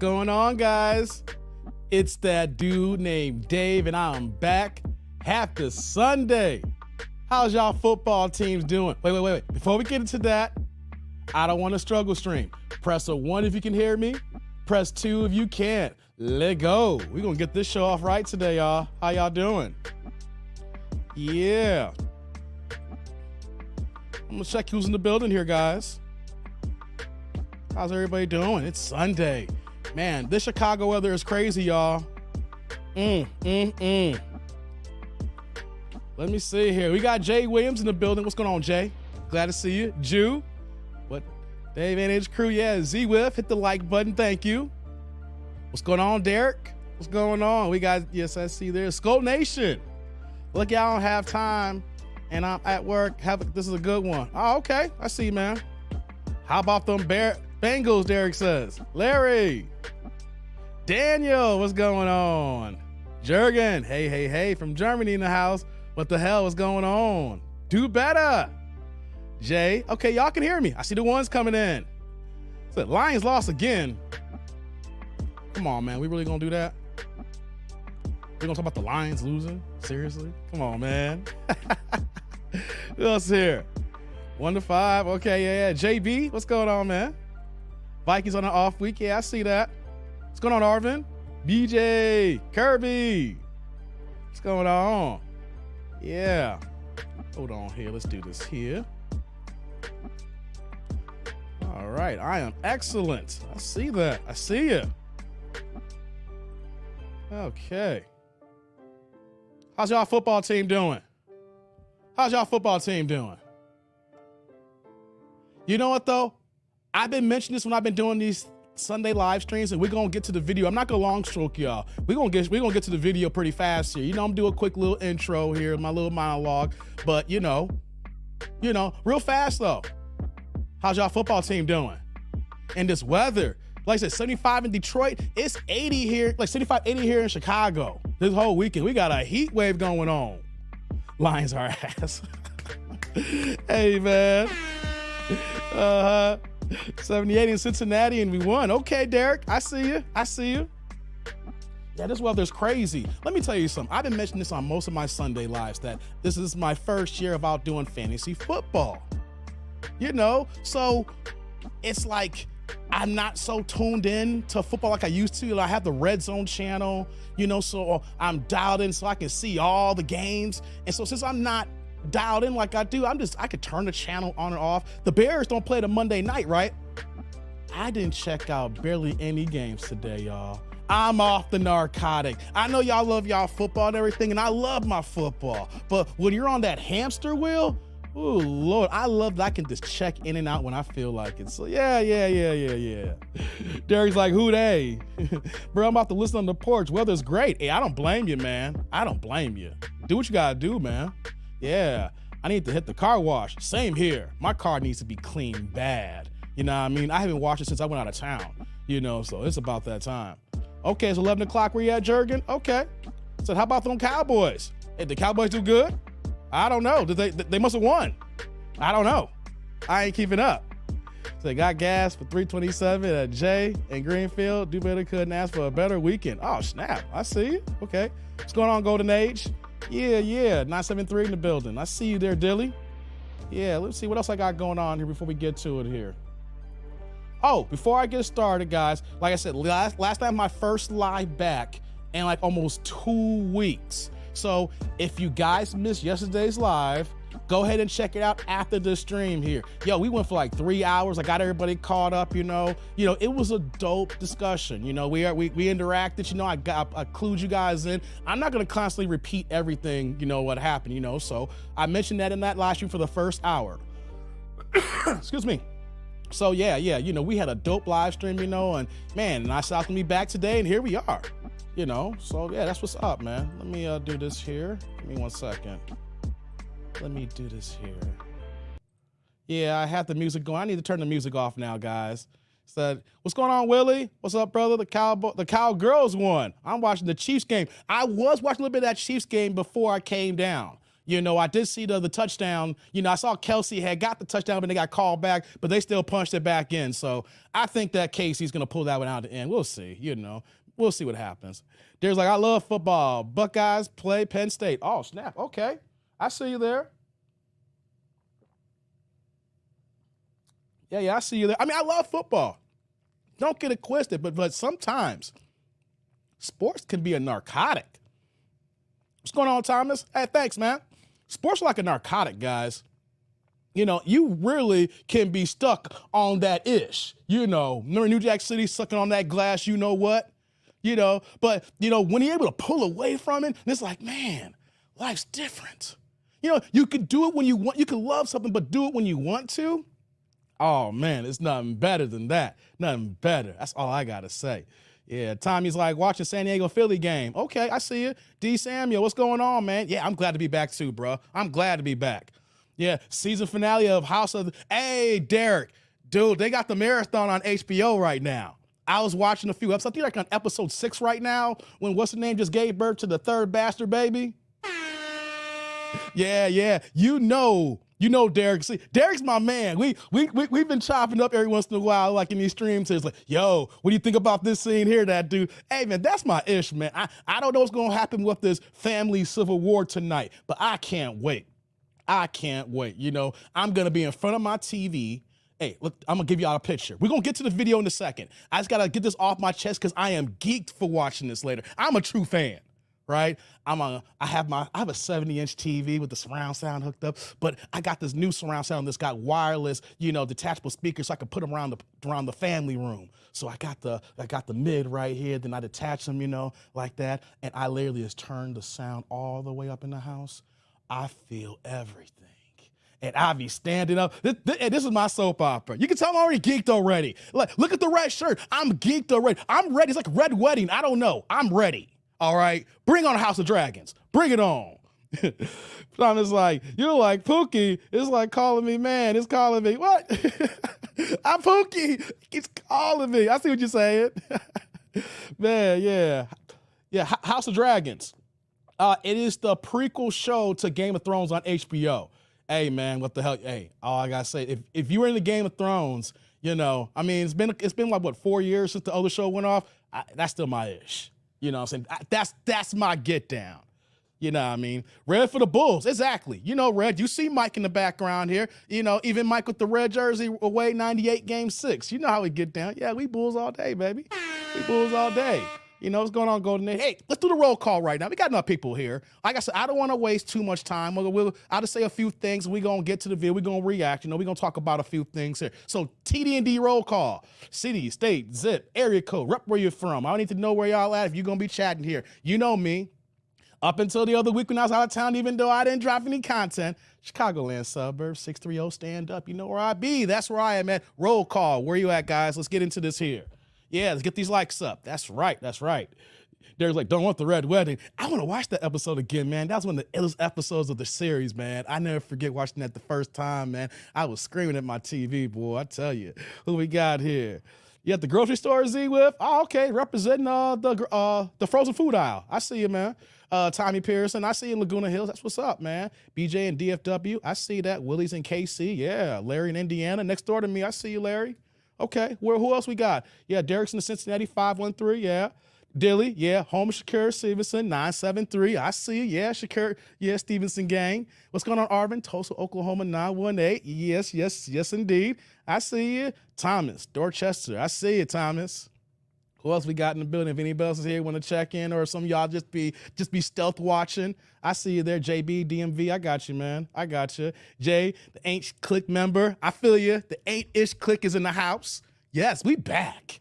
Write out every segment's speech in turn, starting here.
going on, guys? It's that dude named Dave, and I'm back. Happy Sunday. How's y'all football teams doing? Wait. Before we get into that, I don't want to struggle stream. Press a 1 if you can hear me. Press 2 if you can't. Let go. We're going to get this show off right today, y'all. How y'all doing? Yeah. I'm going to check who's in the building here, guys. How's everybody doing? It's Sunday. Man, this Chicago weather is crazy, y'all. Let me see here. We got Jay Williams in the building. What's going on, Jay? Glad to see you. Jew. What? Dave and H Crew. Yeah, Z-Whiff. Hit the like button. Thank you. What's going on, Derek? What's going on? We got, yes, I see there. Skull Nation. Look, y'all don't have time, and I'm at work. This is a good one. Oh, okay. I see, man. How about them Bengals, Derek says. Larry. Daniel, what's going on? Jurgen, hey, from Germany in the house. What the hell is going on? Do better. Jay, okay, y'all can hear me. I see the ones coming in. So, Lions lost again. Come on, man. We really gonna do that? We're gonna talk about the Lions losing? Seriously? Come on, man. Who else here? 1-5. Okay, yeah. JB, what's going on, man? Vikings on an off week. Yeah, I see that. What's going on, Arvin? BJ, Kirby. What's going on? Yeah. Hold on here. Let's do this here. All right. I am excellent. I see that. I see you. Okay. How's y'all football team doing? How's y'all football team doing? You know what, though? I've been mentioning this when I've been doing these Sunday live streams, and we're gonna get to the video. I'm not gonna long stroke y'all. We're gonna get to the video pretty fast here. You know, I'm doing a quick little intro here, my little monologue, but you know, real fast though. How's y'all football team doing? And this weather, like I said, 75 in Detroit, it's 80 here, like 75, 80 here in Chicago. This whole weekend, we got a heat wave going on. Lions are ass. Hey, man. 78 in Cincinnati, and we won. Okay, Derek, I see you. Yeah, this weather's crazy. Let me tell you something. I've been mentioning this on most of my Sunday lives, that this is my first year of out doing fantasy football. You know, so it's like I'm not so tuned in to football like I used to. I have the Red Zone channel, so I'm dialed in so I can see all the games. And so since I'm not dialed in like I do, I could turn the channel on and off. The Bears don't play the Monday night, right? I didn't check out barely any games today, y'all. I'm off the narcotic. I know y'all love y'all football and everything, and I love my football. But when you're on that hamster wheel, oh Lord, I love that I can just check in and out when I feel like it. So yeah. Derek's like, who they? Bro, I'm about to listen on the porch. Weather's great. Hey, I don't blame you, man. I don't blame you. Do what you gotta do, man. Yeah, I need to hit the car wash. Same here. My car needs to be clean bad. You know what I mean? I haven't washed it since I went out of town, so it's about that time. Okay, it's 11 o'clock. Where you at, Jurgen? Okay. So how about them Cowboys? Hey, the Cowboys do good? I don't know. They must have won. I don't know. I ain't keeping up. So they got gas for 327 at Jay and Greenfield. Do better, couldn't ask for a better weekend. Oh, snap. I see you. Okay. What's going on, Golden Age? Yeah. 973 in the building. I see you there, Dilly. Yeah, let's see what else I got going on here before we get to it here. Oh, before I get started, guys, like I said, last time my first live back in like almost 2 weeks. So if you guys missed yesterday's live, go ahead and check it out after the stream here. Yo, we went for like 3 hours. I got everybody caught up, it was a dope discussion. We interacted, I clued you guys in. I'm not going to constantly repeat everything, what happened, so I mentioned that in that live stream for the first hour. Excuse me. So yeah, we had a dope live stream, and man, and I saw me back today, and here we are, so yeah, that's what's up, man. Let me do this here. Give me 1 second. Let me do this here. Yeah, I have the music going. I need to turn the music off now, guys. Said, what's going on, Willie? What's up, brother? The Cowgirls won. I'm watching the Chiefs game. I was watching a little bit of that Chiefs game before I came down. I did see the touchdown. I saw Kelsey had got the touchdown, but they got called back, but they still punched it back in. So I think that Casey's going to pull that one out at the end. We'll see, We'll see what happens. There's like, I love football. Buckeyes play Penn State. Oh, snap. Okay. I see you there. Yeah, I see you there. I mean, I love football. Don't get it twisted, but sometimes sports can be a narcotic. What's going on, Thomas? Hey, thanks, man. Sports are like a narcotic, guys. You really can be stuck on that ish. Remember New Jack City sucking on that glass, you know what? But when you're able to pull away from it, it's like, man, life's different. You could do it when you want. You can love something, but do it when you want to. Oh, man, it's nothing better than that. Nothing better. That's all I got to say. Yeah, Tommy's like, watching San Diego Philly game. Okay, I see you. D. Samuel, what's going on, man? Yeah, I'm glad to be back too, bro. I'm glad to be back. Yeah, season finale of House of... Hey, Derek. Dude, they got the marathon on HBO right now. I was watching a few episodes. I think like on episode 6 right now when what's the name just gave birth to the third bastard baby. Yeah. Derek. See, Derek's my man. We've been chopping up every once in a while, like in these streams. It's like, yo, what do you think about this scene here, that dude? Hey, man, that's my ish, man. I don't know what's going to happen with this family civil war tonight, but I can't wait. I'm going to be in front of my TV. Hey, look, I'm going to give y'all a picture. We're going to get to the video in a second. I just got to get this off my chest because I am geeked for watching this later. I'm a true fan. Right? I have a 70-inch TV with the surround sound hooked up, but I got this new surround sound that's got wireless, detachable speakers, so I can put them around the family room. So I got the mid right here, then I detach them, like that, and I literally just turn the sound all the way up in the house. I feel everything. And I be standing up. This is my soap opera. You can tell I'm already geeked already. Look at the red shirt. I'm geeked already. I'm ready. It's like a red wedding. I don't know. I'm ready. All right, bring on House of Dragons. Bring it on. Thomas like, you're like Pookie. It's like calling me man. It's calling me what? I'm Pookie. It's calling me. I see what you're saying. Man, yeah. House of Dragons. It is the prequel show to Game of Thrones on HBO. Hey, man, what the hell? Hey, all I gotta say, if you were in the Game of Thrones, it's been like what 4 years since the other show went off. That's still my ish. You know what I'm saying? That's my get down. You know what I mean? Red for the Bulls. Exactly. Red, you see Mike in the background here. Even Mike with the red jersey away 98 game 6. You know how we get down. Yeah, we Bulls all day, baby. We Bulls all day. What's going on, Golden Age? Hey, let's do the roll call right now. We got enough people here. Like I said, I don't want to waste too much time. I'll just say a few things. We're going to get to the video. We're going to react. We're going to talk about a few things here. So TD&D roll call. City, state, zip, area code, rep where you're from. I don't need to know where y'all at if you're going to be chatting here. You know me. Up until the other week when I was out of town, even though I didn't drop any content, Chicagoland suburbs, 630 stand up. You know where I be. That's where I am at. Roll call. Where you at, guys? Let's get into this here. Yeah, let's get these likes up. That's right. There's like, don't want the red wedding. I want to watch that episode again, man. That was one of the illest episodes of the series, man. I never forget watching that the first time, man. I was screaming at my TV, boy. I tell you. Who we got here? You at the grocery store, Z with? Oh, okay. Representing the frozen food aisle. I see you, man. Tommy Pearson, I see you in Laguna Hills. That's what's up, man. BJ and DFW, I see that. Willie's in KC. Yeah. Larry in Indiana. Next door to me, I see you, Larry. Okay, who else we got? Yeah, Derek's in the Cincinnati 513, yeah. Dilly, yeah. Home of Shakira Stevenson, 973. I see you, yeah. Shakira, yeah, Stevenson gang. What's going on, Arvin? Tulsa, Oklahoma, 918. Yes, indeed. I see you. Thomas, Dorchester. I see you, Thomas. Who else we got in the building? If anybody else is here, want to check in, or some of y'all just be stealth watching. I see you there, JB, DMV. I got you, man. I got you. Jay, the Ain't Click member. I feel you. The Ain't-ish Click is in the house. Yes, we back.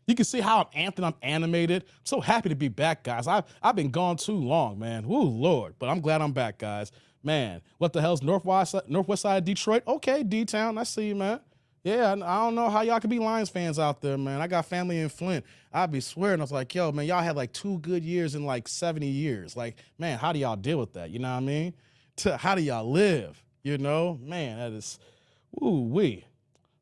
You can see how I'm amped and I'm animated. I'm so happy to be back, guys. I've been gone too long, man. Ooh, Lord. But I'm glad I'm back, guys. Man, what the hell's northwest side of Detroit? Okay, D-Town. I see you, man. Yeah, I don't know how y'all could be Lions fans out there, man. I got family in Flint. I'd be swearing. I was like, yo, man, y'all had like 2 good years in like 70 years. Like, man, how do y'all deal with that? You know what I mean? How do y'all live? Man, that is, ooh-wee.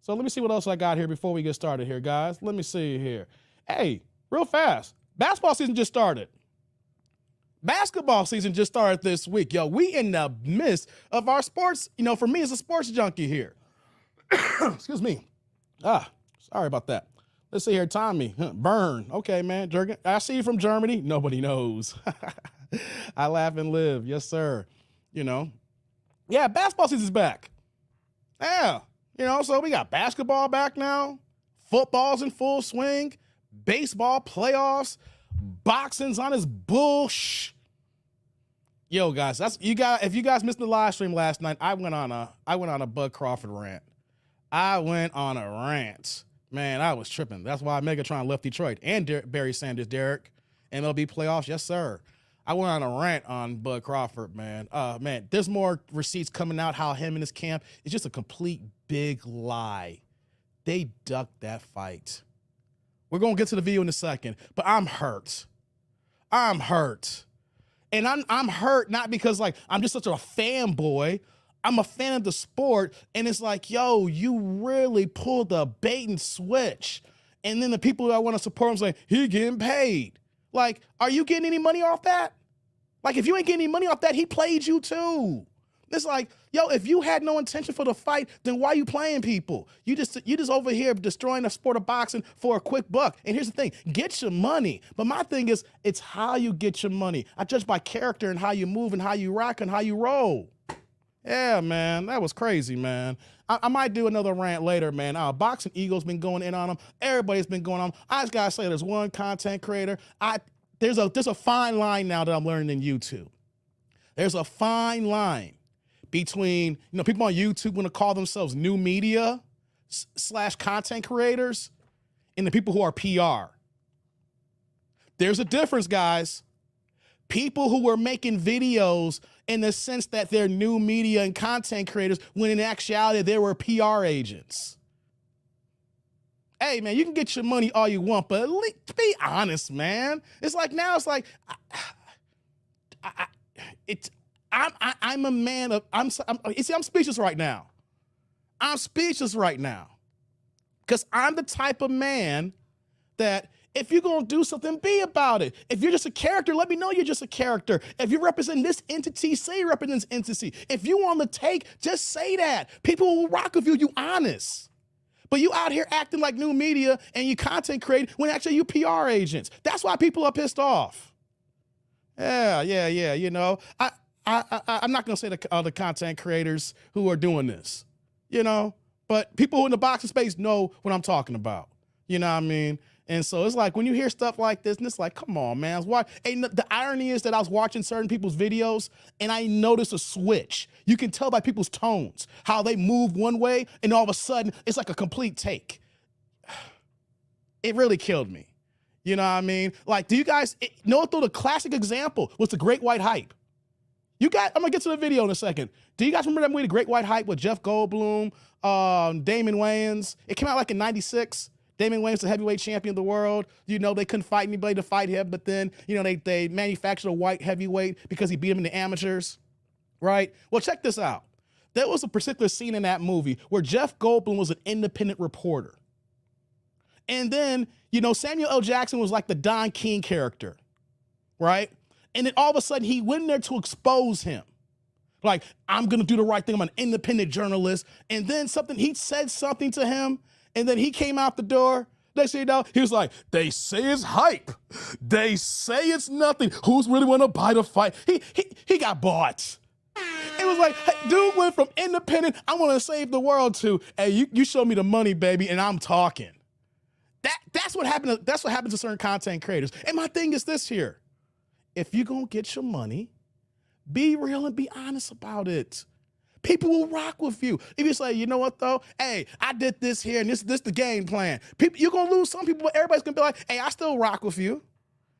So let me see what else I got here before we get started here, guys. Let me see here. Hey, real fast. Basketball season just started. Basketball season just started this week. Yo, we in the midst of our sports. You know, for me as a sports junkie here. Excuse me. Sorry about that. Let's see here, Tommy. Burn. Okay, man. Jurgen, I see you from Germany. Nobody knows. I laugh and live. Yes, sir. You know. Yeah, basketball season's back. Yeah. You know, so we got basketball back now. Football's in full swing. Baseball playoffs. Boxing's on his bullsh. Yo, guys, if you guys missed the live stream last night, I went on a Bud Crawford rant. I went on a rant. Man, I was tripping. That's why Megatron left Detroit. And Barry Sanders, Derek. MLB playoffs, yes, sir. I went on a rant on Bud Crawford, man. Man, there's more receipts coming out how him and his camp. It's just a complete big lie. They ducked that fight. We're going to get to the video in a second, but I'm hurt. I'm hurt. And I'm hurt not because, like, I'm just such a fanboy. I'm a fan of the sport, and it's like, yo, you really pulled the bait and switch. And then the people that want to support him say, he getting paid. Like, are you getting any money off that? Like, if you ain't getting any money off that, he played you too. It's like, yo, if you had no intention for the fight, then why are you playing people? You just over here destroying the sport of boxing for a quick buck. And here's the thing, get your money. But my thing is, it's how you get your money. I judge by character and how you move and how you rock and how you roll. Yeah, man, that was crazy, man. I might do another rant later, man. Boxing Eagle's been going in on him. Everybody's been going on him. I just gotta say, there's one content creator. There's a fine line now that I'm learning in YouTube. There's a fine line between, you know, people on YouTube want to call themselves new media / content creators and the people who are PR. There's a difference, guys. People who were making videos in the sense that they're new media and content creators, when in actuality, they were PR agents. Hey, man, you can get your money all you want, but at least be honest, man. It's like now it's like, I'm a man of, you see, I'm speechless right now. I'm speechless right now. Because I'm the type of man that if you're going to do something, be about it. If you're just a character, let me know you're just a character. If you represent this entity, say you represent this entity. If you on the take, just say that. People will rock with you, you honest. But you out here acting like new media and you content create when actually you PR agents. That's why people are pissed off. Yeah, you know. I'm not going to say the content creators who are doing this, you know, but people in the boxing space know what I'm talking about. You know what I mean? And so it's like when you hear stuff like this, and it's like, come on, man. The irony is that I was watching certain people's videos and I noticed a switch. You can tell by people's tones how they move one way and all of a sudden it's like a complete take. It really killed me. You know what I mean? Like, do you guys know the classic example was the Great White Hype? I'm gonna get to the video in a second. Do you guys remember that movie, The Great White Hype, with Jeff Goldblum, Damon Wayans? It came out like in '96. Damon Wayans, the heavyweight champion of the world. You know, they couldn't fight anybody to fight him, but then, you know, they manufactured a white heavyweight because he beat him in the amateurs, right? Well, check this out. There was a particular scene in that movie where Jeff Goldblum was an independent reporter. And then, you know, Samuel L. Jackson was like the Don King character, right? And then all of a sudden he went in there to expose him. Like, I'm going to do the right thing. I'm an independent journalist. And then he said something to him. And then he came out the door. They say, no, he was like, they say it's hype. They say it's nothing. Who's really want to buy the fight? He got bought. It was like, hey, dude went from independent, I want to save the world, to, hey, you show me the money, baby, and I'm talking. That's what happened. That's what happens to certain content creators. And my thing is this here. If you're going to get your money, be real and be honest about it. People will rock with you. If you say, you know what, though? Hey, I did this here, and this the game plan. You're going to lose some people, but everybody's going to be like, hey, I still rock with you.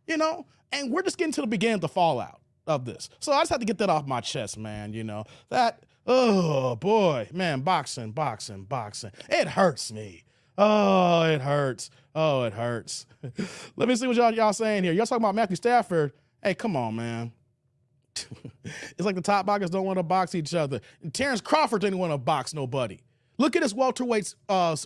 You know? And we're just getting to the beginning of the fallout of this. So I just have to get that off my chest, man, you know? Oh, boy. Man, boxing. It hurts me. Oh, it hurts. Oh, it hurts. Let me see what y'all saying here. Y'all talking about Matthew Stafford. Hey, come on, man. It's like the top boxers don't want to box each other. And Terrence Crawford didn't want to box nobody. Look at his welterweight's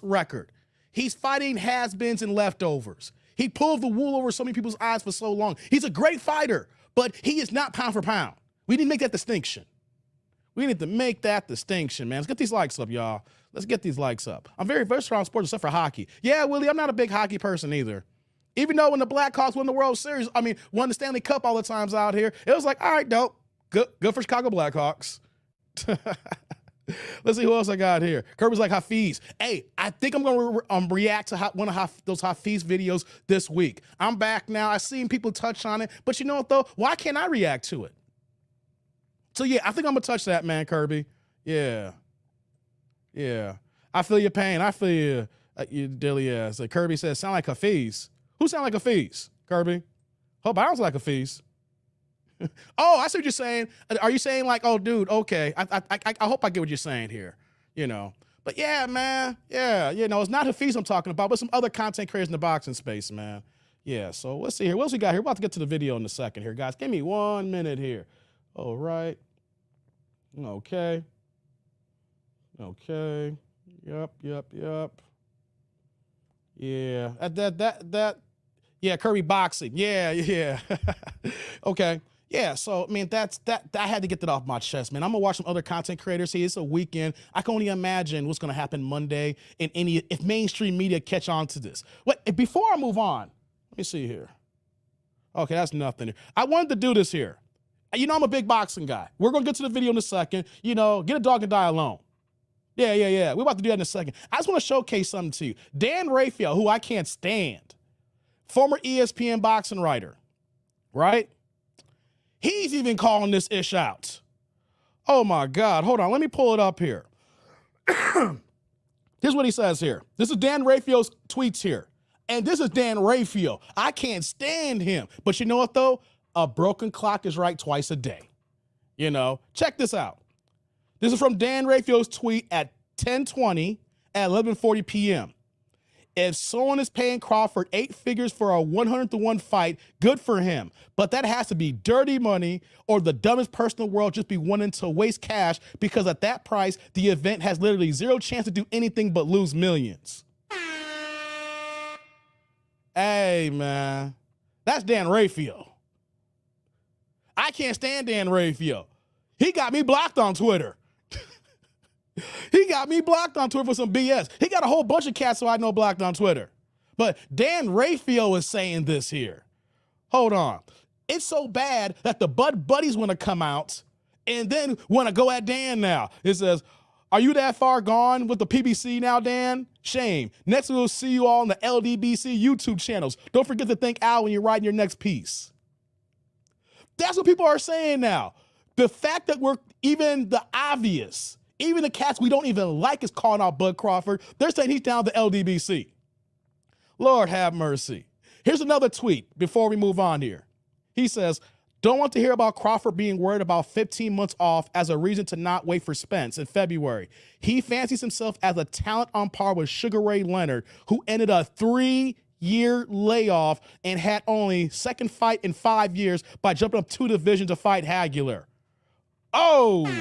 record. He's fighting has-beens and leftovers. He pulled the wool over so many people's eyes for so long. He's a great fighter, but he is not pound for pound. We need to make that distinction. We need to make that distinction, man. Let's get these likes up, y'all. Let's get these likes up. I'm very versatile in sports except for hockey. Yeah, Willie, I'm not a big hockey person either. Even though when the Blackhawks won the World Series, won the Stanley Cup all the times out here, it was like, all right, dope. Good for Chicago Blackhawks. Let's see who else I got here. Kirby's like Hafiz. Hey, I think I'm going to react to one of those Hafiz videos this week. I'm back now. I've seen people touch on it. But you know what, though? Why can't I react to it? So, yeah, I think I'm going to touch that, man, Kirby. Yeah. I feel your pain. I feel you, Dilly. Yeah. So Kirby says, sound like Hafiz. Who sound like Hafiz, Kirby? Hope I don't sound like Hafiz. Oh, I see what you're saying. Are you saying like, oh, dude, okay. I hope I get what you're saying here, But yeah, man, yeah, it's not Hafiz I'm talking about, but some other content creators in the boxing space, man. Yeah, so let's see here. What else we got here? We're about to get to the video in a second here, guys. Give me 1 minute here. All right. Okay. Yep. Yeah, yeah, Kirby boxing. Yeah. Okay. Yeah, so, I had to get that off my chest, man. I'm going to watch some other content creators here. It's a weekend. I can only imagine what's going to happen Monday if mainstream media catch on to this. Before I move on, let me see here. Okay, that's nothing. I wanted to do this here. I'm a big boxing guy. We're going to get to the video in a second. Get a dog and die alone. Yeah. We're about to do that in a second. I just want to showcase something to you. Dan Rafael, who I can't stand, former ESPN boxing writer, right? He's even calling this ish out. Oh, my God. Hold on. Let me pull it up here. Here's what he says here. This is Dan Rafael's tweets here. And this is Dan Rafael. I can't stand him. But you know what, though? A broken clock is right twice a day. Check this out. This is from Dan Rafael's tweet at 10:20 at 11:40 p.m. If someone is paying Crawford 8 figures for a 100-to-1 fight, good for him. But that has to be dirty money or the dumbest person in the world just be wanting to waste cash because at that price, the event has literally zero chance to do anything but lose millions. Hey, man. That's Dan Rafael. I can't stand Dan Rafael. He got me blocked on Twitter. He got me blocked on Twitter for some BS. He got a whole bunch of cats who I know blocked on Twitter. But Dan Rafael is saying this here. Hold on. It's so bad that the Bud Buddies want to come out and then want to go at Dan now. It says, are you that far gone with the PBC now, Dan? Shame. Next we'll see you all on the LDBC YouTube channels. Don't forget to thank Al when you're writing your next piece. That's what people are saying now. The fact that we're even the obvious, even the cats we don't even like is calling out Bud Crawford. They're saying he's down to LDBC. Lord have mercy. Here's another tweet before we move on here. He says, don't want to hear about Crawford being worried about 15 months off as a reason to not wait for Spence in February. He fancies himself as a talent on par with Sugar Ray Leonard, who ended a 3-year layoff and had only second fight in 5 years by jumping up 2 divisions to fight Haguler. Oh!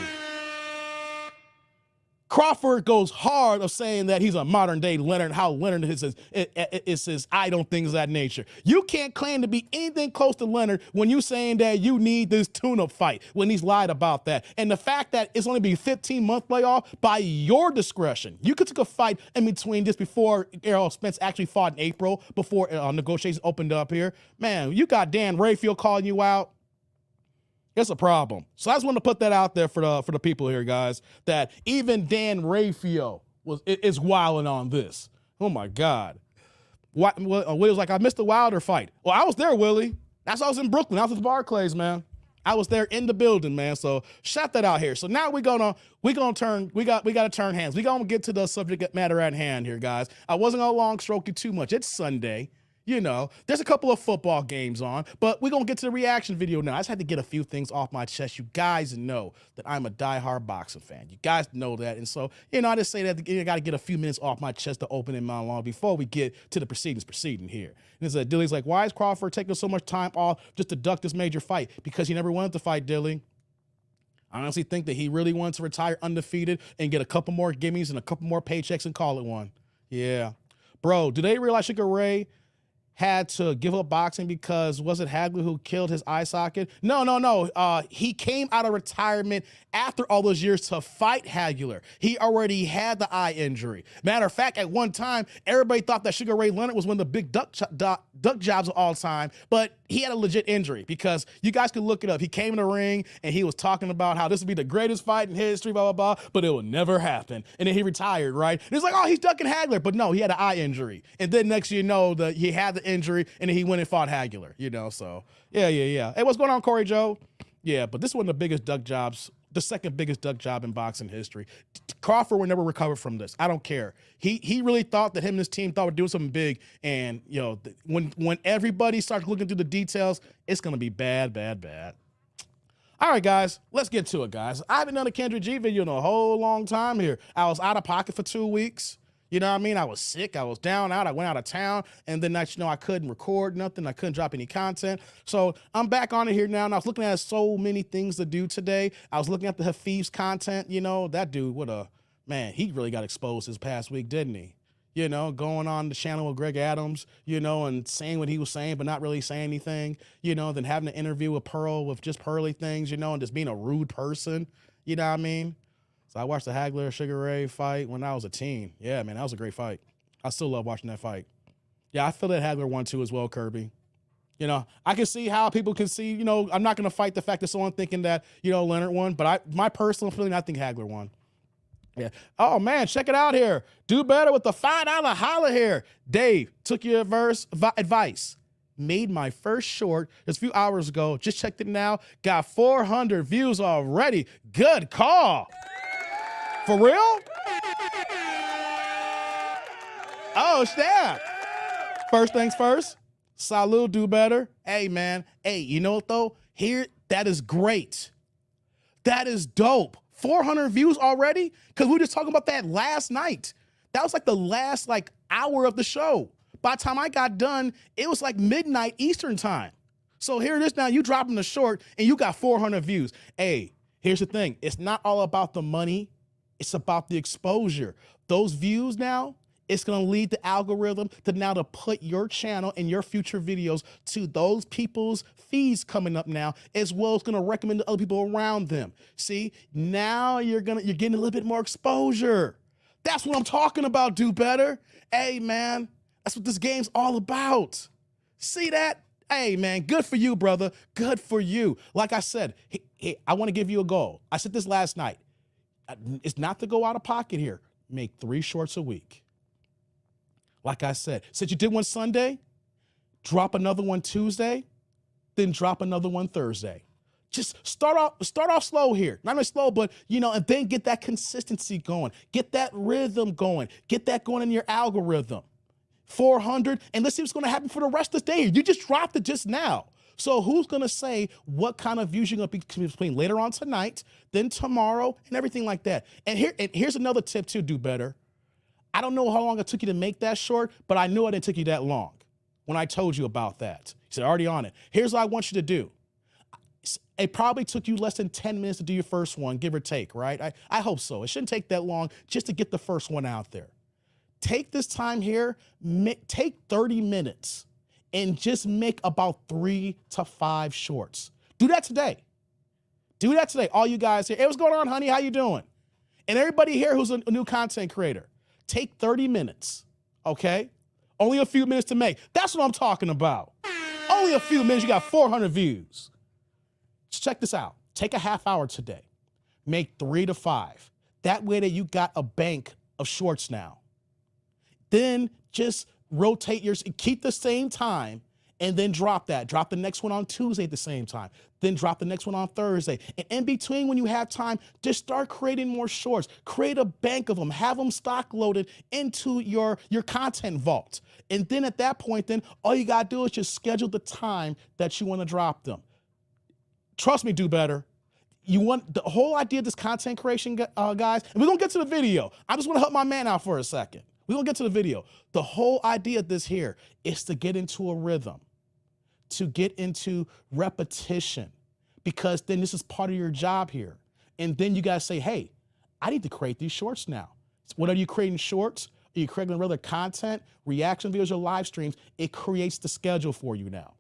Crawford goes hard of saying that he's a modern day Leonard, how Leonard is his idol, things of that nature. You can't claim to be anything close to Leonard when you're saying that you need this tune-up fight, when he's lied about that. And the fact that it's only be a 15-month layoff by your discretion. You could take a fight in between this before Errol Spence actually fought in April, before negotiations opened up here. Man, you got Dan Rafael calling you out. It's a problem. So I just want to put that out there for the people here, guys, that even Dan Rafael is wilding on this. Oh, my God. Will's like, I missed the Wilder fight. Well, I was there, Willie. That's why I was in Brooklyn. I was with Barclays, man. I was there in the building, man. So shout that out here. So now we got to turn hands. We gonna get to the subject matter at hand here, guys. I wasn't gonna long stroke you too much. It's Sunday. There's a couple of football games on, but we're going to get to the reaction video now. I just had to get a few things off my chest. You guys know that I'm a diehard boxing fan. You guys know that. And so, I just say that I got to get a few minutes off my chest to open in my long before we get to the proceeding here. And it's Dilly's like, why is Crawford taking so much time off just to duck this major fight? Because he never wanted to fight, Dilly. I honestly think that he really wanted to retire undefeated and get a couple more gimmies and a couple more paychecks and call it one. Yeah. Bro, do they realize Sugar Ray had to give up boxing because was it Hagler who killed his eye socket? No. He came out of retirement after all those years to fight Hagler. He already had the eye injury. Matter of fact, at one time, everybody thought that Sugar Ray Leonard was one of the big duck jobs of all time, but he had a legit injury because you guys can look it up. He came in the ring and he was talking about how this would be the greatest fight in history, blah, blah, blah, but it will never happen. And then he retired, right? And it's like, oh, he's ducking Hagler, but no, he had an eye injury. And then next you know, he had the injury and then he went and fought Hagler, so yeah. Hey, what's going on, Corey Joe? Yeah, but this is one of the biggest duck jobs, the second biggest duck job in boxing history. Crawford will never recover from this. I don't care. He really thought that him and his team thought we're doing something big, and when everybody starts looking through the details, it's gonna be bad. All right, guys, let's get to it, guys. I haven't done a Kendrick G video in a whole long time here. I was out of pocket for 2 weeks. You know what I mean? I was sick. I was down out. I went out of town. And then I couldn't record nothing. I couldn't drop any content. So I'm back on it here now. And I was looking at so many things to do today. I was looking at the Hafiz's content. That dude, he really got exposed this past week, didn't he? Going on the channel with Greg Adams, and saying what he was saying, but not really saying anything, then having an interview with Pearl with just pearly things, and just being a rude person. You know what I mean? So I watched the Hagler Sugar Ray fight when I was a teen. Yeah, man, that was a great fight. I still love watching that fight. Yeah, I feel that Hagler won too as well, Kirby. I can see how people can see, I'm not going to fight the fact that someone thinking that, Leonard won, but my personal feeling, I think Hagler won. Yeah. Oh, man, check it out here. Do better with the $5 holla here. Dave, took your advice. Made my first short just a few hours ago. Just checked it now. Got 400 views already. Good call. For real? Oh, snap. First things first. Salud, do better. Hey, man. Hey, you know what, though? That is great. That is dope. 400 views already? Because we were just talking about that last night. That was like the last hour of the show. By the time I got done, it was like midnight Eastern time. So here it is now. You dropping the short and you got 400 views. Hey, here's the thing. It's not all about the money. It's about the exposure. Those views now, it's going to lead the algorithm to put your channel and your future videos to those people's feeds coming up now, as well as going to recommend to other people around them. See, now you're getting a little bit more exposure. That's what I'm talking about, do better. Hey, man, that's what this game's all about. See that? Hey, man, good for you, brother. Good for you. Like I said, I want to give you a goal. I said this last night. It's not to go out of pocket here. Make 3 shorts a week. Like I said, since you did one Sunday, drop another one Tuesday, then drop another one Thursday. Just start off slow here. Not only slow, but, and then get that consistency going. Get that rhythm going. Get that going in your algorithm. 400, and let's see what's going to happen for the rest of the day. You just dropped it just now. So who's going to say what kind of views you're going to be between later on tonight, then tomorrow, and everything like that. And here's another tip too, do better. I don't know how long it took you to make that short, but I knew it didn't take you that long when I told you about that. You said, already on it. Here's what I want you to do. It probably took you less than 10 minutes to do your first one, give or take, right? I hope so. It shouldn't take that long just to get the first one out there. Take this time here, take 30 minutes and just make about 3 to 5 shorts. Do that today. Do that today. All you guys here. Hey, what's going on, honey? How you doing? And everybody here who's a new content creator, take 30 minutes, okay? Only a few minutes to make. That's what I'm talking about. Only a few minutes, you got 400 views. Just check this out. Take a half hour today. Make 3 to 5. That way that you got a bank of shorts now. Then just rotate yours, keep the same time, and then drop that. Drop the next one on Tuesday at the same time. Then drop the next one on Thursday. And in between, when you have time, just start creating more shorts. Create a bank of them. Have them stock loaded into your content vault. And then at that point, then all you got to do is just schedule the time that you want to drop them. Trust me, do better. You want the whole idea of this content creation, guys, and we're going to get to the video. I just want to help my man out for a second. We're going to get to the video. The whole idea of this here is to get into a rhythm, to get into repetition, because then this is part of your job here. And then you got to say, hey, I need to create these shorts now. What are you creating shorts? you're creating regular content, reaction videos, or live streams, it creates the schedule for you now.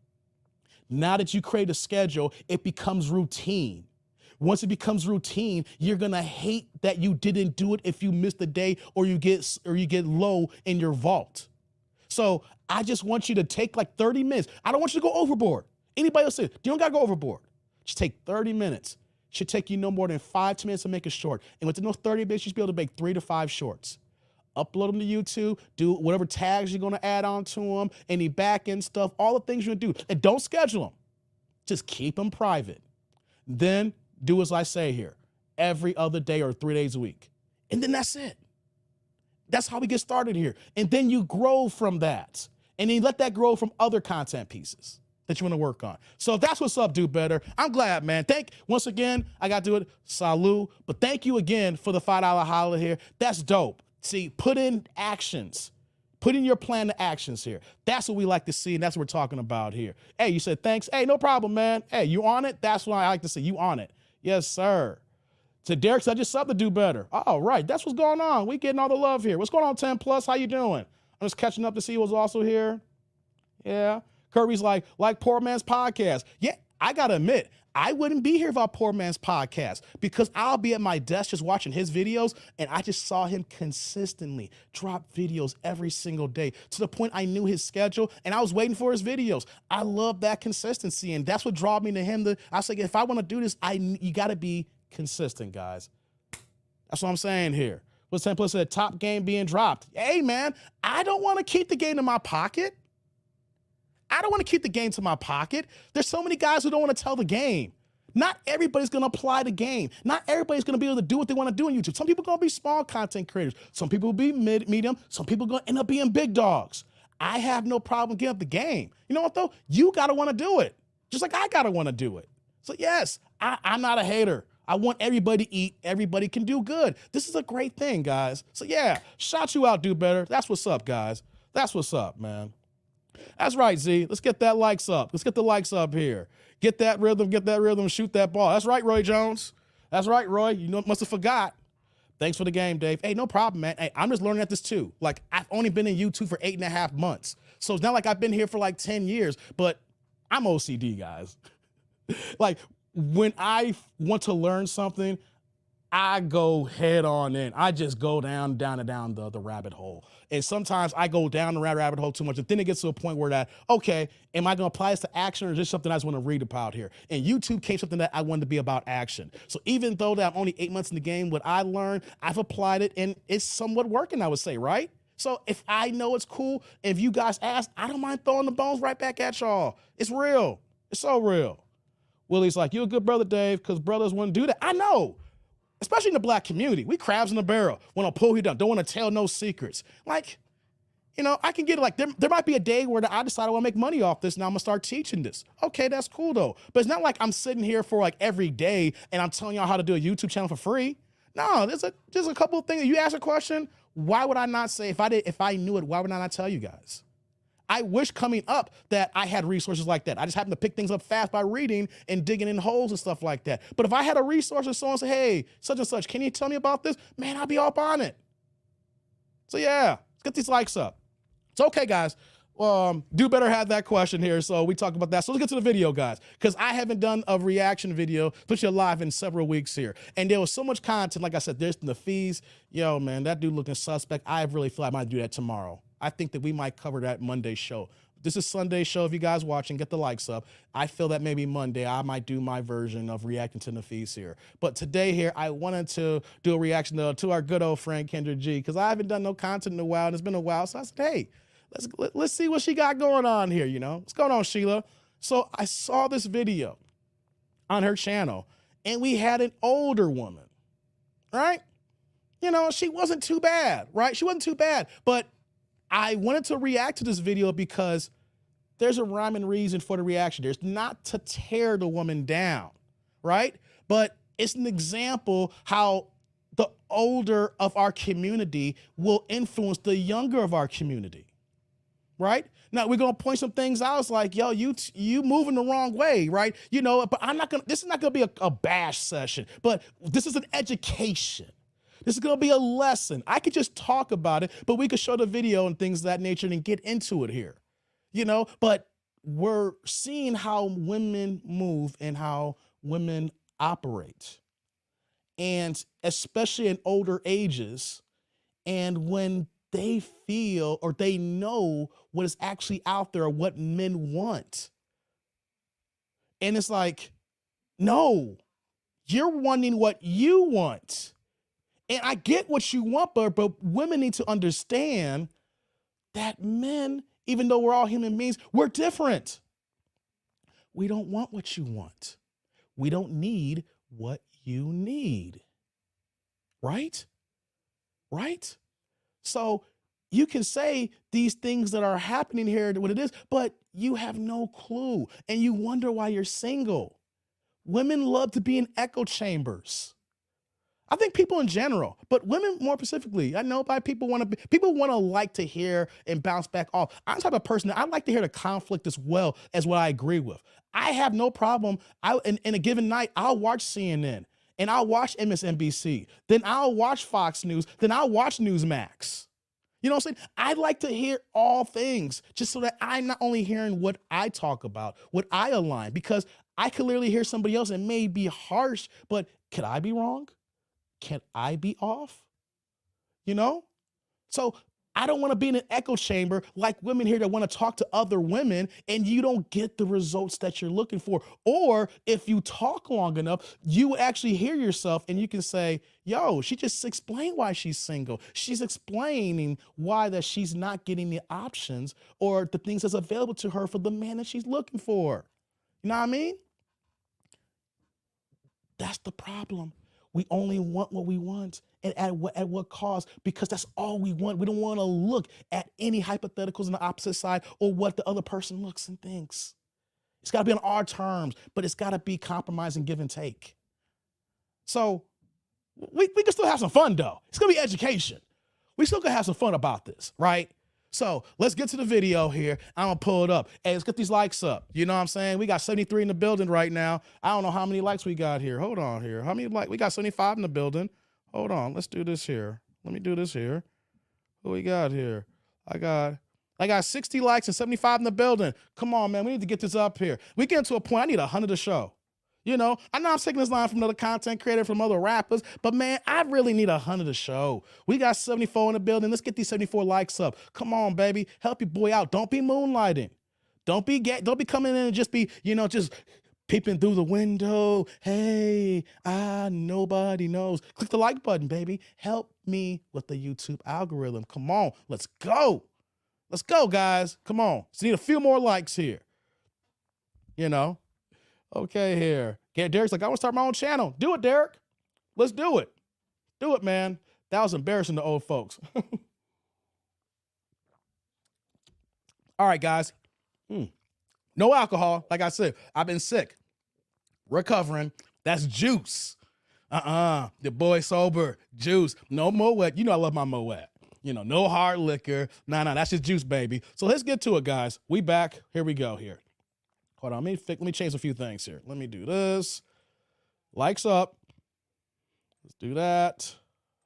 Now that you create a schedule, it becomes routine. Once it becomes routine, you're gonna hate that you didn't do it if you missed a day or you get low in your vault. So I just want you to take like 30 minutes. I don't want you to go overboard. Anybody else say, you don't gotta go overboard. Just take 30 minutes. Should take you no more than 5 to minutes to make a short. And within those 30 minutes, you should be able to make 3 to 5 shorts. Upload them to YouTube, do whatever tags you're gonna add on to them, any back-end stuff, all the things you're gonna do. And don't schedule them. Just keep them private. Then do as I say here, every other day or 3 days a week. And then that's it. That's how we get started here. And then you grow from that. And then you let that grow from other content pieces that you want to work on. So if that's what's up, do better. I'm glad, man. Once again, I got to do it. Salute. But thank you again for the $5 holla here. That's dope. See, put in actions. Put in your plan to actions here. That's what we like to see, and that's what we're talking about here. Hey, you said thanks. Hey, no problem, man. Hey, you on it? That's what I like to see. You on it. Yes, sir. To Derek said, I just subbed to do better. All right, that's what's going on. We getting all the love here. What's going on, 10 Plus? How you doing? I'm just catching up to see what's also here. Yeah. Kirby's like Poor Man's Podcast. Yeah, I got to admit, I wouldn't be here without Poor Man's Podcast because I'll be at my desk just watching his videos, and I just saw him consistently drop videos every single day to the point I knew his schedule, and I was waiting for his videos. I love that consistency, and that's what drew me to him. I was like, if I want to do this, you got to be consistent, guys. That's what I'm saying here. What's 10 Plus said, top game being dropped. Hey, man, I don't want to keep the game in my pocket. I don't want to keep the game to my pocket. There's so many guys who don't want to tell the game. Not everybody's going to apply the game. Not everybody's going to be able to do what they want to do on YouTube. Some people are going to be small content creators. Some people will be medium. Some people are going to end up being big dogs. I have no problem giving up the game. You know what, though? You got to want to do it, just like I got to want to do it. So, yes, I'm not a hater. I want everybody to eat. Everybody can do good. This is a great thing, guys. So, yeah, shout you out, do better. That's what's up, guys. That's what's up, man. That's right, Z. Let's get that likes up. Let's get the likes up here. Get that rhythm, shoot that ball. That's right, Roy Jones. That's right, Roy. You must have forgot. Thanks for the game, Dave. Hey, no problem, man. Hey, I'm just learning at this too. Like, I've only been in YouTube for 8.5 months. So it's not like I've been here for like 10 years, but I'm OCD, guys. Like, when I want to learn something, I go head on in. I just go down the rabbit hole. And sometimes I go down the rabbit hole too much. And then it gets to a point where okay, am I going to apply this to action or is this something I just want to read about here? And YouTube came something that I wanted to be about action. So even though that I'm only 8 months in the game, what I learned, I've applied it and it's somewhat working, I would say, right? So if I know it's cool, if you guys ask, I don't mind throwing the bones right back at y'all. It's real. It's so real. Willie's like, you a good brother, Dave, because brothers wouldn't do that. I know. Especially in the black community. We crabs in the barrel. Want to pull you down. Don't want to tell no secrets. Like, I can get it. Like, there might be a day where I decide I want to make money off this and I'm going to start teaching this. Okay, that's cool, though. But it's not like I'm sitting here for, like, every day and I'm telling y'all how to do a YouTube channel for free. No, there's a couple of things. You ask a question, why would I not say, if I knew it, why would I not tell you guys? I wish coming up that I had resources like that. I just happen to pick things up fast by reading and digging in holes and stuff like that. But if I had a resource or someone say, hey, such and such, can you tell me about this? Man, I'd be up on it. So yeah, let's get these likes up. It's okay, guys. Do better have that question here. So we talk about that. So let's get to the video, guys, because I haven't done a reaction video, especially live, in several weeks here. And there was so much content. Like I said, there's the fees. Yo, man, that dude looking suspect. I really feel I might do that tomorrow. I think that we might cover that Monday show. This is Sunday's show. If you guys watching, get the likes up. I feel that maybe Monday I might do my version of reacting to Nafis here. But today here, I wanted to do a reaction to our good old friend Kendra G, because I haven't done no content in a while, and it's been a while. So I said, hey, let's see what she got going on here, What's going on, Sheila? So I saw this video on her channel, and we had an older woman, right? She wasn't too bad, right? She wasn't too bad, but I wanted to react to this video because there's a rhyme and reason for the reaction. There's not to tear the woman down, right? But it's an example how the older of our community will influence the younger of our community, right? Now we're gonna point some things out. It's like, yo, you moving the wrong way, right? But this is not gonna be a bash session, but this is an education. This is gonna be a lesson. I could just talk about it, but we could show the video and things of that nature and get into it here, but we're seeing how women move and how women operate. And especially in older ages, and when they feel or they know what is actually out there or what men want. And it's like, no, you're wanting what you want. And I get what you want, but women need to understand that men, even though we're all human beings, we're different. We don't want what you want. We don't need what you need. Right? Right? So you can say these things that are happening here, what it is, but you have no clue. And you wonder why you're single. Women love to be in echo chambers. I think people in general, but women more specifically. I know people want to like to hear and bounce back off. I'm the type of person that I like to hear the conflict as well as what I agree with. I have no problem. In a given night, I'll watch CNN and I'll watch MSNBC. Then I'll watch Fox News. Then I'll watch Newsmax. You know what I'm saying? I like to hear all things just so that I'm not only hearing what I talk about, what I align, because I could literally hear somebody else and may be harsh, but could I be wrong? Can I be off? So I don't want to be in an echo chamber like women here that want to talk to other women and you don't get the results that you're looking for. Or if you talk long enough, you actually hear yourself and you can say, yo, she just explained why she's single. She's explaining why that she's not getting the options or the things that's available to her for the man that she's looking for. You know what I mean? That's the problem. We only want what we want, and at what cost, because that's all we want. We don't want to look at any hypotheticals on the opposite side or what the other person looks and thinks. It's got to be on our terms, but it's got to be compromise and give and take. So we can still have some fun, though. It's going to be education. We still going to have some fun about this, right? So let's get to the video here. I'm going to pull it up. Hey, let's get these likes up. You know what I'm saying? We got 73 in the building right now. I don't know how many likes we got here. Hold on here. How many likes? We got 75 in the building. Hold on. Let's do this here. Let me do this here. What we got here? I got 60 likes and 75 in the building. Come on, man. We need to get this up here. We get to a point. I need 100 to show. I know I'm taking this line from another content creator, from other rappers, but man, I really need 100 to show. We got 74 in the building. Let's get these 74 likes up. Come on, baby. Help your boy out. Don't be moonlighting. Don't be coming in and just be, just peeping through the window. Hey, nobody knows. Click the like button, baby. Help me with the YouTube algorithm. Come on. Let's go. Let's go, guys. Come on. So need a few more likes here. Okay, here. Okay, Derek's like, I want to start my own channel. Do it, Derek. Let's do it. Do it, man. That was embarrassing to old folks. All right, guys. No alcohol. Like I said, I've been sick. Recovering. That's juice. The boy sober. Juice. No Moet. I love my Moet. No hard liquor. Nah, that's just juice, baby. So let's get to it, guys. We back. Here we go here. Hold on, let me change a few things here. Let me do this. Likes up. Let's do that.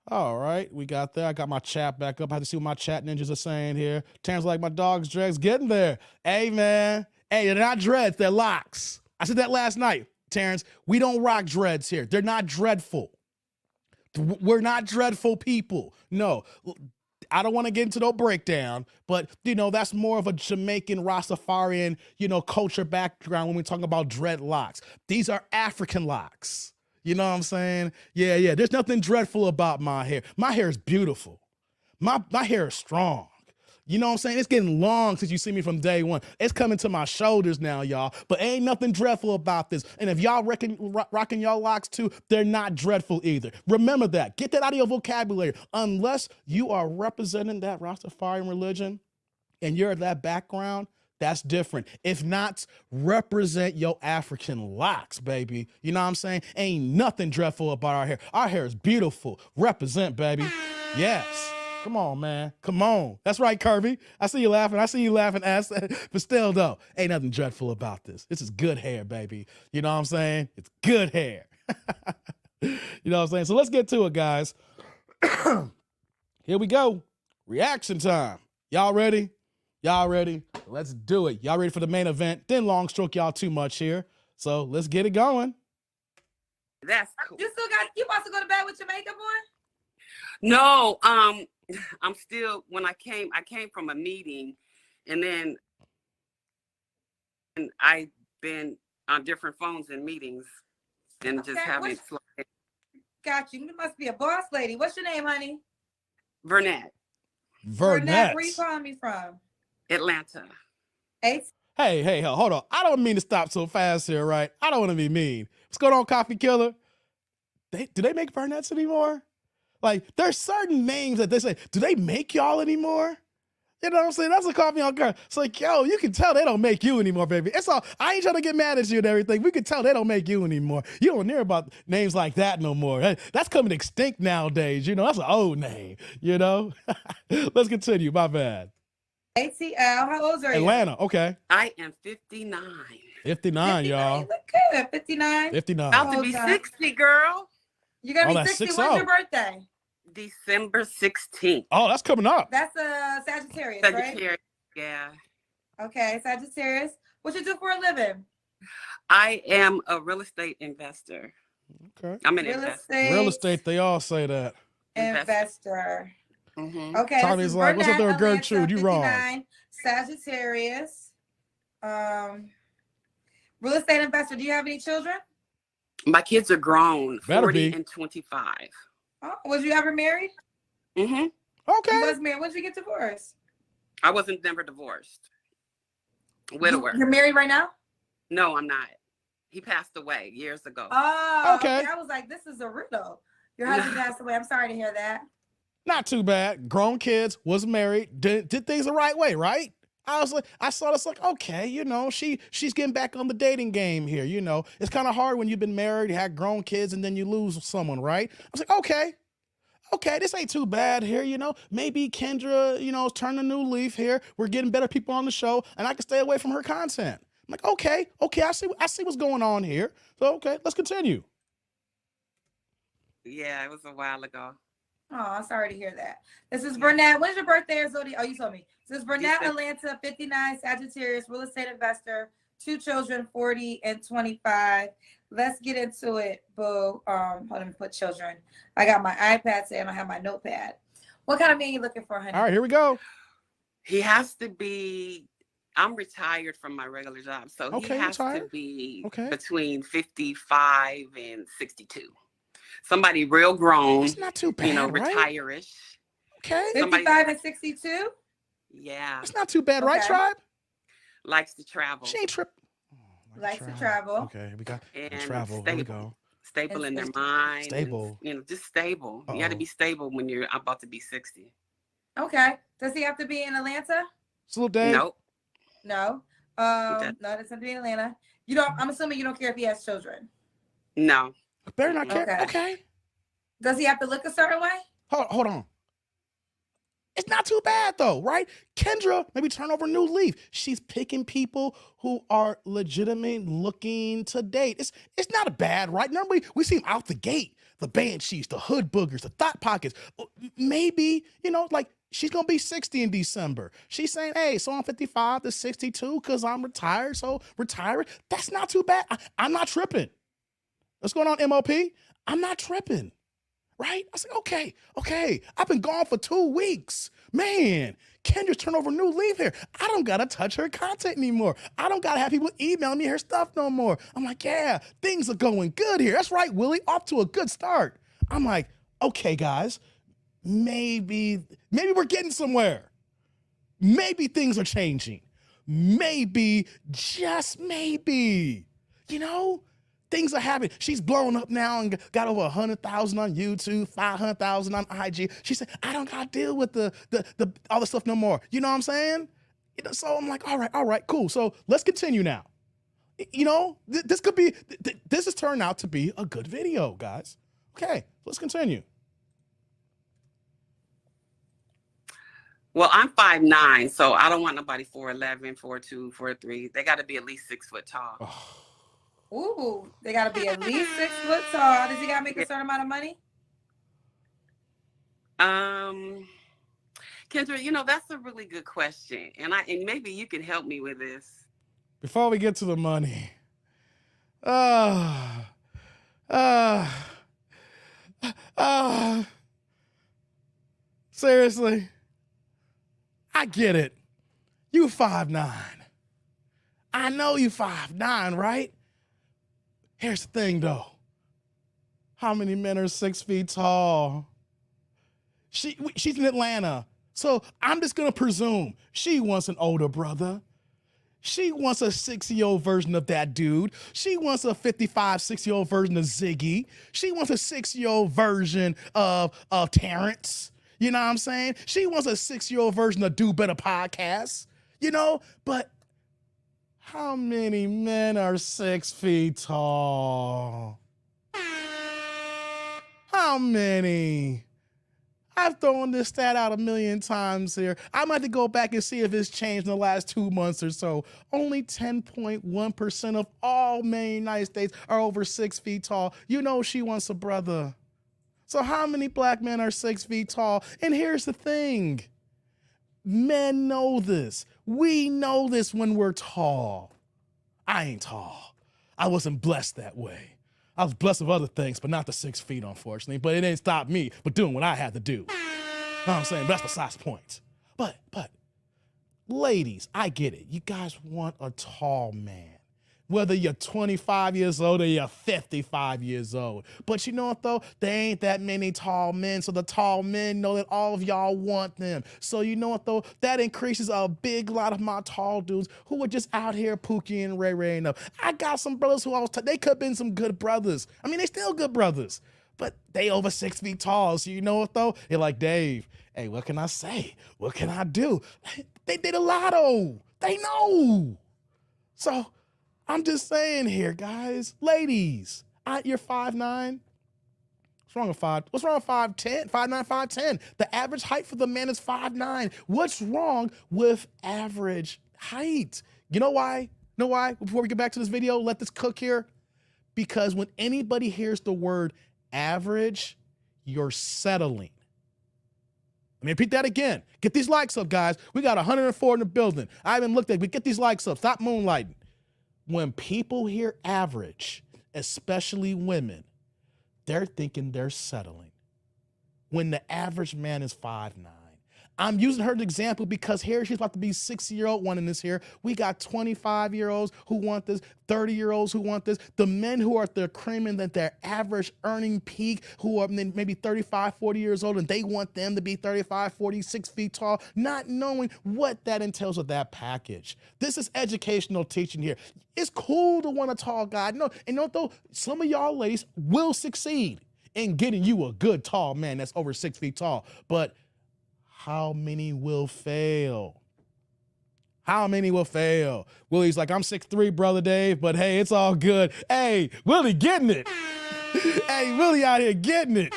All right, we got that. I got my chat back up. I had to see what my chat ninjas are saying here. Terrence like my dog's dreads getting there. Hey, man. Hey, they're not dreads, they're locks. I said that last night, Terrence. We don't rock dreads here. They're not dreadful. We're not dreadful people. No. I don't want to get into no breakdown, but, that's more of a Jamaican Rastafarian, culture background when we're talking about dreadlocks. These are African locks. You know what I'm saying? Yeah. There's nothing dreadful about my hair. My hair is beautiful. My hair is strong. You know what I'm saying? It's getting long since you see me from day one. It's coming to my shoulders now, y'all. But ain't nothing dreadful about this. And if y'all rocking y'all locks too, they're not dreadful either. Remember that. Get that out of your vocabulary. Unless you are representing that Rastafarian religion and you're that background, that's different. If not, represent your African locks, baby. You know what I'm saying? Ain't nothing dreadful about our hair. Our hair is beautiful. Represent, baby. Yes. Come on, man. Come on. That's right, Kirby. I see you laughing. Ass. But still, though, ain't nothing dreadful about this. This is good hair, baby. You know what I'm saying? It's good hair. You know what I'm saying? So let's get to it, guys. Here we go. Reaction time. Y'all ready? Y'all ready? Let's do it. Y'all ready for the main event? Didn't long stroke y'all too much here. So let's get it going. That's cool. You about to go to bed with your makeup on? No, I'm still, when I came from a meeting, and then I've been on different phones and meetings and just haven't. Got you. You must be a boss lady. What's your name, honey? Vernette. Vernette. Where you calling me from? Atlanta. Hey, hold on. I don't mean to stop so fast here, right? I don't want to be mean. What's going on, Coffee Killer? Do they make Vernettes anymore? Like, there's certain names that they say, do they make y'all anymore? You know what I'm saying? That's a coffee on girl. It's like, yo, you can tell they don't make you anymore, baby. It's all, I ain't trying to get mad at you and everything. We can tell they don't make you anymore. You don't hear about names like that no more. That's coming extinct nowadays. You know, that's an old name, you know? Let's continue. My bad. ATL, how old are you? Atlanta, okay. I am 59. 59, y'all. You look good. 59. 59. About to be 60, girl. You're going to be 60. When's your birthday? December 16th. Oh, that's coming up. That's a Sagittarius, right? Yeah. Okay, Sagittarius. What you do for a living? I am a real estate investor. Okay. I'm an Real estate, they all say that. Investor. Mm-hmm. Okay. Tommy's like, what's up there with Gertrude? You wrong. Sagittarius. Real estate investor. Do you have any children? My kids are grown. Better 40 be. and 25. Oh, was you ever married? Mm-hmm. Okay. You was married. When did you get divorced? I wasn't never divorced. Widower. You're married right now? No, I'm not. He passed away years ago. Oh, okay. I was like, this is a riddle. Your husband passed away. I'm sorry to hear that. Not too bad. Grown kids, was married, did things the right way, right? I saw this like, okay, you know, she's getting back on the dating game here. You know, it's kind of hard when you've been married, you had grown kids, and then you lose someone, right? I was like, okay, this ain't too bad here, you know. Maybe Kendra, you know, is turning a new leaf here. We're getting better people on the show, and I can stay away from her content. I'm like, okay, I see what's going on here. So, okay, let's continue. Yeah, it was a while ago. Oh, sorry to hear that. This is Vernette. When's your birthday or Zodi? Oh, you told me. This is Vernette, Atlanta, 59, Sagittarius, real estate investor, 2 children, 40 and 25. Let's get into it, boo. Hold on, put children. I got my iPad today and I have my notepad. What kind of man you looking for, honey? All right, here we go. He has to be, I'm retired from my regular job, so okay, he has retired. to be okay. between 55 and 62. Somebody real grown. It's not too bad, you know, right? retire-ish. Okay. 55 and 62? Yeah. It's not too bad, right, Tribe? Likes to travel. She ain't tripping. Likes to travel. Okay, we got and travel. Stable. Here we go. Stable in their mind. Stable. And, you know, just stable. You got to be stable when you're about to be 60. Okay. Does he have to be in Atlanta? Salute, Dave. Nope. No. No, doesn't have to be in Atlanta. You don't. I'm assuming you don't care if he has children. No. Better not care. Okay. Does he have to look a certain way? Hold on. It's not too bad though, right? Kendra, maybe turn over a new leaf. She's picking people who are legitimate looking to date. It's not bad, right? Normally we see them out the gate, the banshees, the hood boogers, the thought pockets. Maybe, you know, like she's gonna be 60 in December. She's saying, hey, so I'm 55 to 62 because I'm retired, so retired. That's not too bad. I'm not tripping. What's going on, MOP? I'm not tripping. Right? I said, okay. I've been gone for 2 weeks. Man, Kendra's turned over a new leaf here. I don't got to touch her content anymore. I don't got to have people email me her stuff no more. I'm like, yeah, things are going good here. That's right, Willie. Off to a good start. I'm like, okay, guys, maybe we're getting somewhere. Maybe things are changing. Maybe, just maybe, you know? Things are happening. She's blown up now and got over 100,000 on YouTube, 500,000 on IG. She said, I don't got to deal with the all the stuff no more. You know what I'm saying? So I'm like, all right, cool. So let's continue now. You know, this has turned out to be a good video, guys. Okay, let's continue. Well, I'm 5'9", so I don't want nobody 4'11", 4'2", 4'3". They got to be at least 6 foot tall. Oh. Ooh, they got to be at least 6 foot tall. Does he got to make a certain amount of money? Kendra, that's a really good question, and maybe you can help me with this. Before we get to the money, uh, uh, uh, seriously, I get it. You 5'9". I know you 5'9", right? Here's the thing, though. How many men are 6 feet tall? She's in Atlanta, so I'm just gonna presume she wants an older brother. She wants a 60-year-old version of that dude. She wants a 55, 60-year-old version of Ziggy. She wants a 6-year-old version of Terrence. You know what I'm saying? She wants a 6-year-old version of Do Better Podcast. But how many men are 6 feet tall? How many? I've thrown this stat out a million times here. I might have to go back and see if it's changed in the last 2 months or so. Only 10.1% of all men in the United States are over 6 feet tall. She wants a brother. So how many black men are 6 feet tall? And here's the thing. Men know this. We know this when we're tall. I ain't tall. I wasn't blessed that way. I was blessed with other things, but not the 6 feet, unfortunately. But it didn't stop me from doing what I had to do. You know what I'm saying? But that's besides the point. But, ladies, I get it. You guys want a tall man. Whether you're 25 years old or you're 55 years old. But you know what, though? There ain't that many tall men, so the tall men know that all of y'all want them. So you know what, though? That increases a big lot of my tall dudes who are just out here Pookie and Ray and up. I got some brothers who they could have been some good brothers. I mean, they still good brothers. But they over 6 feet tall, so you know what, though? They're like, Dave, hey, what can I say? What can I do? They did a lotto. They know. So I'm just saying here, guys, ladies, you're 5'9". What's wrong with 5'10"? 5'9", 5'10". The average height for the man is 5'9". What's wrong with average height? You know why? Before we get back to this video, let this cook here. Because when anybody hears the word average, you're settling. Let me repeat that again. Get these likes up, guys. We got 104 in the building. I haven't looked at it, but get these likes up. Stop moonlighting. When people hear average, especially women, they're thinking they're settling. When the average man is 5'9". I'm using her as an example because here she's about to be 60-year-old one in this here. We got 25-year-olds who want this, 30-year-olds who want this. The men who are at their cream and at their average earning peak who are maybe 35, 40 years old and they want them to be 35, 40, 6 feet tall, not knowing what that entails with that package. This is educational teaching here. It's cool to want a tall guy. No, and don't though, some of y'all ladies will succeed in getting you a good tall man that's over 6 feet tall, but how many will fail? How many will fail? Willie's like, I'm 6'3", brother Dave, but hey, it's all good. Hey, Willie getting it. Hey, Willie out here getting it.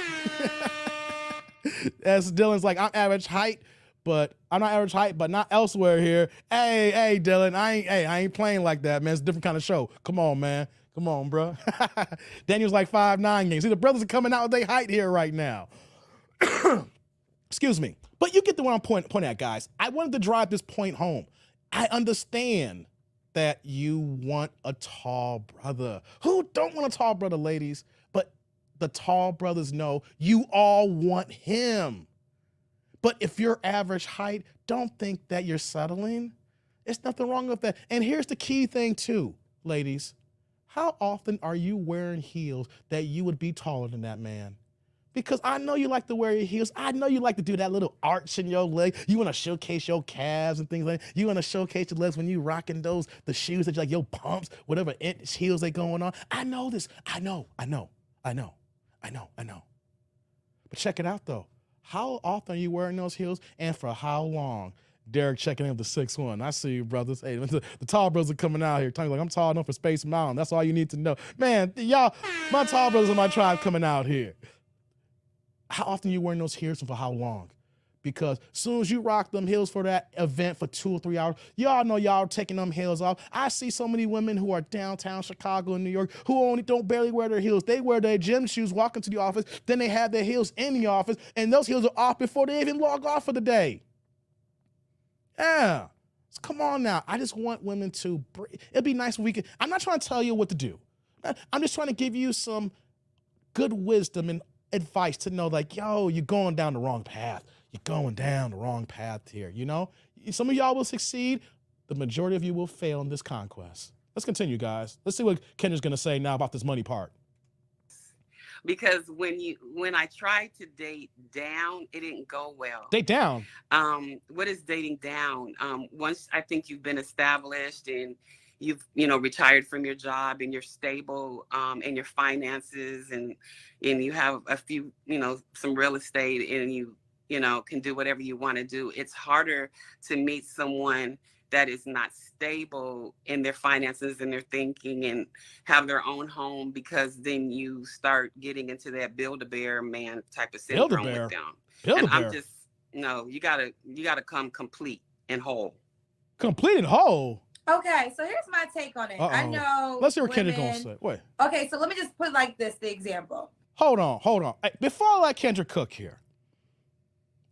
As Dylan's like, I'm average height, but I'm not average height, but not elsewhere here. Hey, Dylan, I ain't playing like that, man. It's a different kind of show. Come on, man. Come on, bro. Daniel's like 5'9" games. See, the brothers are coming out with their height here right now. Excuse me. But you get the one I'm pointing at, guys. I wanted to drive this point home. I understand that you want a tall brother. Who don't want a tall brother, ladies? But the tall brothers know you all want him. But if you're average height, don't think that you're settling. There's nothing wrong with that. And here's the key thing too, ladies. How often are you wearing heels that you would be taller than that man? Because I know you like to wear your heels. I know you like to do that little arch in your leg. You want to showcase your calves and things like that. You want to showcase your legs when you rocking the shoes that you like, your pumps, whatever inch heels they going on. I know this. I know. But check it out though. How often are you wearing those heels and for how long? Derek checking in with the 6'1". I see you, brothers. Hey, the tall brothers are coming out here telling me like I'm tall enough for Space Mountain. That's all you need to know. Man, y'all, my tall brothers in my tribe coming out here. How often are you wearing those heels and for how long? Because as soon as you rock them heels for that event for 2 or 3 hours, y'all know y'all taking them heels off. I see so many women who are downtown Chicago and New York who only don't barely wear their heels. They wear their gym shoes, walk into the office, then they have their heels in the office, and those heels are off before they even log off for the day. Yeah. So come on now. I just want women to, it'd be nice if we could, I'm not trying to tell you what to do. I'm just trying to give you some good wisdom and advice to know, like, yo, you're going down the wrong path. You're going down the wrong path here, you know? Some of y'all will succeed. The majority of you will fail in this conquest. Let's continue, guys. Let's see what Kendra's going to say now about this money part. Because when I tried to date down, it didn't go well. Date down? What is dating down? Once I think you've been established and you've, retired from your job and you're stable in your finances and you have a few, some real estate and you can do whatever you want to do. It's harder to meet someone that is not stable in their finances and their thinking and have their own home, because then you start getting into that Build-A-Bear man type of syndrome with them. I'm just, you gotta come complete and whole. Complete and whole? Okay, so here's my take on it. I know. Let's hear what Kendra gonna say. Wait. Okay, so let me just put like this, the example. Hold on. Before I let Kendra cook here,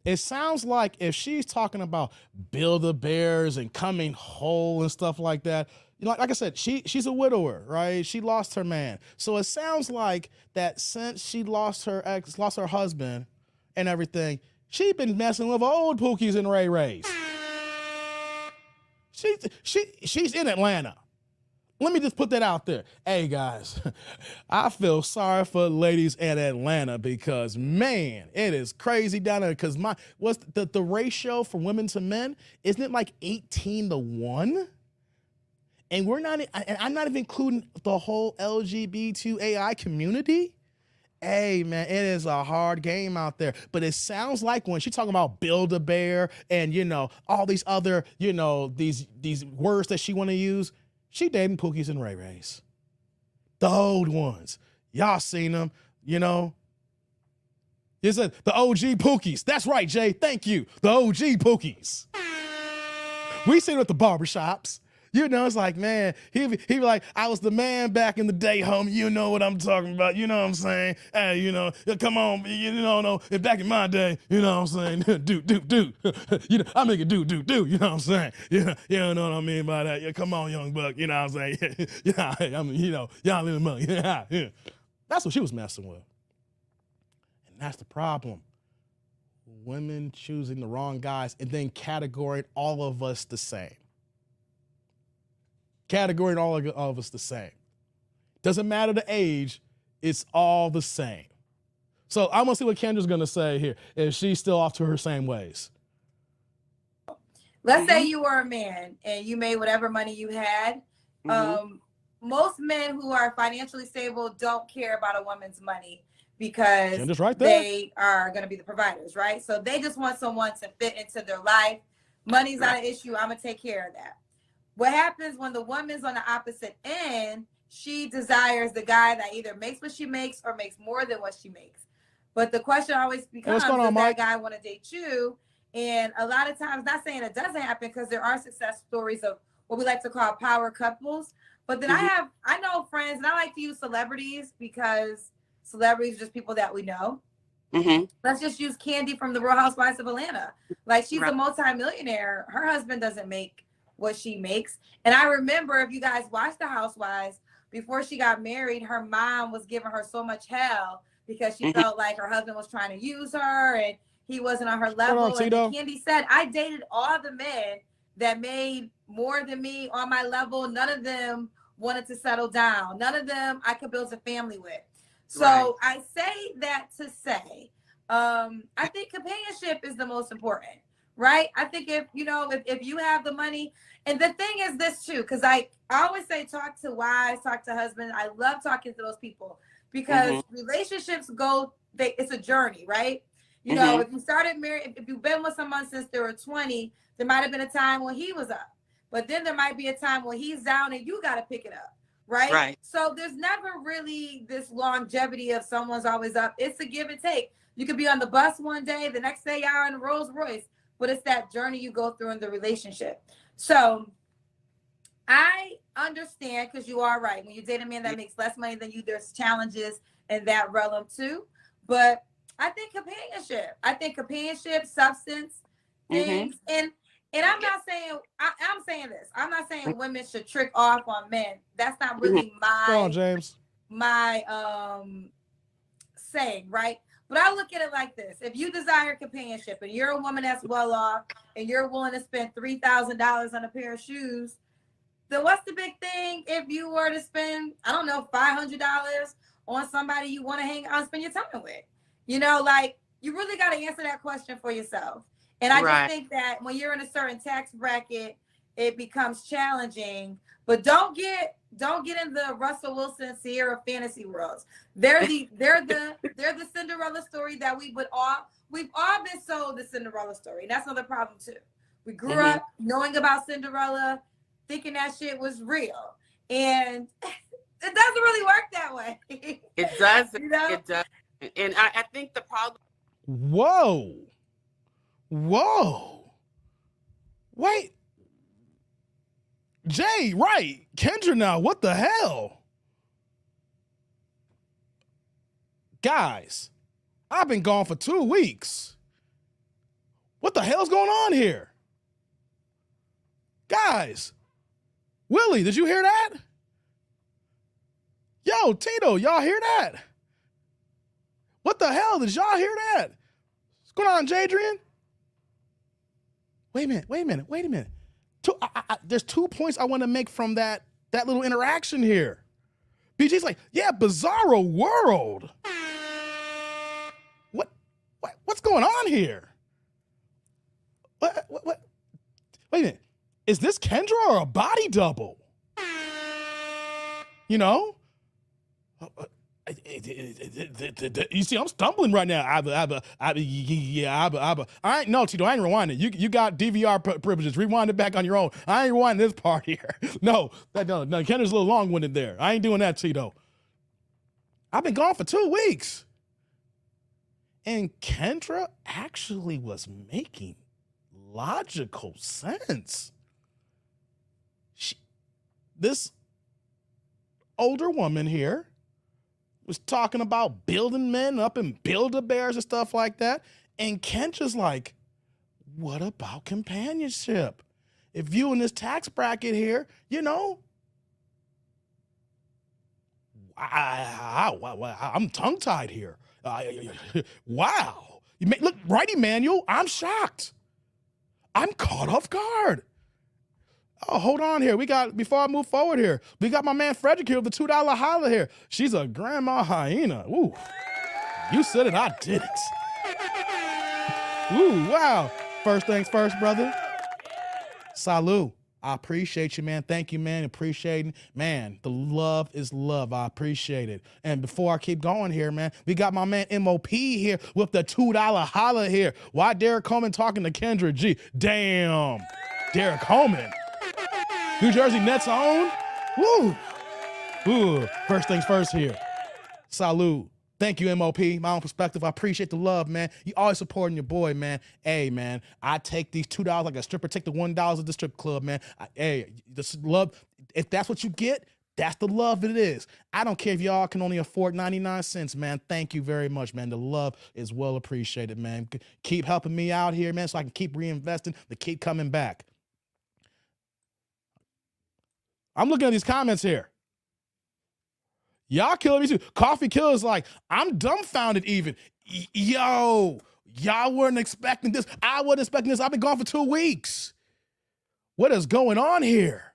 it sounds like if she's talking about Build-A-Bears and coming whole and stuff like that, like I said, she's a widower, right? She lost her man. So it sounds like that since she lost her husband and everything, she's been messing with old Pookies and Ray Rays. She's in Atlanta. Let me just put that out there. Hey, guys, I feel sorry for ladies in Atlanta because, man, it is crazy down there. Because what's the ratio for women to men? Isn't it like 18-1? And I'm not even including the whole LGBTQAI community. Hey, man, it is a hard game out there. But it sounds like when she's talking about Build-A-Bear and, all these other, these words that she want to use, she dating Pookies and Ray Rays. The old ones. Y'all seen them, It's the OG Pookies. That's right, Jay. Thank you. The OG Pookies. We seen them at the barbershops. It's like, man, he be like, I was the man back in the day, homie. You know what I'm talking about. You know what I'm saying? Hey, come on, no, back in my day, you know what I'm saying? Do. I make it do, you know what I'm saying? Yeah, you know what I mean by that. Yeah, come on, young buck, you know what I'm saying? Yeah, I mean, y'all in the money. Yeah. That's what she was messing with. And that's the problem. Women choosing the wrong guys and then categorizing all of us the same. Categorizing all of us the same. Doesn't matter the age, it's all the same. So I'm gonna see what Kendra's gonna say here, if she's still off to her same ways. Let's say you were a man and you made whatever money you had. Most men who are financially stable don't care about a woman's money because they are going to be the providers, right? So they just want someone to fit into their life. Money's not an issue. I'm going to take care of that. What happens when the woman's on the opposite end, she desires the guy that either makes what she makes or makes more than what she makes. But the question always becomes, does that guy want to date you? And a lot of times, not saying it doesn't happen, because there are success stories of what we like to call power couples. But then I know friends, and I like to use celebrities because celebrities are just people that we know. Let's just use Candy from the Real Housewives of Atlanta. Like, she's a multimillionaire. Her husband doesn't make what she makes. And I remember, if you guys watched The Housewives, before she got married, her mom was giving her so much hell because she felt like her husband was trying to use her and he wasn't on her level. And Candy said, I dated all the men that made more than me on my level. None of them wanted to settle down. None of them I could build a family with. So I say that to say, I think companionship is the most important, right? I think if you have the money, and the thing is this too, because I always say, talk to wives, talk to husbands. I love talking to those people because relationships it's a journey, right? If you started married, if you've been with someone since they were 20, there might have been a time when he was up, but then there might be a time when he's down and you got to pick it up. Right. So there's never really this longevity of someone's always up. It's a give and take. You could be on the bus one day, the next day y'all in a Rolls Royce, but it's that journey you go through in the relationship. So I understand, because you are right. When you date a man that makes less money than you, there's challenges in that realm too. But I think companionship, substance things, and I'm not saying I'm saying this. I'm not saying women should trick off on men. That's not really James. my saying, right? But I look at it like this: if you desire companionship and you're a woman that's well off and you're willing to spend $3,000 on a pair of shoes, then what's the big thing if you were to spend, I don't know, $500 on somebody you want to hang out and spend your time with? You know, like, you really got to answer that question for yourself. And I just think that when you're in a certain tax bracket, it becomes challenging. But don't get in the Russell Wilson Sierra fantasy worlds. They're the Cinderella story that we've all been sold the Cinderella story. And that's another problem too. We grew up knowing about Cinderella, thinking that shit was real. And it doesn't really work that way. It doesn't. You know? It does. And I think the problem. Whoa. Wait. Jay, right. Kendra now, what the hell? Guys, I've been gone for 2 weeks. What the hell's going on here? Guys, Willie, did you hear that? Yo, Tito, y'all hear that? What the hell? Did y'all hear that? What's going on, Jadrian? Wait a minute. There's 2 points I want to make from that little interaction here. BG's like, yeah, bizarro world. What's going on here? What? Wait a minute. Is this Kendra or a body double? You know? You see, I'm stumbling right now. I ain't, no, Tito, I ain't rewinding. You got DVR privileges. Rewind it back on your own. I ain't rewinding this part here. No, Kendra's a little long-winded there. I ain't doing that, Tito. I've been gone for 2 weeks. And Kendra actually was making logical sense. This older woman here was talking about building men up and Build-A-Bears and stuff like that. And Kendra's like, what about companionship? If you in this tax bracket here, you know, I'm tongue-tied here. Wow. Look, right, Emmanuel, I'm shocked. I'm caught off guard. Oh, hold on here. Before I move forward here, we got my man Frederick here with the $2 holla here. She's a grandma hyena. Ooh, you said it, I did it. Ooh, wow. First things first, brother. Salud. I appreciate you, man. Thank you, man. Appreciating. Man, the love is love. I appreciate it. And before I keep going here, man, we got my man MOP here with the $2 holla here. Why Derek Coleman talking to Kendra G? Damn. Derek Coleman. New Jersey Nets own. Woo. Ooh. First things first here. Salud. Thank you, MOP. My own perspective. I appreciate the love, man. You always supporting your boy, man. Hey, man, I take these $2 like a stripper take the $1 at the strip club, man. Hey, this love, if that's what you get, that's the love it is. I don't care if y'all can only afford 99 cents, man. Thank you very much, man. The love is well appreciated, man. Keep helping me out here, man, so I can keep reinvesting to keep coming back. I'm looking at these comments here. Y'all killing me too. Coffee Killer's like, I'm dumbfounded even. Yo, y'all weren't expecting this. I wasn't expecting this. I've been gone for 2 weeks. What is going on here?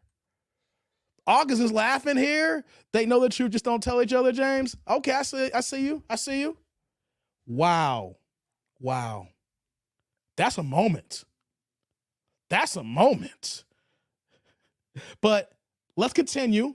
August is laughing here. They know the truth, just don't tell each other, James. Okay, I see you. Wow. That's a moment. But let's continue.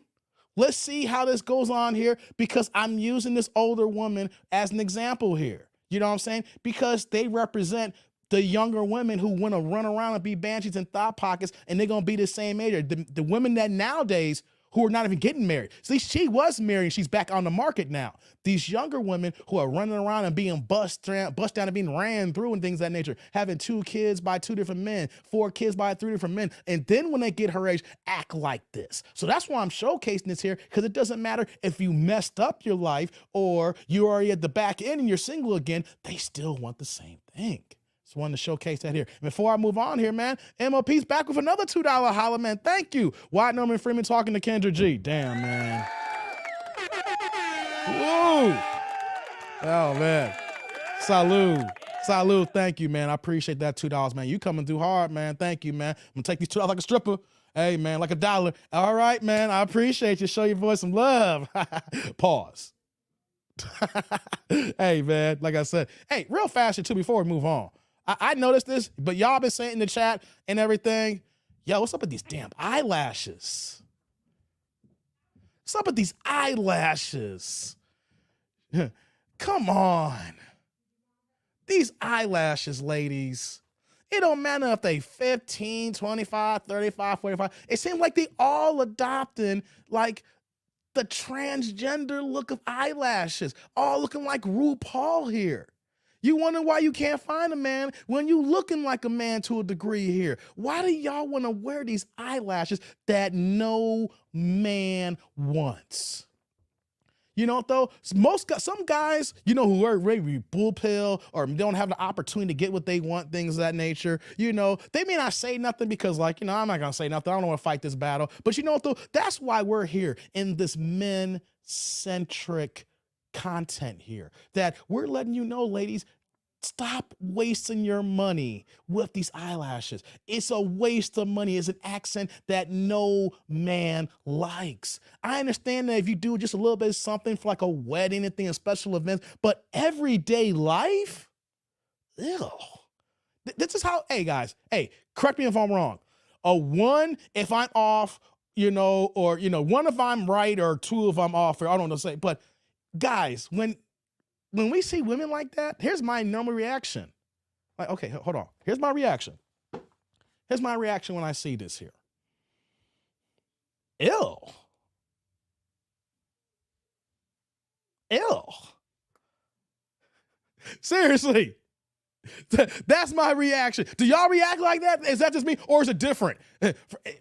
Let's see how this goes on here, because I'm using this older woman as an example here. You know what I'm saying? Because they represent the younger women who want to run around and be banshees and thought pockets, and they're going to be the same age. The women that nowadays who are not even getting married. See, she was married and she's back on the market now. These younger women who are running around and being bust down and being ran through and things of that nature, having 2 kids by 2 different men, 4 kids by 3 different men. And then when they get her age, act like this. So that's why I'm showcasing this here, because it doesn't matter if you messed up your life or you're already at the back end and you're single again, they still want the same thing. Just wanted to showcase that here. And before I move on here, man, MLP's back with another $2 holla, man. Thank you. Wyatt Norman Freeman talking to Kendra G. Damn, man. Woo. Oh, man. Salute. Thank you, man. I appreciate that $2, man. You coming through hard, man. Thank you, man. I'm going to take these $2 like a stripper. Hey, man, like $1. All right, man. I appreciate you. Show your boy some love. Pause. Hey, man, like I said, hey, real fast, too, before we move on. I noticed this, but y'all been saying in the chat and everything, yo, what's up with these damn eyelashes? What's up with these eyelashes? Come on. These eyelashes, ladies. It don't matter if they 15, 25, 35, 45. It seems like they all adopting like the transgender look of eyelashes, all looking like RuPaul here. You wonder why you can't find a man when you looking like a man to a degree here. Why do y'all want to wear these eyelashes that no man wants? You know, though, some guys, you know, who are maybe bull pill or don't have the opportunity to get what they want, things of that nature, you know, they may not say nothing because, like, you know, I'm not going to say nothing. I don't want to fight this battle. But you know what, though? That's why we're here in this men-centric content here, that we're letting you know, ladies, stop wasting your money with these eyelashes. It's a waste of money. It's an accent that no man likes. I understand that if you do just a little bit of something for like a wedding and thing, a special event, but everyday life, ew. This is how, hey guys, hey, correct me if I'm wrong. A 1 if I'm off, you know, or, you know, 1 if I'm right, or 2 if I'm off, or I don't know, say, but guys, when we see women like that, here's my normal reaction. Like, okay, hold on. Here's my reaction. Here's my reaction when I see this here. Ew. Seriously. That's my reaction. Do y'all react like that? Is that just me, or is it different?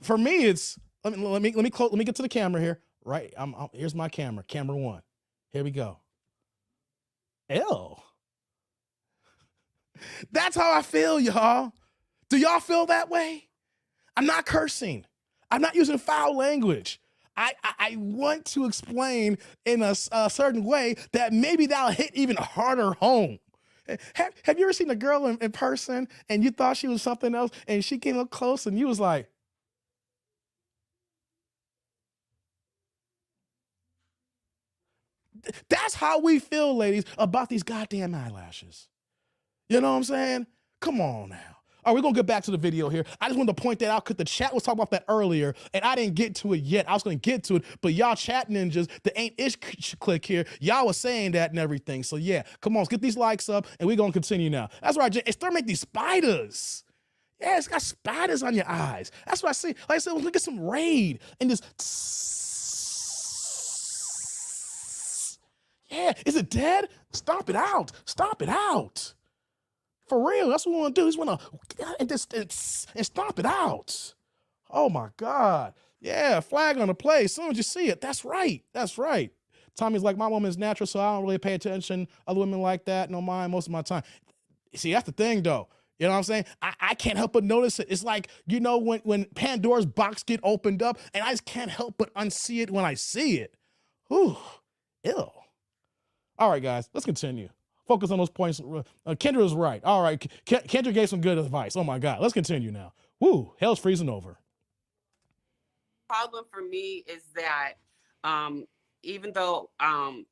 For me, it's let me get to the camera here. Right. Here's my camera. Camera 1. Here we go. Ew. That's how I feel, y'all. Do y'all feel that way? I'm not cursing. I'm not using foul language. I want to explain in a certain way that maybe that'll hit even harder home. Have you ever seen a girl in person and you thought she was something else and she came up close and you was like, that's how we feel, ladies, about these goddamn eyelashes. You know what I'm saying? Come on now. All right, we're going to get back to the video here. I just wanted to point that out because the chat was talking about that earlier, and I didn't get to it yet. I was going to get to it, but y'all chat ninjas, the ain't ish click here, y'all was saying that and everything. So yeah, come on, let's get these likes up, and we're going to continue now. That's right, Jay. It's starting to make these spiders. Yeah, it's got spiders on your eyes. That's what I see. Like I said, look at some Raid and just... Yeah, is it dead? Stomp it out. Stomp it out. For real, that's what we want to do. We just want to and stomp it out. Oh my God. Yeah, flag on the play. As soon as you see it, that's right. That's right. Tommy's like, my woman's natural, so I don't really pay attention. Other women like that, no mind most of my time. See, that's the thing though. You know what I'm saying? I can't help but notice it. It's like, you know, when Pandora's box get opened up, and I just can't help but unsee it when I see it. Whew, ew. All right, guys, let's continue. Focus on those points. Kendra was right. All right, Kendra gave some good advice. Oh my God, let's continue now. Woo, hell's freezing over. Problem for me is that even though I'm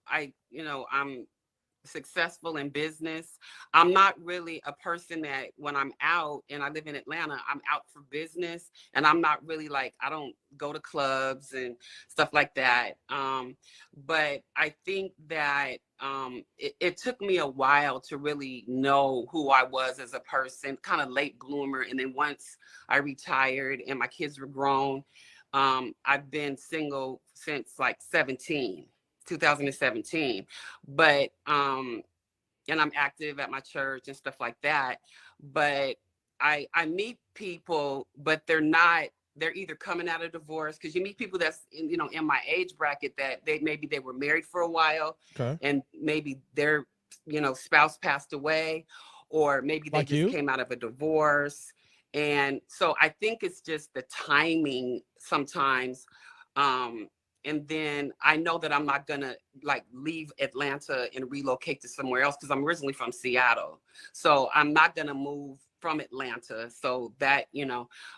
successful in business, I'm not really a person that when I'm out, and I live in Atlanta, I'm out for business, and I'm not really like, I don't go to clubs and stuff like that. But I think that it took me a while to really know who I was as a person, kind of late bloomer. And then once I retired and my kids were grown, I've been single since like 2017, but and I'm active at my church and stuff like that. But I meet people, but they're either coming out of divorce, because you meet people that's in my age bracket that they were married for a while, Okay. and maybe their spouse passed away, or maybe they Like just you? came out of a divorce. And so I think it's just the timing sometimes. And then I know that I'm not gonna like leave Atlanta and relocate to somewhere else, because I'm originally from Seattle. So I'm not gonna move from Atlanta. So that,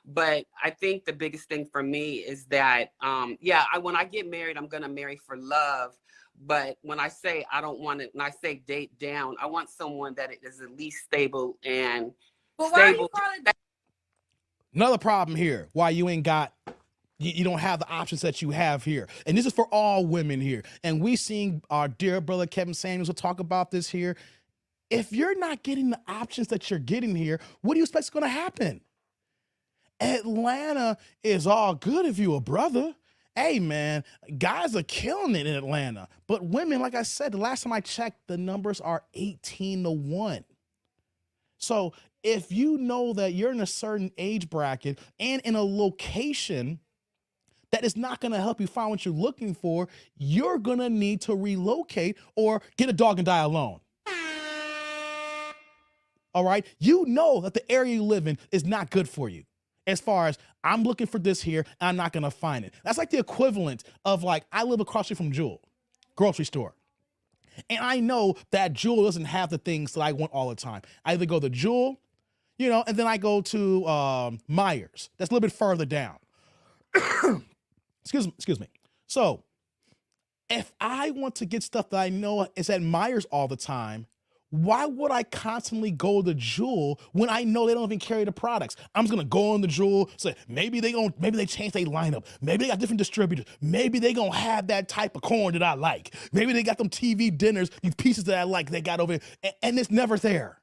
but I think the biggest thing for me is that, when I get married, I'm gonna marry for love. But when I say I don't want it, when I say date down, I want someone that is at least stable and But why do you stable. call it? Another problem here, why you ain't got, you don't have the options that you have here. And this is for all women here. And we seen our dear brother Kevin Samuels will talk about this here. If you're not getting the options that you're getting here, what do you expect is going to happen? Atlanta is all good if you a brother. Hey, man, guys are killing it in Atlanta. But women, like I said, the last time I checked, the numbers are 18-1. So if you know that you're in a certain age bracket and in a location that is not going to help you find what you're looking for, you're going to need to relocate or get a dog and die alone. All right? You know that the area you live in is not good for you. As far as I'm looking for this here, and I'm not going to find it. That's like the equivalent of like, I live across the street from Jewel, grocery store. And I know that Jewel doesn't have the things that I want all the time. I either go to Jewel, and then I go to Myers. That's a little bit further down. Excuse me. So if I want to get stuff that I know is at Myers all the time, why would I constantly go to Jewel when I know they don't even carry the products? I'm just gonna go on the Jewel, say maybe they change their lineup, maybe they got different distributors, maybe they gonna have that type of corn that I like, maybe they got them TV dinners, these pieces that I like they got over here, and it's never there.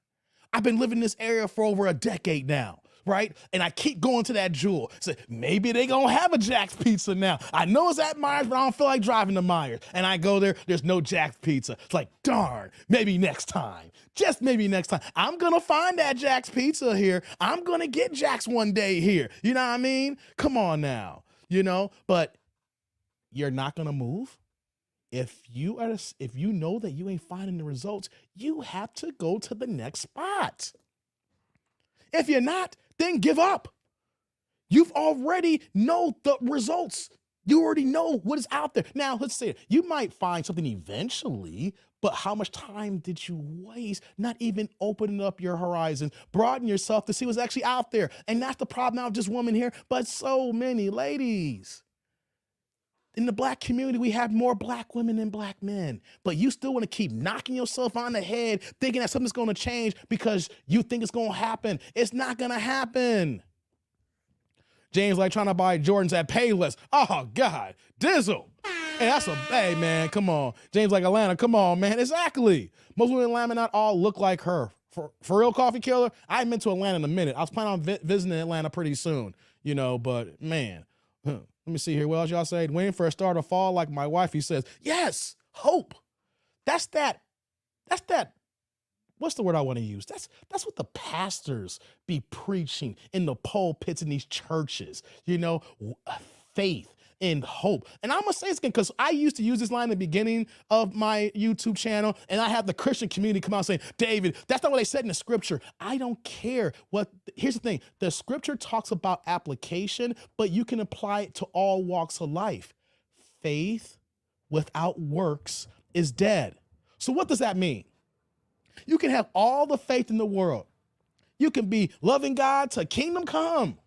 I've been living in this area for over a decade now, right? And I keep going to that Jewel. So maybe they gonna have a Jack's Pizza now. I know it's at Myers, but I don't feel like driving to Myers. And I go there, there's no Jack's Pizza. It's like, darn, maybe next time. Just maybe next time. I'm gonna find that Jack's Pizza here. I'm gonna get Jack's one day here. You know what I mean? Come on now, but you're not gonna move. If you know that you ain't finding the results, you have to go to the next spot. If you're not, then give up. You've already know the results. You already know what is out there. Now, let's say you might find something eventually, but how much time did you waste not even opening up your horizon, broaden yourself to see what's actually out there? And that's the problem, not just women here, but so many ladies. In the black community, we have more black women than black men, but you still want to keep knocking yourself on the head thinking that something's going to change because you think it's going to happen. It's not going to happen. James like trying to buy Jordans at Payless. Oh, God. Dizzle. Hey, man, come on. James like Atlanta, come on, man. Exactly. Most women in Atlanta not all look like her. For real, Coffee Killer, I ain't been to Atlanta in a minute. I was planning on visiting Atlanta pretty soon, but man, let me see here. What else y'all say? Waiting for a star to fall like my wife, he says. Yes, hope. That's that. What's the word I want to use? That's what the pastors be preaching in the pulpits in these churches, faith and hope. And I'm going to say this again, because I used to use this line at the beginning of my YouTube channel, and I have the Christian community come out saying, David, that's not what they said in the scripture. I don't care here's the thing. The scripture talks about application, but you can apply it to all walks of life. Faith without works is dead. So what does that mean? You can have all the faith in the world. You can be loving God to kingdom come.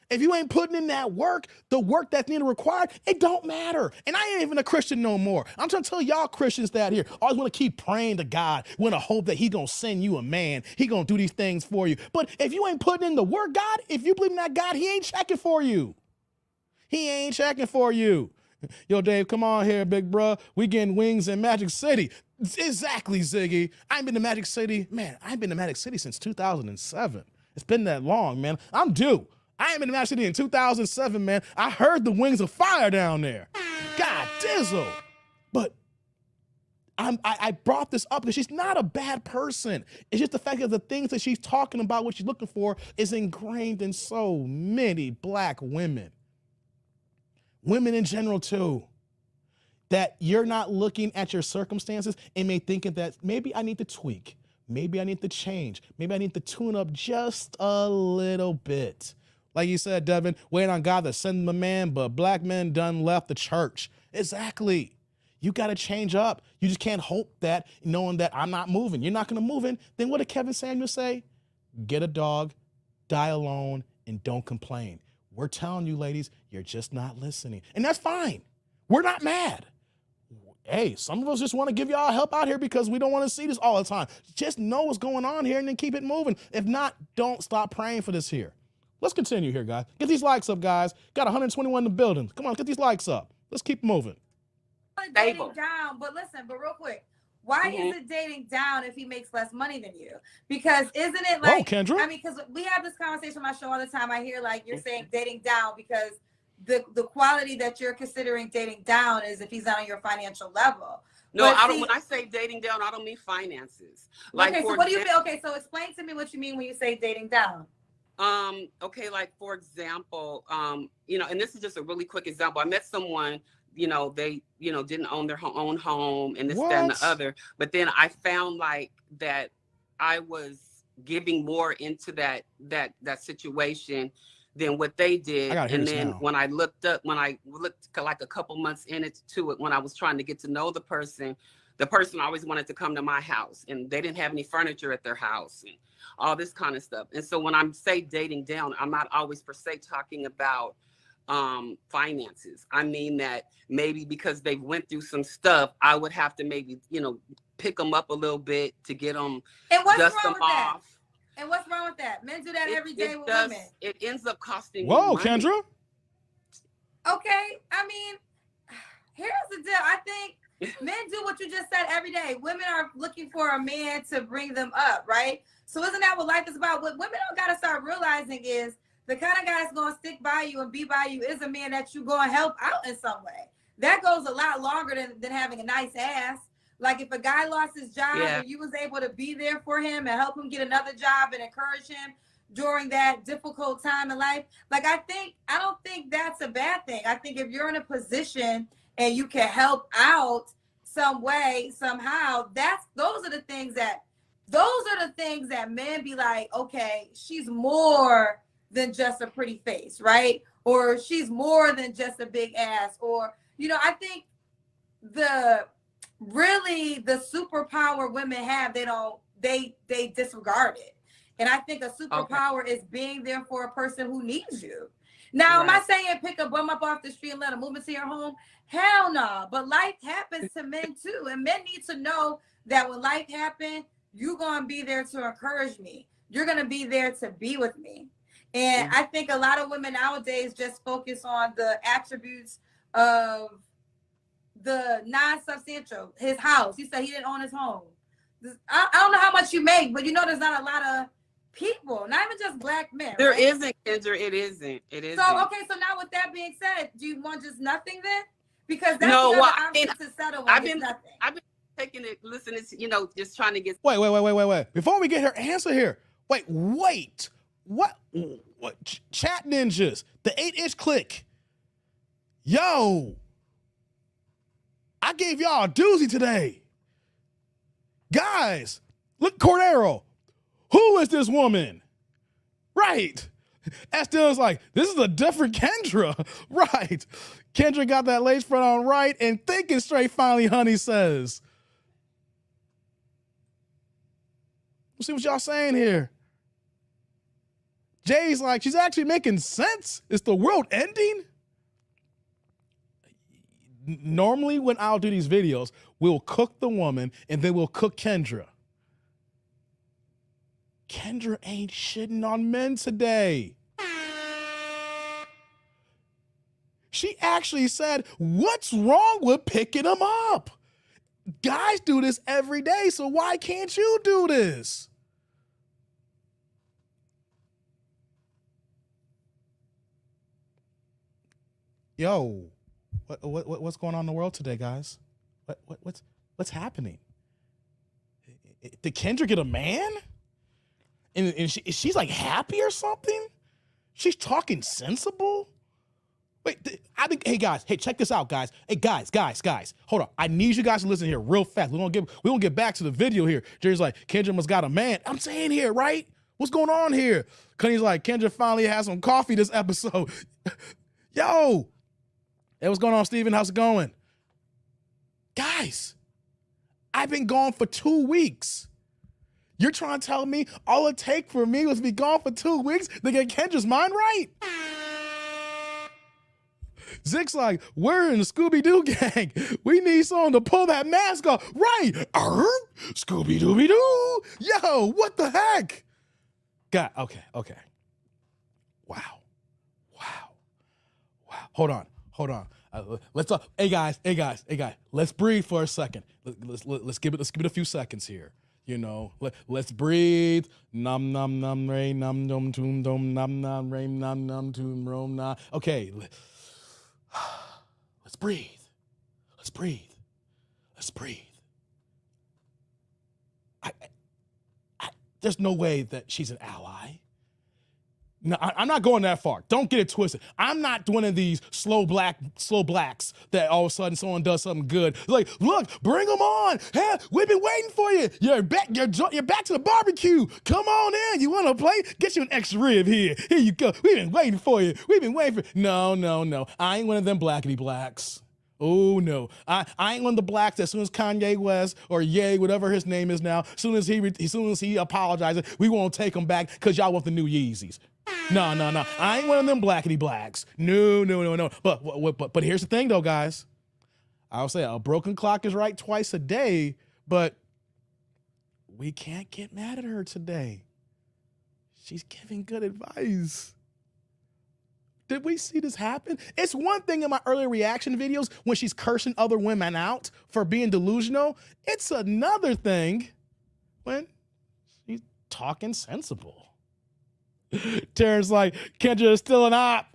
If you ain't putting in that work, the work that's needed required, it don't matter. And I ain't even a Christian no more. I'm trying to tell y'all Christians that here, always want to keep praying to God, want to hope that he going to send you a man. He going to do these things for you. But if you ain't putting in the work, God, if you believe in that God, he ain't checking for you. He ain't checking for you. Yo, Dave, come on here, big bruh. We getting wings in Magic City. Exactly, Ziggy. I ain't been to Magic City. Man, I ain't been to Magic City since 2007. It's been that long, man. I'm due. I ain't been in that city in 2007, man. I heard the wings of fire down there. God dizzle. But I brought this up because she's not a bad person. It's just the fact that the things that she's talking about, what she's looking for, is ingrained in so many black women. Women in general, too. That you're not looking at your circumstances and may thinking that maybe I need to tweak. Maybe I need to change. Maybe I need to tune up just a little bit. Like you said, Devin, waiting on God to send them a man, but black men done left the church. Exactly. You got to change up. You just can't hope that, knowing that I'm not moving. You're not going to move in. Then what did Kevin Samuels say? Get a dog, die alone, and don't complain. We're telling you, ladies, you're just not listening. And that's fine. We're not mad. Hey, some of us just want to give y'all help out here because we don't want to see this all the time. Just know what's going on here and then keep it moving. If not, don't stop praying for this here. Let's continue here, guys. Get these likes up, guys. Got 121 in the building. Come on, get these likes up. Let's keep moving. Dating down, but listen, but real quick, why is it dating down if he makes less money than you? Because isn't it like, Kendra? I mean, because we have this conversation on my show all the time. I hear like you're saying dating down because the quality that you're considering dating down is if he's not on your financial level. No, but I don't. When I say dating down, I don't mean finances. Like, okay, so what do you mean? Okay, so explain to me what you mean when you say dating down. Okay, like for example, you know, and this is just a really quick example. I met someone, you know, they, you know, didn't own their own home and this, that, and the other. But then I found like that I was giving more into that situation than what they did. And then when I looked like a couple months into it, when I was trying to get to know the person always wanted to come to my house, and they didn't have any furniture at their house and all this kind of stuff. And so when I'm say dating down, I'm not always per se talking about finances. I mean that maybe because they went through some stuff, I would have to maybe, you know, pick them up a little bit to get them, dust them off. And what's wrong with that? Men do that every day with women. It ends up costing Whoa, money. Kendra. Okay, I mean, here's the deal. I think men do what you just said every day. Women are looking for a man to bring them up, right? So isn't that what life is about? What women don't got to start realizing is the kind of guy that's going to stick by you and be by you is a man that you're going to help out in some way. That goes a lot longer than having a nice ass. Like if a guy lost his job and you was able to be there for him and help him get another job and encourage him during that difficult time in life. Like I don't think that's a bad thing. I think if you're in a position and you can help out some way, somehow, those are the things that men be like, okay, she's more than just a pretty face, right? Or she's more than just a big ass. Or, you know, I think the superpower women have, they disregard it. And I think a superpower is being there for a person who needs you. Now, am I saying pick a bum up off the street and let them move into your home? Hell no. But life happens to men too. And men need to know that when life happens, you're going to be there to encourage me. You're going to be there to be with me. And I think a lot of women nowadays just focus on the attributes of the non-substantial, his house. He said he didn't own his home. I don't know how much you make, but you know there's not a lot of people, not even just black men. There isn't, Kendra. It isn't. So, okay, so now with that being said, do you want just nothing then? Because that's to settle when it's nothing. I've been taking it, listening to, you know, just trying to get... Wait. Before we get her answer here, wait. What? Chat ninjas, the 8-inch click. Yo, I gave y'all a doozy today. Guys, look, Cordero. Who is this woman? Right. Estel's like, this is a different Kendra. Right. Kendra got that lace front on right and thinking straight finally, honey says. Let's see what y'all saying here. Jay's like, she's actually making sense. Is the world ending? Normally when I'll do these videos, we'll cook the woman and then we'll cook Kendra. Kendra ain't shitting on men today. She actually said, what's wrong with picking them up? Guys do this every day, so why can't you do this? Yo, what's going on in the world today, guys? What's happening? Did Kendra get a man? And she's like happy or something? She's talking sensible? Wait, I think, hey guys, check this out, guys. Hey guys, hold on. I need you guys to listen here real fast. We don't get back to the video here. Jerry's like, Kendra must got a man. I'm saying here, right? What's going on here? Connie's like, Kendra finally had some coffee this episode. Yo, hey, what's going on, Steven? How's it going? Guys, I've been gone for 2 weeks. You're trying to tell me all it take for me was to be gone for 2 weeks to get Kendra's mind right? Zick's like, we're in the Scooby-Doo gang. We need someone to pull that mask off. Right. Scooby-Dooby-Doo. Yo, what the heck? God, okay. Wow. Hold on. Let's hey guys. Let's breathe for a second. Let's give it a few seconds here. You know, let's breathe. Num num num rain num num toom dum num num rain num num toom rom na. Okay. Let's breathe. There's no way that she's an ally. No, I'm not going that far. Don't get it twisted. I'm not one of these slow blacks that all of a sudden someone does something good. Like, look, bring them on. Hey, we've been waiting for you. You're back to the barbecue. Come on in. You want to play? Get you an extra rib here. Here you go. We've been waiting for you. No. I ain't one of them blackity blacks. Oh no, I ain't one of the blacks that as soon as Kanye West or Ye, whatever his name is now, as soon as he apologizes, we won't take him back because y'all want the new Yeezys. No. I ain't one of them blackity blacks. No. But here's the thing though, guys. I'll say a broken clock is right twice a day, but we can't get mad at her today. She's giving good advice. Did we see this happen? It's one thing in my earlier reaction videos when she's cursing other women out for being delusional. It's another thing when she's talking sensible. Terrence like, Kendra is still an op.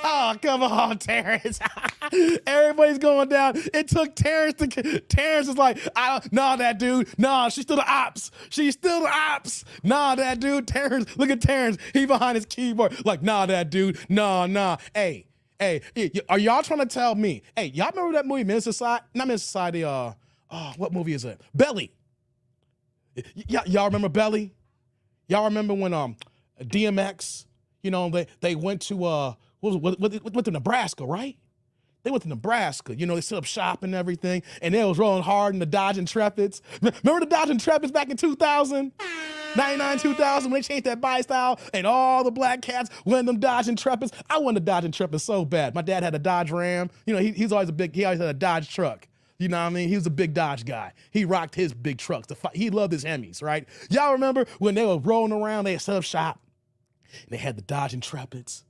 Oh, come on, Terrence. Everybody's going down. It took Terrence is like, nah, that dude. Nah, she's still the ops. Nah, that dude. Terrence, look at Terrence. He behind his keyboard. Like, nah, that dude. Nah. Hey, are y'all trying to tell me? Hey, y'all remember that movie, Men's Society? Not Men's Society, what movie is it? Belly. Y'all remember Belly? Y'all remember when DMX, you know, they went to went to Nebraska, right? They went to Nebraska, you know, they set up shop and everything, and they was rolling hard in the Dodge Intrepids. Remember the Dodge Intrepids back in 2000? 99, 2000, when they changed that body style, and all the black cats went in them Dodge Intrepids. I wanted a Dodge Intrepid so bad. My dad had a Dodge Ram. You know, he always had a Dodge truck. You know what I mean? He was a big Dodge guy. He rocked his big trucks. He loved his Hemis, right? Y'all remember when they were rolling around, they had set up shop, and they had the Dodge Intrepids.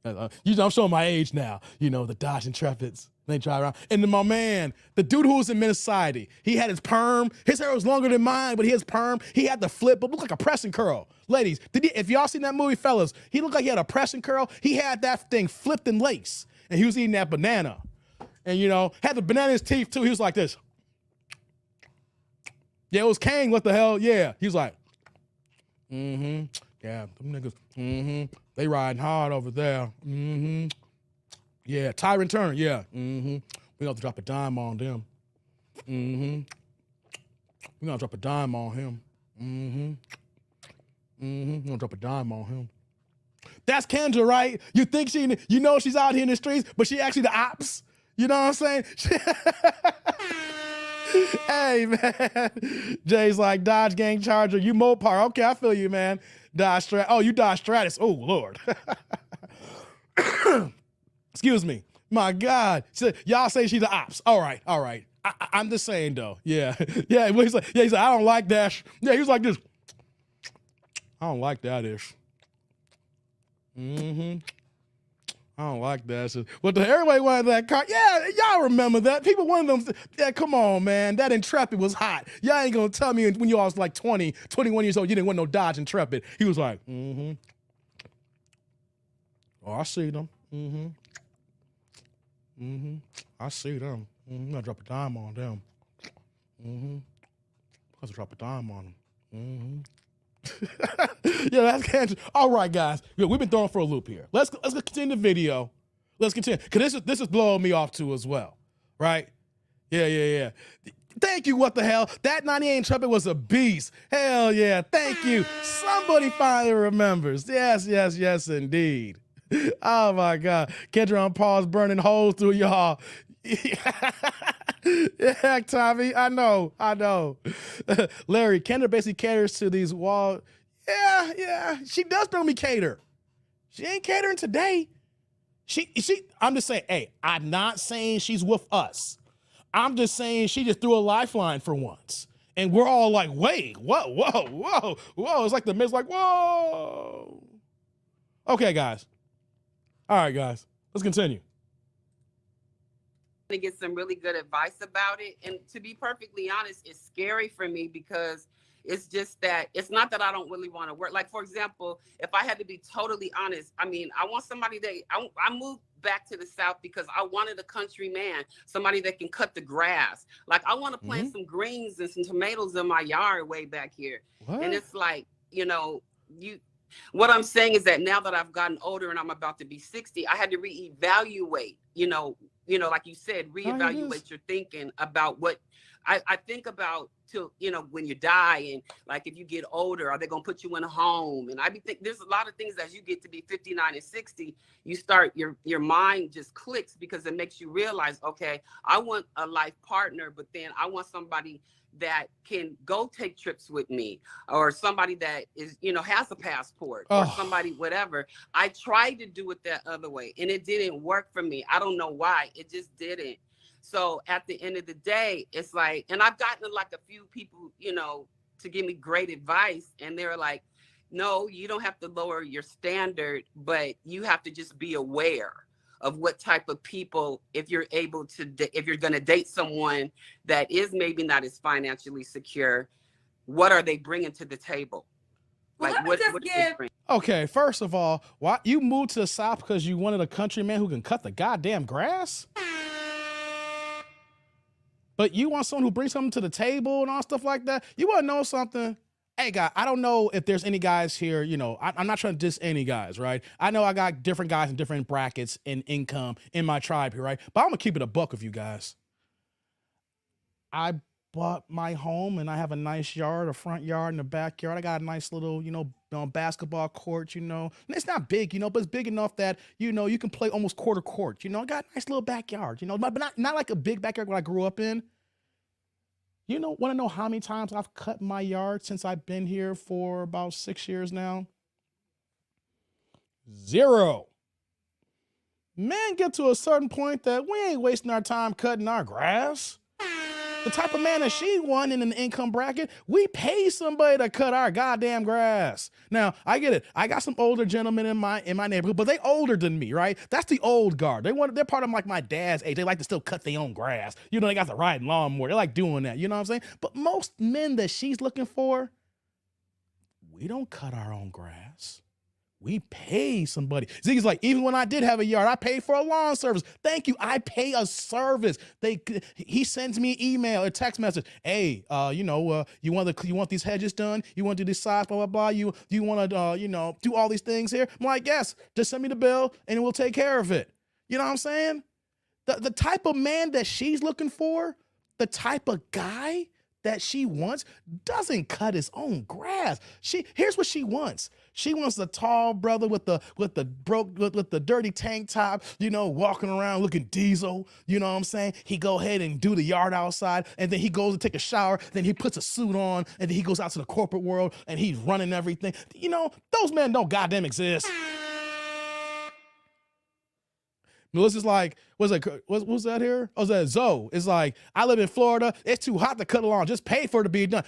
You know, I'm showing my age now. You know, the Dodge Intrepids. They drive around. And then my man, the dude who was in Men's Society, he had his perm. His hair was longer than mine, but he has perm. He had the flip, but looked like a press and curl. Ladies, if y'all seen that movie, fellas, he looked like he had a press and curl. He had that thing flipped in lace, and he was eating that banana. And, you know, had the banana in his teeth, too. He was like this. Yeah, it was Kane. What the hell? Yeah. He was like, yeah, them niggas, they riding hard over there. Yeah, Tyron Turner, yeah. We gonna drop a dime on them. We gonna drop a dime on him. We gonna drop a dime on him. That's Kendra, right? You think you know she's out here in the streets, but she actually the ops. You know what I'm saying? Hey, man. Jay's like, Dodge Gang Charger, you Mopar. Okay, I feel you, man. Dodge Stratus. Oh, you Dodge Stratus. Oh, Lord. Excuse me. My God. Y'all say she's the ops. All right. I'm just saying, though. Yeah. He's like, I don't like that. Yeah, he was like this. I don't like that ish. I don't like that. But everybody wanted that car. Yeah, y'all remember that. People wanted them. Yeah, come on, man. That Intrepid was hot. Y'all ain't gonna tell me when you all was like 20, 21 years old, you didn't want no Dodge Intrepid. He was like, Oh, I see them. Mm-hmm. I see them. I'm gonna drop a dime on them. Mm-hmm. Let's drop a dime on them. Mm-hmm. Yeah, that's cancer. All right, guys. Yeah, we've been thrown for a loop here. Let's continue the video. Let's continue. Cause this is blowing me off too as well. Right? Yeah. Thank you, what the hell? That 98 trumpet was a beast. Hell yeah, thank you. Somebody finally remembers. Yes, indeed. Oh my God. Kendra on pause burning holes through y'all. Yeah, Tommy, I know. Larry, Kendra basically caters to these wall. Yeah, she does throw me cater. She ain't catering today. I'm just saying, hey, I'm not saying she's with us. I'm just saying she just threw a lifeline for once. And we're all like, wait, whoa. It's like the mid's like, whoa. Okay, guys. All right, guys. Let's continue. To get some really good advice about it. And to be perfectly honest, it's scary for me because it's just that it's not that I don't really want to work. Like, for example, if I had to be totally honest, I mean, I want somebody that I moved back to the South because I wanted a country man, somebody that can cut the grass. Like, I want to plant some greens and some tomatoes in my yard way back here. What? And it's like, what I'm saying is that now that I've gotten older and I'm about to be 60, I had to reevaluate, like you said, reevaluate your thinking about what I think about till, when you die and like, if you get older, are they going to put you in a home? And there's a lot of things as you get to be 59 and 60, you start, your mind just clicks because it makes you realize, okay, I want a life partner, but then I want somebody that can go take trips with me, or somebody that is, has a passport, or somebody, whatever. I tried to do it that other way and it didn't work for me. I don't know why. It just didn't. So at the end of the day, it's like, and I've gotten like a few people, to give me great advice, and they're like, no, you don't have to lower your standard, but you have to just be aware of what type of people, if you're going to date someone that is maybe not as financially secure, what are they bringing to the table? Well, like, what do they bring? Okay, first of all, why you moved to the South because you wanted a country man who can cut the goddamn grass? But you want someone who brings something to the table and all stuff like that? You want to know something? Hey, guy, I don't know if there's any guys here, I'm not trying to diss any guys, right? I know I got different guys in different brackets in income in my tribe here, right? But I'm going to keep it a buck with you guys. I bought my home and I have a nice yard, a front yard and a backyard. I got a nice little, basketball court, And it's not big, but it's big enough that, you can play almost quarter court. I got a nice little backyard, but not like a big backyard what I grew up in. Want to know how many times I've cut my yard since I've been here for about 6 years now? 0. Men get to a certain point that we ain't wasting our time cutting our grass. The type of man that she won in an income bracket, we pay somebody to cut our goddamn grass. Now, I get it. I got some older gentlemen in my neighborhood, but they older than me, right? That's the old guard. They're part of like my dad's age. They like to still cut their own grass. They got the riding lawnmower. They like doing that. You know what I'm saying? But most men that she's looking for, we don't cut our own grass. We pay somebody. Ziggy's like, even when I did have a yard, I paid for a lawn service. Thank you. I pay a service. He sends me an email, a text message. Hey, you want these hedges done? You want to do this size, blah, blah, blah. You want to, do all these things here? I'm like, yes, just send me the bill and we'll take care of it. You know what I'm saying? The type of man that she's looking for, the type of guy that she wants doesn't cut his own grass. Here's what she wants. She wants a tall brother with the dirty tank top, walking around looking diesel. You know what I'm saying? He go ahead and do the yard outside, and then he goes to take a shower, then he puts a suit on, and then he goes out to the corporate world and he's running everything. Those men don't goddamn exist. Melissa's like, what's that here? Oh, is that Zoe? It's like, I live in Florida. It's too hot to cut a lawn. Just pay for it to be done.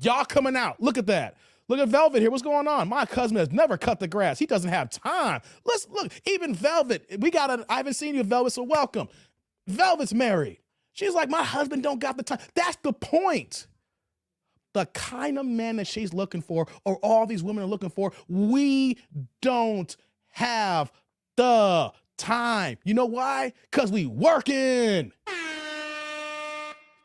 Y'all coming out. Look at that. Look at Velvet here. What's going on? My cousin has never cut the grass. He doesn't have time. Let's look. Even Velvet. I haven't seen you, Velvet, so welcome. Velvet's married. She's like, my husband don't got the time. That's the point. The kind of man that she's looking for, or all these women are looking for, we don't have the time. You know why? Because we working.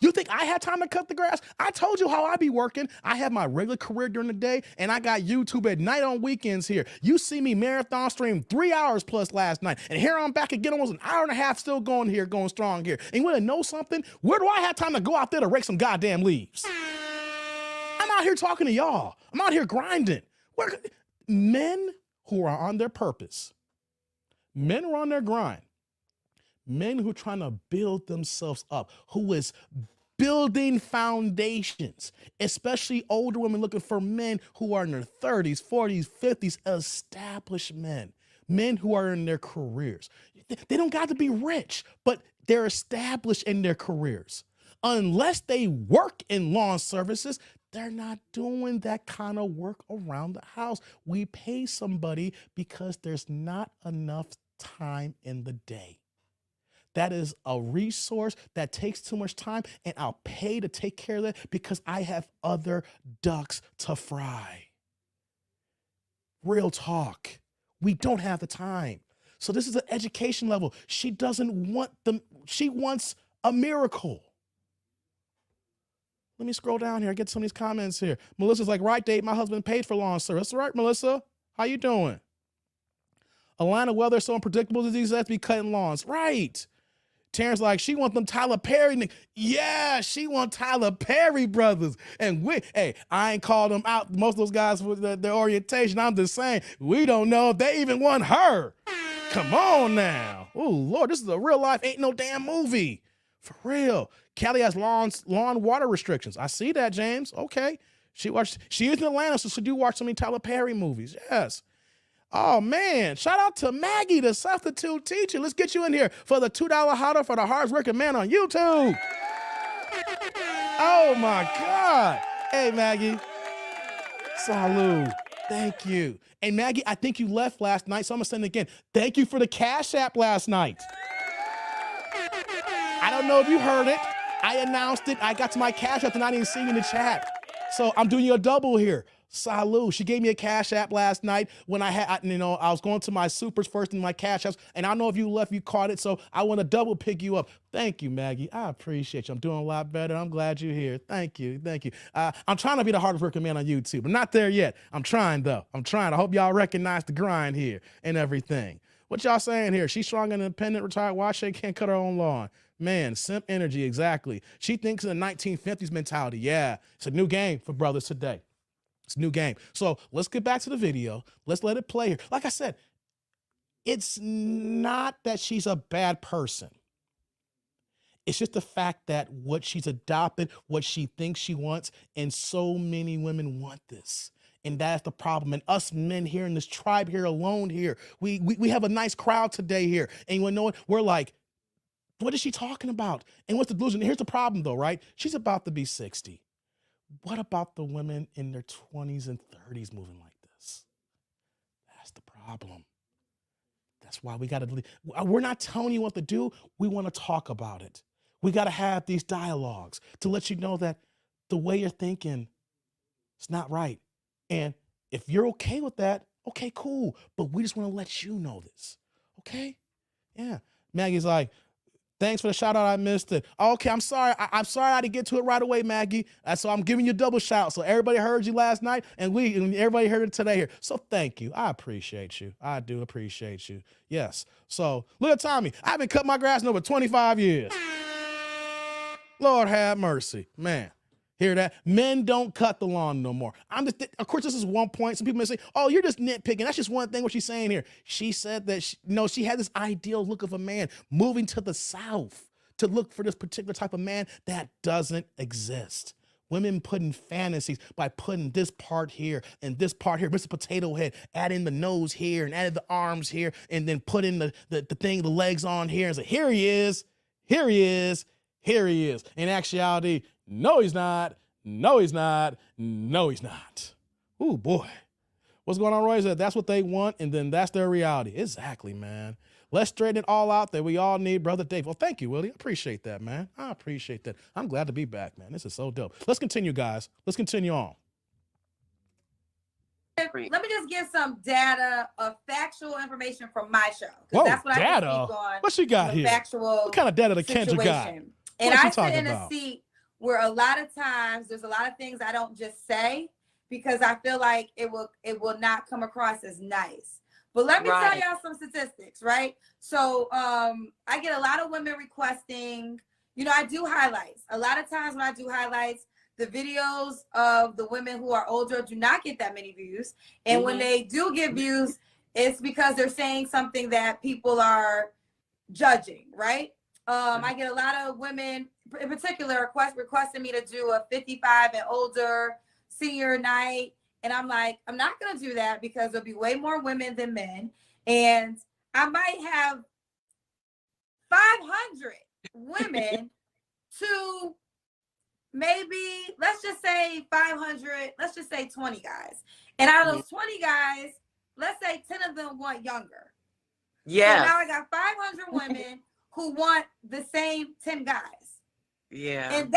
You think I had time to cut the grass? I told you how I be working. I have my regular career during the day, and I got YouTube at night on weekends here. You see me marathon stream 3 hours plus last night, and here I'm back again, almost an hour and a half still going here, going strong here. And you want to know something? Where do I have time to go out there to rake some goddamn leaves? I'm out here talking to y'all. I'm out here grinding. Men who are on their purpose, men who are on their grind, men who are trying to build themselves up, who is building foundations, especially older women looking for men who are in their 30s, 40s, 50s, established men, men who are in their careers. They don't got to be rich, but they're established in their careers. Unless they work in lawn services, they're not doing that kind of work around the house. We pay somebody because there's not enough time in the day. That is a resource that takes too much time, and I'll pay to take care of that because I have other ducks to fry. Real talk. We don't have the time. So this is an education level. She doesn't want them. She wants a miracle. Let me scroll down here. I get some of these comments here. Melissa's like, right, Dave, my husband paid for lawn service. That's right, Melissa. How you doing? Atlanta weather so unpredictable disease, let's be cutting lawns. Right. Terrence like, she want them Tyler Perry. Yeah, she want Tyler Perry brothers. And hey, I ain't called them out, most of those guys for their orientation. I'm just saying, we don't know if they even want her. Come on now. Oh, Lord, this is a real life, ain't no damn movie. For real. Cali has lawn water restrictions. I see that, James. Okay. She is in Atlanta, so she do watch so many Tyler Perry movies. Yes. Oh, man. Shout out to Maggie, the substitute teacher. Let's get you in here for the $2 hotter for the hardest-working man on YouTube. Oh, my God. Hey, Maggie. Salud. Thank you. And Maggie, I think you left last night, so I'm going to send it again. Thank you for the Cash App last night. I don't know if you heard it. I announced it. I got to my Cash App and I didn't see you in the chat. So I'm doing you a double here. Salud. She gave me a Cash App last night when I was going to my supers first in my Cash Apps, and I don't know if you left, you caught it, so I want to double pick you up. Thank you, Maggie. I appreciate you. I'm doing a lot better. I'm glad you're here. Thank you. Thank you. I'm trying to be the hardest working man on YouTube. I'm not there yet. I'm trying, though. I'm trying. I hope y'all recognize the grind here and everything. What y'all saying here? She's strong and independent, retired. Why she can't cut her own lawn? Man, simp energy, exactly. She thinks in the 1950s mentality. Yeah, it's a new game for brothers today. It's a new game. So let's get back to the video. Let's let it play here. Like I said, it's not that she's a bad person. It's just the fact that what she's adopted, what she thinks she wants, and so many women want this. And that's the problem. And us men here in this tribe here alone here, we have a nice crowd today here. And you know what? We're like, what is she talking about? And what's the delusion? Here's the problem though, right? She's about to be 60. What about the women in their 20s and 30s moving like this? That's the problem. That's why we got to, we're not telling you what to do. We want to talk about it. We got to have these dialogues to let you know that the way you're thinking is not right. And if you're okay with that, okay, cool. But we just want to let you know this. Okay? Yeah. Maggie's like, thanks for the shout out. I missed it. Okay, I'm sorry. I'm sorry I didn't get to it right away, Maggie. So I'm giving you a double shout. So everybody heard you last night and everybody heard it today here. So thank you. I appreciate you. I do appreciate you. Yes. So look at Tommy. I haven't cut my grass in over 25 years. Lord have mercy, man. Hear that? Men don't cut the lawn no more. Of course, this is one point. Some people may say, oh, you're just nitpicking. That's just one thing what she's saying here. She said that, she had this ideal look of a man moving to the South to look for this particular type of man that doesn't exist. Women put in fantasies by putting this part here and this part here, Mr. Potato Head, adding the nose here and adding the arms here, and then putting the legs on here and say, here he is, here he is, here he is. In actuality, no, he's not. No, he's not. No, he's not. Ooh, boy. What's going on, Roy? That's what they want, and then that's their reality. Exactly, man. Let's straighten it all out that we all need, Brother Dave. Well, thank you, Willie. I appreciate that, man. I appreciate that. I'm glad to be back, man. This is so dope. Let's continue, guys. Let's continue on. let me just give some data of factual information from my show. Whoa, that's what data? I can speak on. What she got here? Factual. What kind of data the Kendra got? And I sit in a seat where a lot of times there's a lot of things I don't just say because I feel like it will not come across as nice. But let me tell y'all some statistics, right? So I get a lot of women requesting, you know, I do highlights. A lot of times when I do highlights, the videos of the women who are older do not get that many views. And when they do get views, it's because they're saying something that people are judging, right? I get a lot of women in particular requesting me to do a 55 and older senior night. And I'm like, I'm not going to do that because there'll be way more women than men. And I might have 500 women to maybe, let's just say 500, let's just say 20 guys. And out of those 20 guys, let's say 10 of them want younger. Yeah. So now I got 500 women who want the same 10 guys. Yeah. And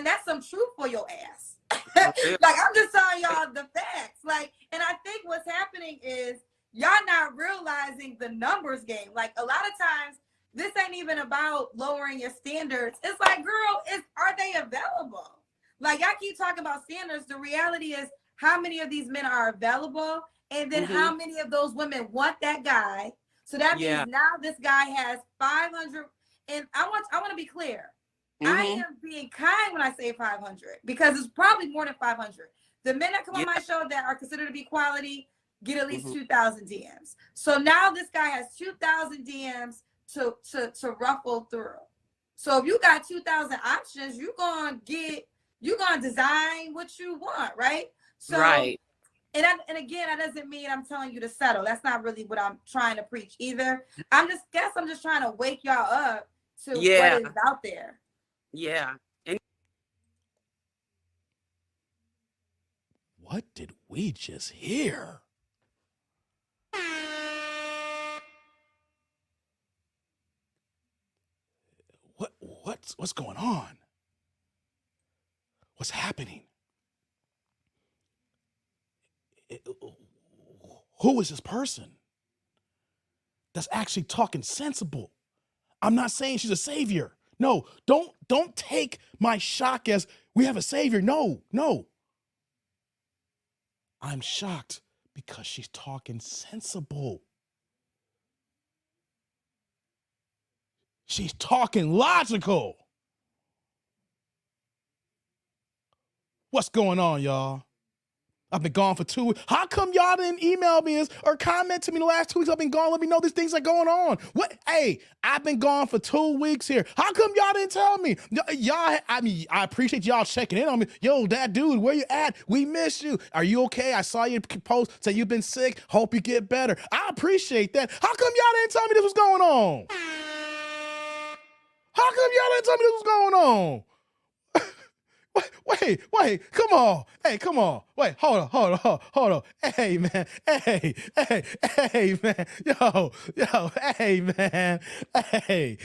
that's some truth for your ass. Like, I'm just telling y'all the facts. Like, and I think what's happening is y'all not realizing the numbers game. Like, a lot of times this ain't even about lowering your standards. It's like, girl, are they available? Like, y'all keep talking about standards. The reality is how many of these men are available, and then how many of those women want that guy. So that means now this guy has 500. And I want to be clear. I am being kind when I say 500 because it's probably more than 500. The men that come on my show that are considered to be quality get at least 2,000 DMs. So now this guy has 2,000 DMs to ruffle through. So if you got 2,000 options, you're gonna design what you want, right? So and again, that doesn't mean I'm telling you to settle. That's not really what I'm trying to preach either. I'm just trying to wake y'all up to what is out there. Yeah. And what did we just hear? What's going on? What's happening? Who is this person that's actually talking sensible? I'm not saying she's a savior. No, don't take my shock as we have a savior. No. I'm shocked because she's talking sensible. She's talking logical. What's going on, y'all? I've been gone for 2 weeks. How come y'all didn't email me or comment to me the last 2 weeks? I've been gone. Let me know these things are going on. What? Hey, I've been gone for 2 weeks here. How come y'all didn't tell me? Y'all, I appreciate y'all checking in on me. Yo, that dude, where you at? We miss you. Are you okay? I saw your post say you've been sick. Hope you get better. I appreciate that. How come y'all didn't tell me this was going on? How come y'all didn't tell me this was going on? Wait, come on. Hey, come on. Wait, hold on. Hey, man. Hey, man. Yo, hey, man. Hey,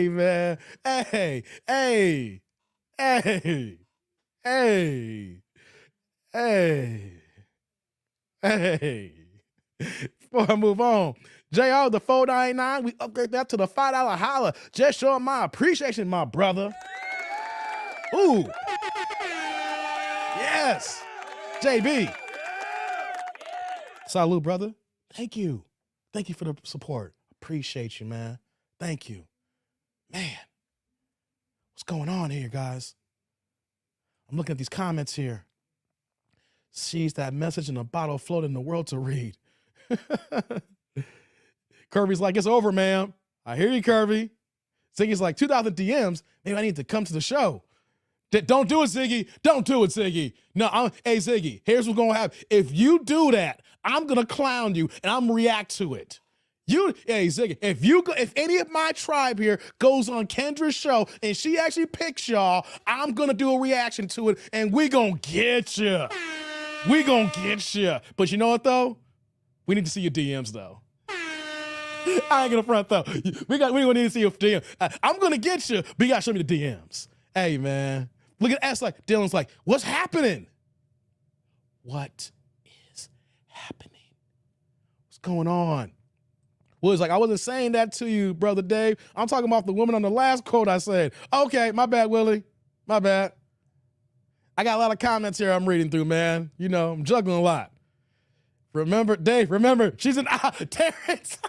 man. Hey. Before I move on, JR, the $4.99, we upgrade that to the $5 holla. Just showing my appreciation, my brother. Ooh. Yes. JB. Salute, brother. Thank you. Thank you for the support. Appreciate you, man. Thank you. Man, what's going on here, guys? I'm looking at these comments here. Sees that message in a bottle floating in the world to read. Kirby's like, it's over, ma'am. I hear you, Kirby. Ziggy's like, 2,000 DMs. Maybe I need to come to the show. Don't do it, Ziggy. Don't do it, Ziggy. No, hey, Ziggy, here's what's going to happen. If you do that, I'm going to clown you, and I'm going to react to it. Hey, Ziggy, if any of my tribe here goes on Kendra's show, and she actually picks y'all, I'm going to do a reaction to it, and we going to get you. We going to get you. But you know what, though? We need to see your DMs, though. I ain't going to front, though. We going to need to see your DMs. I'm going to get you, but you got to show me the DMs. Hey, man. Look at us like Dylan's like, what's happening? What going on? Willie's like, I wasn't saying that to you, Brother Dave. I'm talking about the woman on the last quote I said. Okay, my bad, Willie. My bad. I got a lot of comments here I'm reading through, man. You know, I'm juggling a lot. Remember, Dave, she's an Terrence.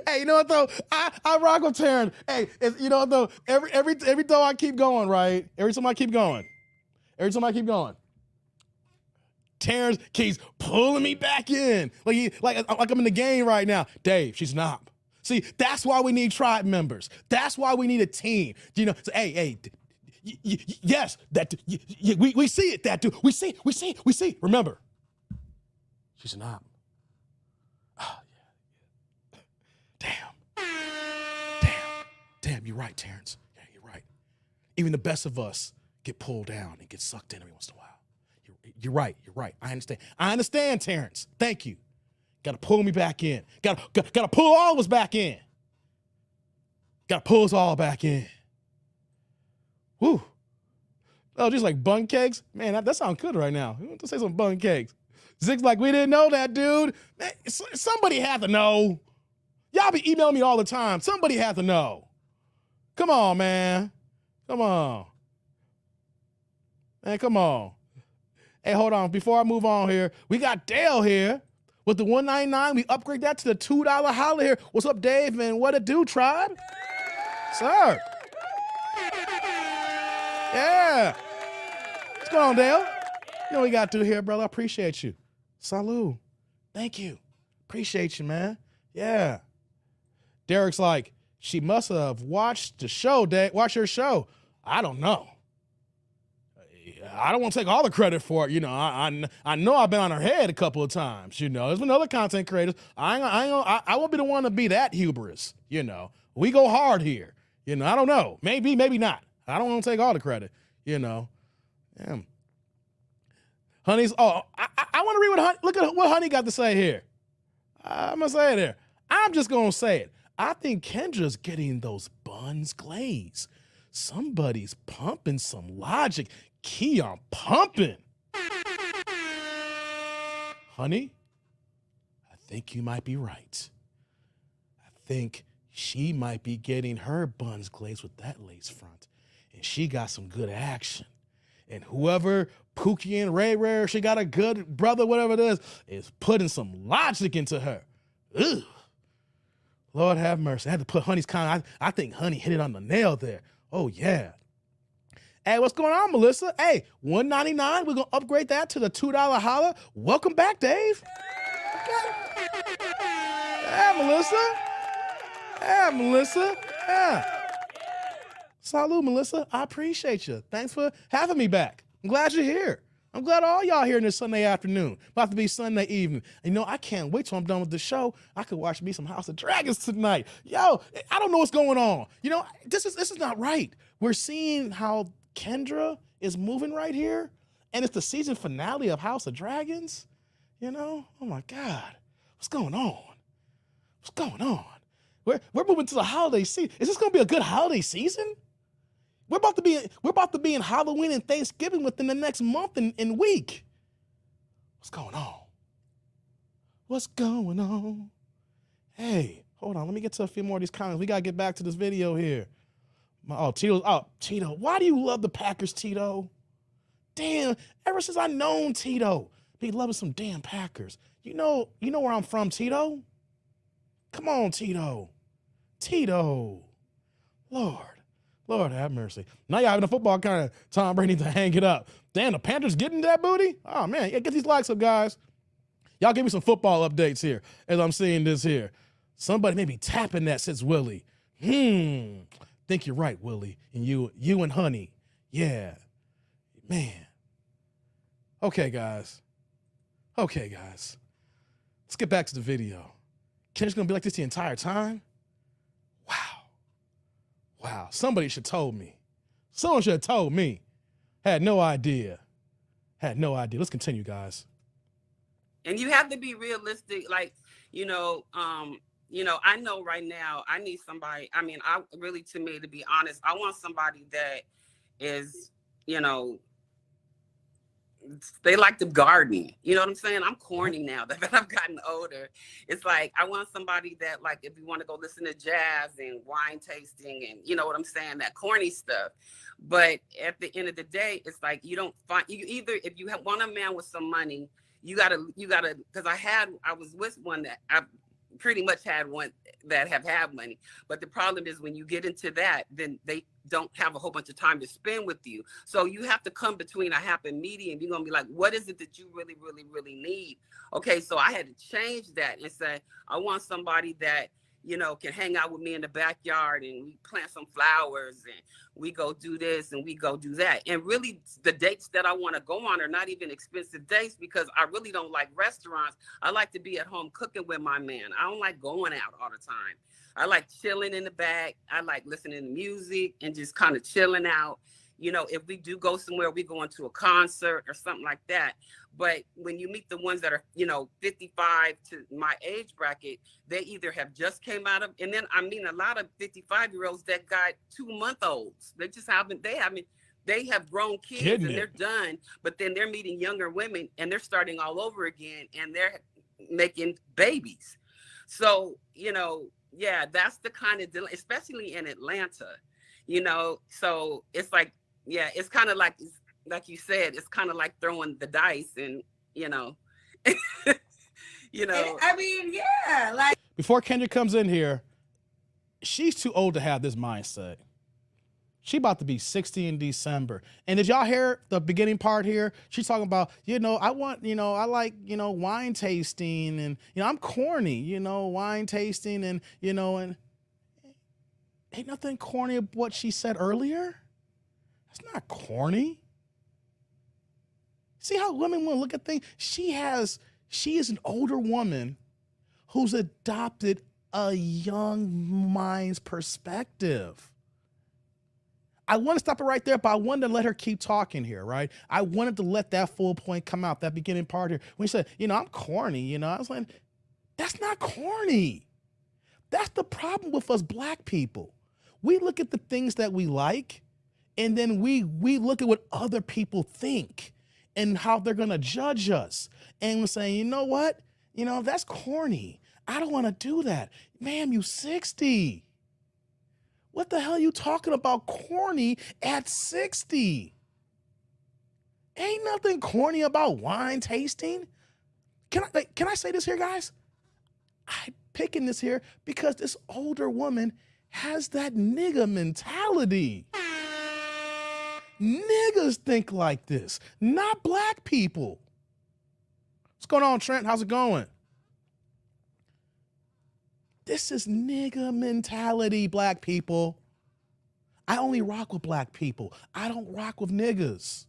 Hey, you know what though? I rock with Terrence. Hey, you know what though? Every time I keep going, right? Every time I keep going, Terrence keeps pulling me back in. Like I'm in the game right now. Dave, she's not. See, that's why we need tribe members. That's why we need a team. You know, so, hey, yes, we see it, that dude. We see. Remember, she's not. Oh, yeah. Damn, you're right, Terrence. Yeah, you're right. Even the best of us get pulled down and get sucked in every once in a while. You're right. I understand, Terrence. Thank you. Got to pull me back in. Got to pull all of us back in. Got to pull us all back in. Whew. Oh, just like bun cakes? Man, that sounds good right now. We want to say some bun cakes. Zig's like, we didn't know that, dude. Man, somebody had to know. Y'all be emailing me all the time. Somebody had to know. Come on, man. Come on. Man, come on. Hey, hold on. Before I move on here, we got Dale here with the $1.99. We upgrade that to the $2 holler here. What's up, Dave? And what it do, tribe? Sir. Yeah. What's going on, Dale? You know what we got to do here, brother. I appreciate you. Salud. Thank you. Appreciate you, man. Yeah. Derek's like, she must have watched the show, Dave. Watch your show. I don't know. I don't want to take all the credit for it. You know, I know I've been on her head a couple of times. You know, there's been other content creators. I won't be the one to be that hubris. You know, we go hard here. You know, I don't know. Maybe not. I don't want to take all the credit. You know, damn. Honey's. Oh, I want to read what Honey. Look at what Honey got to say here. I'm gonna say it here. I'm just gonna say it. I think Kendra's getting those buns glazed. Somebody's pumping some logic. Keon pumping. Honey, I think you might be right. I think she might be getting her buns glazed with that lace front. And she got some good action. And whoever, Pookie and Ray, she got a good brother, whatever it is putting some logic into her. Ugh. Lord have mercy. I had to put Honey's comment. I think Honey hit it on the nail there. Oh, yeah. Hey, what's going on, Melissa? Hey, $1.99. We're going to upgrade that to the $2 holler. Welcome back, Dave. Okay. Yeah, Melissa. Yeah. Salud, Melissa. I appreciate you. Thanks for having me back. I'm glad you're here. I'm glad all y'all here this Sunday afternoon. About to be Sunday evening. And, you know, I can't wait till I'm done with the show. I could watch me some House of Dragons tonight. Yo, I don't know what's going on. You know, this is not right. We're seeing how Kendra is moving right here, and it's the season finale of House of Dragons. You know, oh my God, what's going on? We're moving to the holiday season. Is this gonna be a good holiday season? We're about to be in Halloween and Thanksgiving within the next month and week. What's going on? Hey, hold on. Let me get to a few more of these comments. We gotta get back to this video here. Tito. Why do you love the Packers, Tito? Damn, ever since I known Tito, be loving some damn Packers. You know where I'm from, Tito? Come on, Tito. Lord have mercy. Now y'all having a football kind of Tom Brady to hang it up. Damn, the Panthers getting that booty? Oh, man. Yeah, get these likes up, guys. Y'all give me some football updates here as I'm seeing this here. Somebody may be tapping that, says Willie. Think you're right, Willie. And you and Honey. Yeah. Man. Okay, guys. Let's get back to the video. Kendra's going to be like this the entire time? Wow. Somebody should have told me. Someone should have told me. Had no idea. Let's continue, guys. And you have to be realistic. Like, I know right now I need somebody. I mean, to me, to be honest, I want somebody that is, they like to garden. You know what I'm saying? I'm corny now that I've gotten older. It's like I want somebody that, like, if you want to go listen to jazz and wine tasting and you know what I'm saying, that corny stuff. But at the end of the day, it's like you don't find you either if you want a man with some money, you gotta because I was with one that I pretty much had one that have had money. But the problem is when you get into that, then they don't have a whole bunch of time to spend with you. So you have to come between a happy medium. You're going to be like, what is it that you really, really, really need? Okay, so I had to change that and say, I want somebody that, you know, can hang out with me in the backyard and we plant some flowers and we go do this and we go do that. And really the dates that I want to go on are not even expensive dates because I really don't like restaurants. I like to be at home cooking with my man. I don't like going out all the time. I like chilling in the back. I like listening to music and just kind of chilling out. You know, if we do go somewhere, we go into a concert or something like that. But when you meet the ones that are, you know, 55 to my age bracket, they either have just came out of, and then I mean, a lot of 55-year-olds that got 2-month-olds. They have grown kids and they're done, but then they're meeting younger women and they're starting all over again and they're making babies. So, you know, yeah, that's the kind of, especially in Atlanta, you know, so it's like, yeah, it's kind of like you said, it's kind of like throwing the dice and, you know, you know. I mean, yeah, like. Before Kendra comes in here, she's too old to have this mindset. She about to be 60 in December. And did y'all hear the beginning part here? She's talking about, you know, I like, you know, wine tasting and, you know, I'm corny, you know, wine tasting and, you know, and ain't nothing corny about what she said earlier. It's not corny. See how women want to look at things? She is an older woman who's adopted a young mind's perspective. I want to stop it right there, but I wanted to let her keep talking here, right? I wanted to let that full point come out, that beginning part here. When she said, you know, I'm corny, you know, I was like, that's not corny. That's the problem with us black people. We look at the things that we like, and then we look at what other people think and how they're going to judge us. And we're saying, you know what? You know, that's corny. I don't want to do that. Ma'am, you 60. What the hell are you talking about corny at 60? Ain't nothing corny about wine tasting. Can I say this here, guys? I'm picking this here because this older woman has that nigga mentality. Niggas think like this, not black people. What's going on, Trent? How's it going? This is nigga mentality, black people. I only rock with black people. I don't rock with niggas.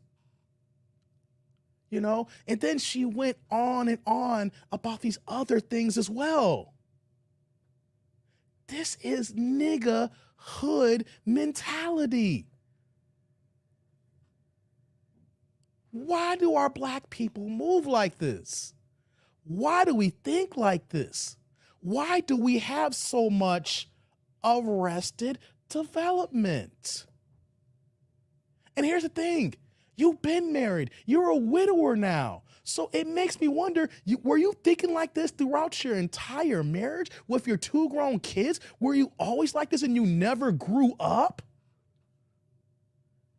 You know? And then she went on and on about these other things as well. This is nigga hood mentality. Why do our black people move like this? Why do we think like this? Why do we have so much arrested development? And here's the thing. You've been married. You're a widower now. So it makes me wonder, were you thinking like this throughout your entire marriage with your 2 grown kids? Were you always like this and you never grew up?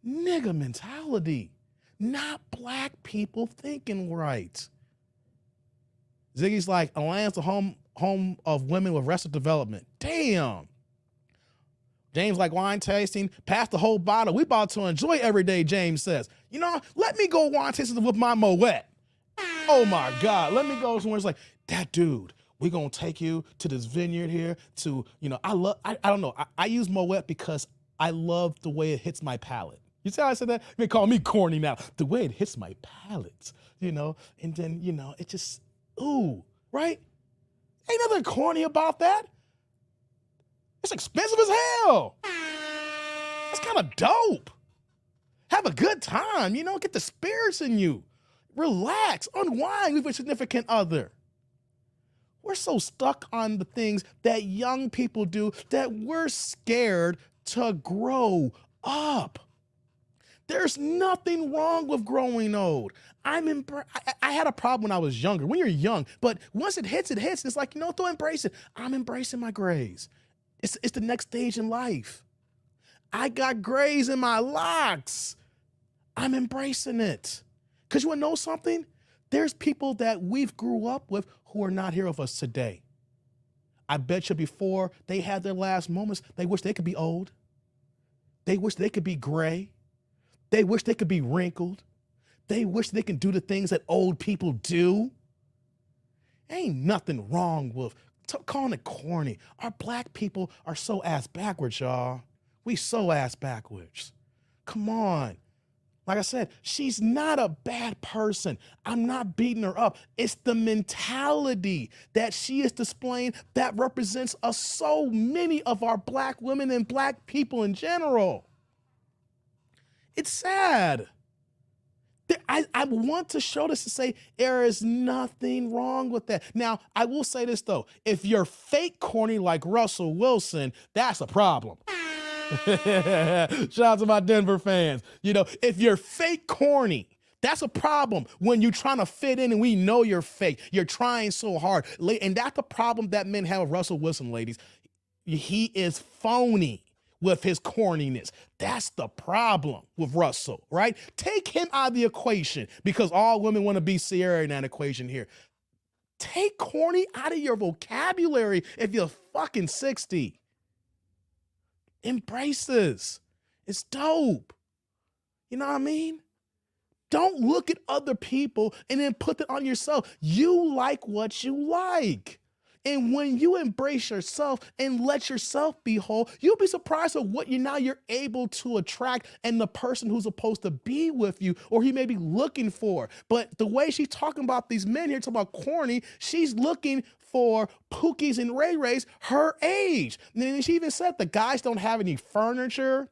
Nigga mentality. Not black people thinking right. Ziggy's like, Alliance, a home of women with arrested development. Damn. James like wine tasting, pass the whole bottle. We about to enjoy every day, James says. You know, let me go wine tasting with my Moet. Oh my God, let me go somewhere. It's like, that dude, we're going to take you to this vineyard here to, you know, I don't know. I use Moet because I love the way it hits my palate. You see how I said that? You may call me corny now. The way it hits my palate, you know, and then, you know, it just, ooh, right? Ain't nothing corny about that. It's expensive as hell. It's kind of dope. Have a good time, you know, get the spirits in you. Relax, unwind with your significant other. We're so stuck on the things that young people do that we're scared to grow up. There's nothing wrong with growing old. I had a problem when I was younger. When you're young, but once it hits, it hits. It's like, don't embrace it. I'm embracing my grays. It's the next stage in life. I got grays in my locks. I'm embracing it. Because you want to know something? There's people that we've grew up with who are not here with us today. I bet you before they had their last moments, they wish they could be old. They wish they could be gray. They wish they could be wrinkled. They wish they can do the things that old people do. Ain't nothing wrong with calling it corny. Our black people are so ass backwards, y'all. We so ass backwards. Come on. Like I said, she's not a bad person. I'm not beating her up. It's the mentality that she is displaying that represents so many of our black women and black people in general. It's sad. I want to show this to say there is nothing wrong with that. Now, I will say this, though. If you're fake corny like Russell Wilson, that's a problem. Shout out to my Denver fans. If you're fake corny, that's a problem when you're trying to fit in and we know you're fake. You're trying so hard. And that's the problem that men have with Russell Wilson, ladies. He is phony with his corniness. That's the problem with Russell, right? Take him out of the equation because all women want to be Sierra in that equation here. Take corny out of your vocabulary if you're fucking 60. Embrace this. It's dope. You know what I mean? Don't look at other people and then put it on yourself. You like what you like. And when you embrace yourself and let yourself be whole, you'll be surprised at what you're able to attract and the person who's supposed to be with you or he may be looking for. But the way she's talking about these men here, talking about corny, she's looking for Pookies and Ray Rays her age. And then she even said the guys don't have any furniture.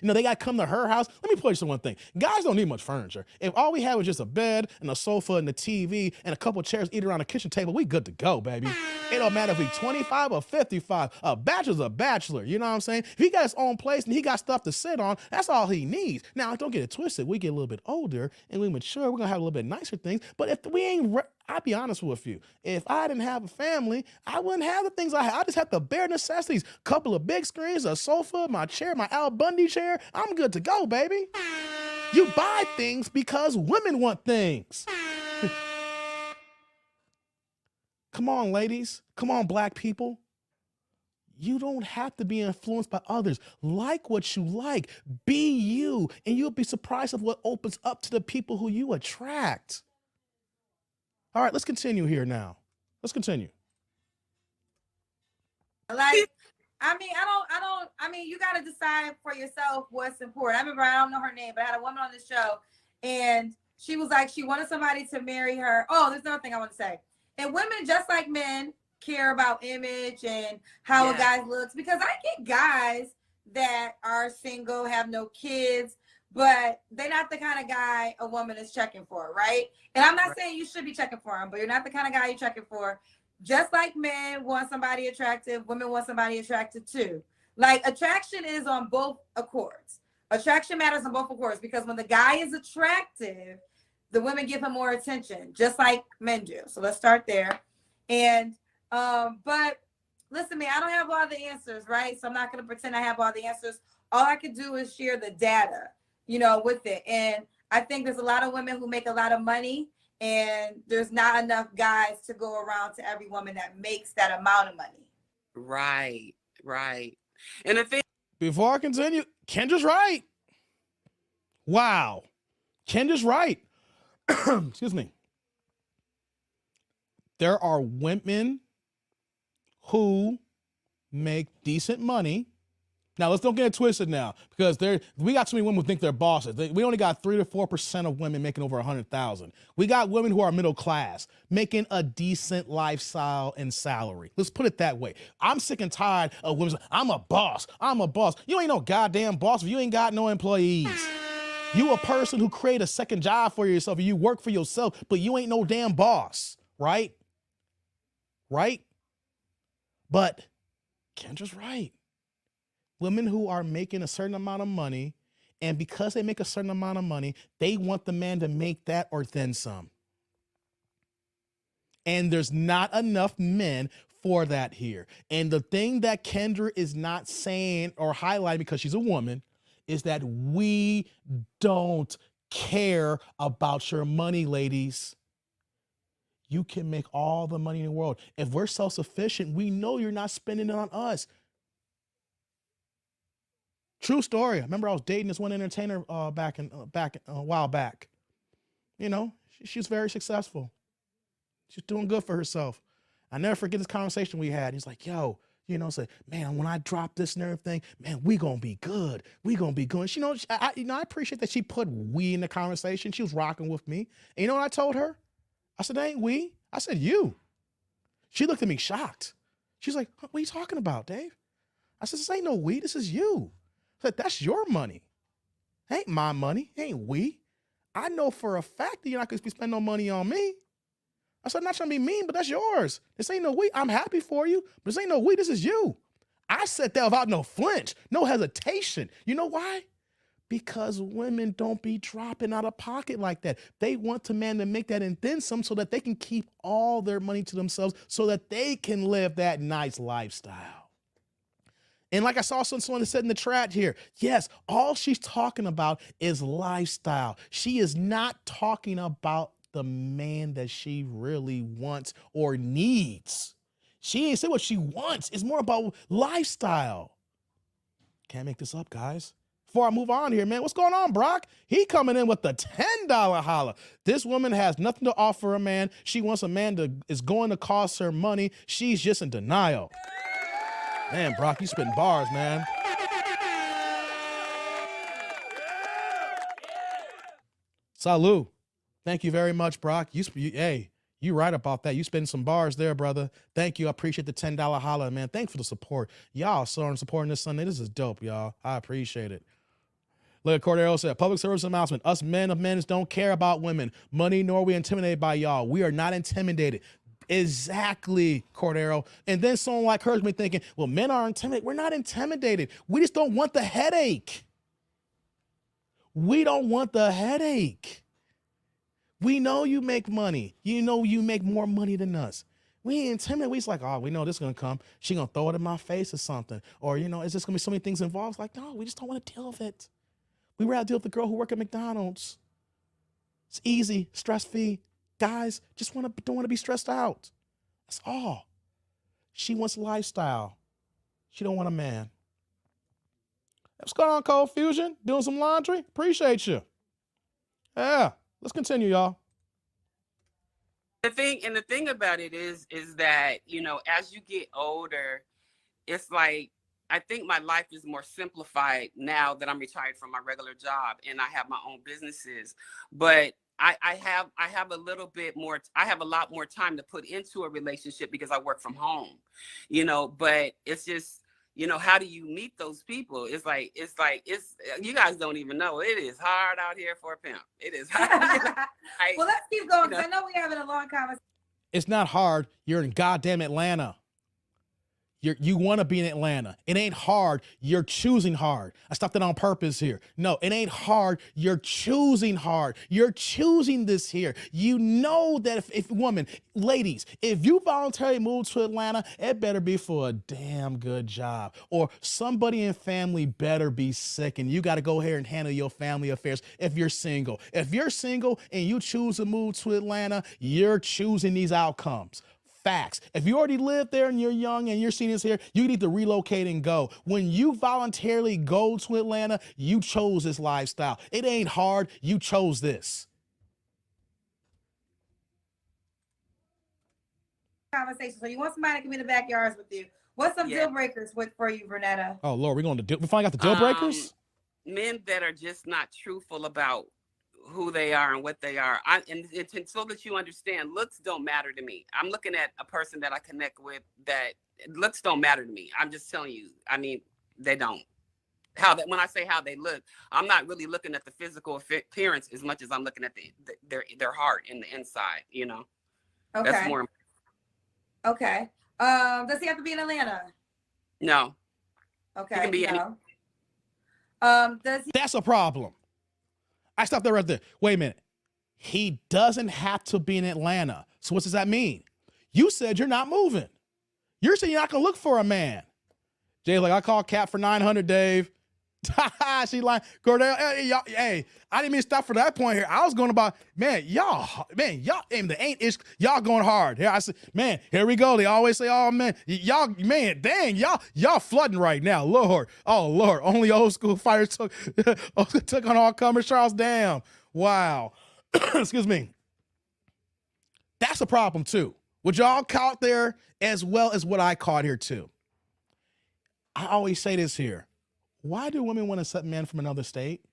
They got to come to her house. Let me put you one thing. Guys don't need much furniture. If all we had was just a bed and a sofa and a TV and a couple of chairs eat around a kitchen table, we good to go, baby. It don't matter if we 25 or 55. A bachelor's a bachelor. You know what I'm saying? If he got his own place and he got stuff to sit on, that's all he needs. Now, don't get it twisted. We get a little bit older and we mature. We're going to have a little bit nicer things. But if we ain't... I'll be honest with you. If I didn't have a family, I wouldn't have the things I have. I just have the bare necessities. Couple of big screens, a sofa, my chair, my Al Bundy chair. I'm good to go, baby. You buy things because women want things. Come on, ladies. Come on, black people. You don't have to be influenced by others. Like what you like. Be you. And you'll be surprised of what opens up to the people who you attract. All right, let's continue here now. Let's continue. Like, you got to decide for yourself what's important. I remember, I don't know her name, but I had a woman on the show and she was like, she wanted somebody to marry her. Oh, there's another thing I want to say. And women, just like men, care about image and how a guy looks, because I get guys that are single, have no kids, but they're not the kind of guy a woman is checking for, right? And I'm not saying you should be checking for him, but you're not the kind of guy you're checking for. Just like men want somebody attractive, women want somebody attractive too. Like, attraction is on both accords. Attraction matters on both accords because when the guy is attractive, the women give him more attention, just like men do. So let's start there. And, but listen, man, I don't have all the answers, right? So I'm not going to pretend I have all the answers. All I can do is share the data, with it. And I think there's a lot of women who make a lot of money and there's not enough guys to go around to every woman that makes that amount of money. Right. And the thing. Before I continue, Kendra's right. Wow. Kendra's right. Excuse me. There are women who make decent money. Now, let's don't get it twisted now, because we got so many women who think they're bosses. We only got 3 to 4% of women making over 100,000. We got women who are middle class making a decent lifestyle and salary. Let's put it that way. I'm sick and tired of women saying, I'm a boss. You ain't no goddamn boss if you ain't got no employees. You a person who create a second job for yourself, and you work for yourself, but you ain't no damn boss, right? Right? But Kendra's right. Women who are making a certain amount of money And because they make a certain amount of money, they want the man to make that or then some. And there's not enough men for that here. And the thing that Kendra is not saying or highlighting because she's a woman is that we don't care about your money, ladies. You can make all the money in the world. If we're self-sufficient, we know you're not spending it on us. True story. I remember I was dating this one entertainer back a while back. You know, she's very successful. She's doing good for herself. I never forget this conversation we had. He's like, yo, you know, say, man, when I drop this and everything, man, we gonna be good. We gonna be good. You know, I appreciate that she put we in the conversation. She was rocking with me. And you know what I told her? I said, ain't we? I said, you. She looked at me shocked. She's like, what are you talking about, Dave? I said, this ain't no we, this is you. I said, that's your money. Ain't my money, ain't we. I know for a fact that you're not gonna spend no money on me. I said, I'm not trying to be mean, but that's yours. This ain't no we. I'm happy for you, but this ain't no we, this is you. I said that without no flinch, no hesitation. You know why? Because women don't be dropping out of pocket like that. They want the man to make that and then some so that they can keep all their money to themselves so that they can live that nice lifestyle. And like I saw someone that said in the chat here, yes, all she's talking about is lifestyle. She is not talking about the man that she really wants or needs. She ain't say what she wants. It's more about lifestyle. Can't make this up, guys. Before I move on here, man, what's going on, Brock? He coming in with the $10 holla. This woman has nothing to offer a man. She wants a man that is going to cost her money. She's just in denial. Man, Brock, you spitting bars, man. Salud. Thank you very much, Brock. Hey, you right about that. You spend some bars there, brother. Thank you. I appreciate the $10 holla, man. Thanks for the support. Y'all supporting this Sunday. This is dope, y'all. I appreciate it. Look, Cordero said, public service announcement. Us men of men don't care about women, money, nor are we intimidated by y'all. We are not intimidated. Exactly, Cordero. And then someone like her is me thinking, well, men are intimidated. We're not intimidated. We just don't want the headache. We don't want the headache. We know you make money. You know you make more money than us. We ain't intimidated. We just like, oh, we know this is going to come. She going to throw it in my face or something. Or, you know, is this going to be so many things involved? It's like, no, we just don't want to deal with it. We rather deal with the girl who work at McDonald's. It's easy, stress-free. Guys just don't want to be stressed out. That's all. She wants lifestyle. She don't want a man. What's going on, Cold Fusion? Doing some laundry? Appreciate you. Yeah. Let's continue, y'all. The thing about it is that, you know, as you get older, it's like, I think my life is more simplified now that I'm retired from my regular job and I have my own businesses. But I have a little bit more, I have a lot more time to put into a relationship because I work from home, you know, but it's just, you know, how do you meet those people? It's you guys don't even know. It is hard out here for a pimp. It is hard. Well, let's keep going because I know we're having a long conversation. It's not hard. You're in goddamn Atlanta. You want to be in Atlanta. It ain't hard. You're choosing hard. I stopped it on purpose here. No, it ain't hard. You're choosing hard. You're choosing this here. You know that if women, ladies, if you voluntarily move to Atlanta, it better be for a damn good job. Or somebody in family better be sick and you got to go here and handle your family affairs if you're single. If you're single and you choose to move to Atlanta, you're choosing these outcomes. Facts. If you already live there and you're young and you're seniors here, you need to relocate and go. When you voluntarily go to Atlanta, you chose this lifestyle. It ain't hard. You chose this. Conversation. So you want somebody to come in the backyards with you. What's some deal breakers for you, Vernetta? Oh, Lord, we finally got the deal breakers? Men that are just not truthful about who they are and what they are. And so that you understand, looks don't matter to me. I'm looking at a person that I connect with that looks don't matter to me. I'm just telling you. I mean, they don't. When I say how they look, I'm not really looking at the physical appearance as much as I'm looking at their heart and the inside, you know. Okay. That's more. Okay. Does he have to be in Atlanta? No. Okay. He can be That's a problem. I stopped there right there. Wait a minute. He doesn't have to be in Atlanta. So what does that mean? You said you're not moving. You're saying you're not going to look for a man. Jay's like, I called Cap for 900, Dave. She like, Cordell, hey, I didn't mean to stop for that point here. I was going about, y'all, y'all going hard. Here I said, man, here we go. They always say, oh man, y'all flooding right now. Lord, oh Lord, only old school fighters took on all comers. Charles, damn, wow. Excuse me. That's a problem too. What y'all caught there as well as what I caught here too. I always say this here. Why do women want to set men from another state?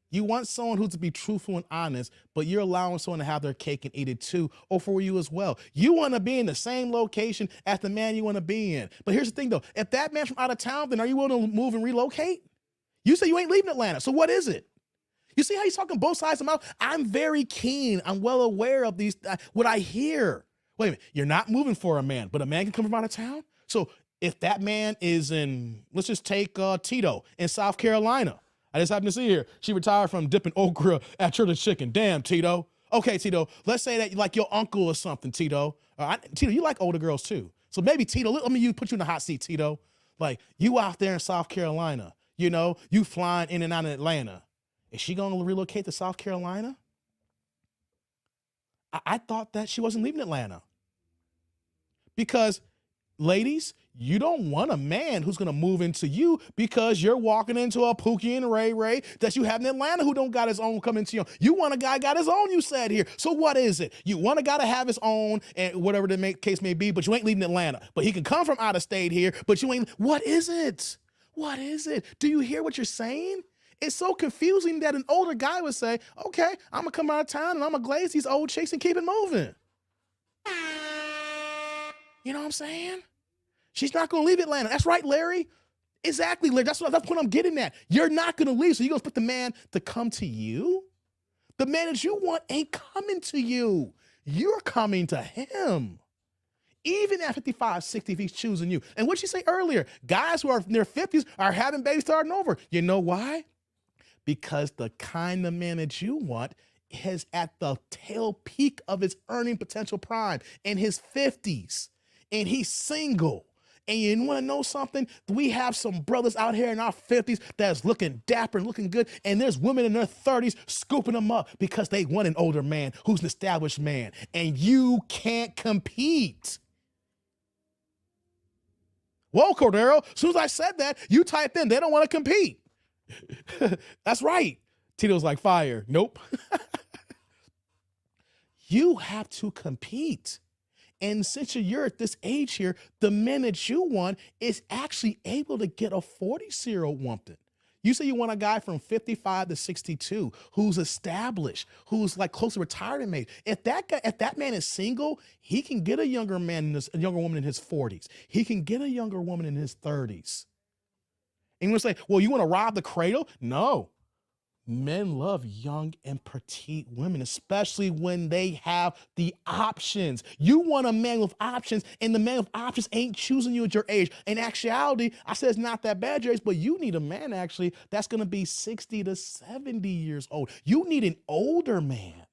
You want someone who's to be truthful and honest, but you're allowing someone to have their cake and eat it too, or for you as well. You want to be in the same location as the man you want to be in. But here's the thing though, if that man's from out of town, then are you willing to move and relocate? You say you ain't leaving Atlanta, so what is it? You see how he's talking both sides of the mouth? I'm very keen. I'm well aware of these, what I hear. Wait a minute, you're not moving for a man, but a man can come from out of town? So if that man is in, let's just take Tito in South Carolina. I just happened to see here. She retired from dipping okra at Church Chicken. Damn, Tito. Okay, Tito, let's say that you like your uncle or something, Tito. Tito, you like older girls too. So maybe, Tito, let me put you in the hot seat, Tito. Like, you out there in South Carolina, you flying in and out of Atlanta. Is she going to relocate to South Carolina? I thought that she wasn't leaving Atlanta. Because, ladies, you don't want a man who's going to move into you because you're walking into a Pookie and Ray Ray that you have in Atlanta who don't got his own come into you. You want a guy got his own, you said here. So what is it? You want a guy to have his own and whatever the case may be, but you ain't leaving Atlanta. But he can come from out of state here, but you ain't. What is it? What is it? Do you hear what you're saying? It's so confusing that an older guy would say, okay, I'm going to come out of town and I'm going to glaze these old chicks and keep it moving. You know what I'm saying? She's not going to leave Atlanta. That's right, Larry. Exactly, Larry. That's what I'm getting at. You're not going to leave, so you're going to expect the man to come to you? The man that you want ain't coming to you. You're coming to him. Even at 55, 60, if he's choosing you. And what did you say earlier? Guys who are in their 50s are having babies starting over. You know why? Because the kind of man that you want is at the tail peak of his earning potential prime in his 50s. And he's single. And you want to know something? We have some brothers out here in our 50s that's looking dapper and looking good. And there's women in their 30s scooping them up because they want an older man who's an established man. And you can't compete. Whoa, Cordero. As soon as I said that, you typed in, they don't want to compete. That's right. Tito's like, fire. Nope. You have to compete. And since you're at this age here, the man that you want is actually able to get a 40-year-old woman. You say you want a guy from 55 to 62 who's established, who's like close to retirement age. If that man is single, he can get a younger woman in his 40s. He can get a younger woman in his 30s. And you say, well, you want to rob the cradle? No. Men love young and petite women, especially when they have the options. You want a man with options, and the man with options ain't choosing you at your age. In actuality, I said it's not that bad, your age, but you need a man, actually, that's going to be 60 to 70 years old. You need an older man.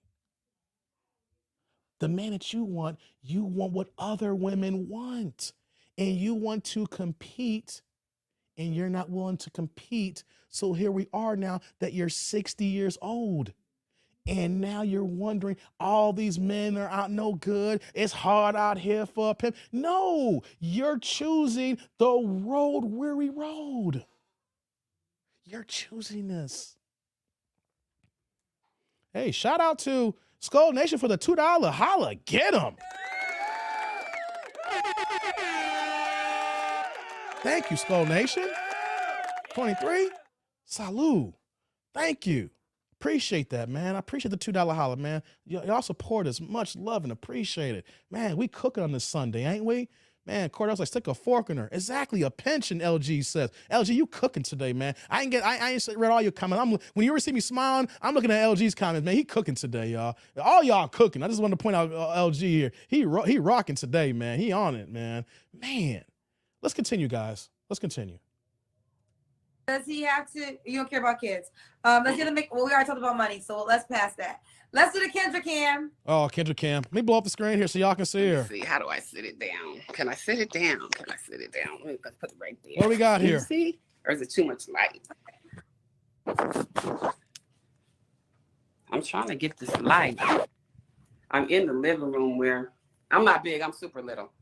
The man that you want what other women want. And you want to compete, and you're not willing to compete. So here we are now that you're 60 years old. And now you're wondering, all these men are out no good. It's hard out here for a pimp. No, you're choosing the weary road. You're choosing this. Hey, shout out to Skull Nation for the $2 holla. Get them. Thank you, Skull Nation. 23. Salud. Thank you. Appreciate that, man. I appreciate the $2 holla, man. Y'all support us. Much love and appreciate it. Man, we cooking on this Sunday, ain't we? Man, Cordell's like, stick a fork in her. Exactly, a pension, LG says. LG, you cooking today, man. I ain't read all your comments. When you ever see me smiling, I'm looking at LG's comments, man. He cooking today, y'all. All y'all cooking. I just wanted to point out LG here. He rocking today, man. He on it, man. Man, let's continue, guys. Let's continue. Does he have to? You don't care about kids. Let's get the. Well, we already talked about money, so let's pass that. Let's do the Kendra Cam. Oh, Kendra Cam. Let me blow up the screen here so y'all can see her. See, how do I sit it down? Can I sit it down? Can I sit it down? Let's put it right there. What do we got Can here? You see? Or is it too much light? I'm trying to get this light. I'm in the living room where I'm not big. I'm super little.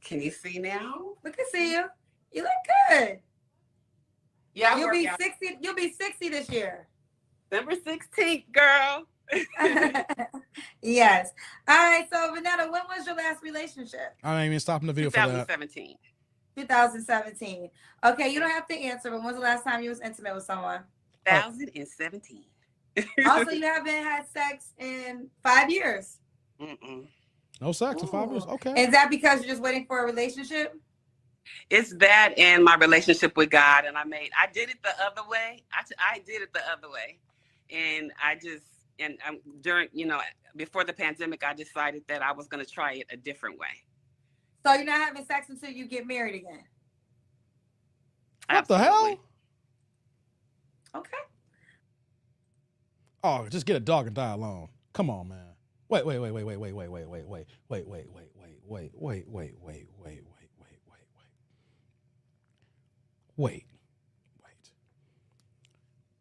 Can you see now? We can see you. You look good. Yeah, you'll be 60. You'll be 60 this year. December 16th, girl. Yes. All right. So, Vanetta, when was your last relationship? I ain't even stopping the video for that. 2017. 2017. Okay, you don't have to answer, but when's the last time you was intimate with someone? 2017. Also, you haven't had sex in 5 years. No sex in 5 years. Okay. Is that because you're just waiting for a relationship? It's that and my relationship with God, and I did it the other way. I did it the other way, and during before the pandemic, I decided that I was going to try it a different way. So you're not having sex until you get married again? What the hell? Okay. Oh, just get a dog and die alone. Come on, man. Wait.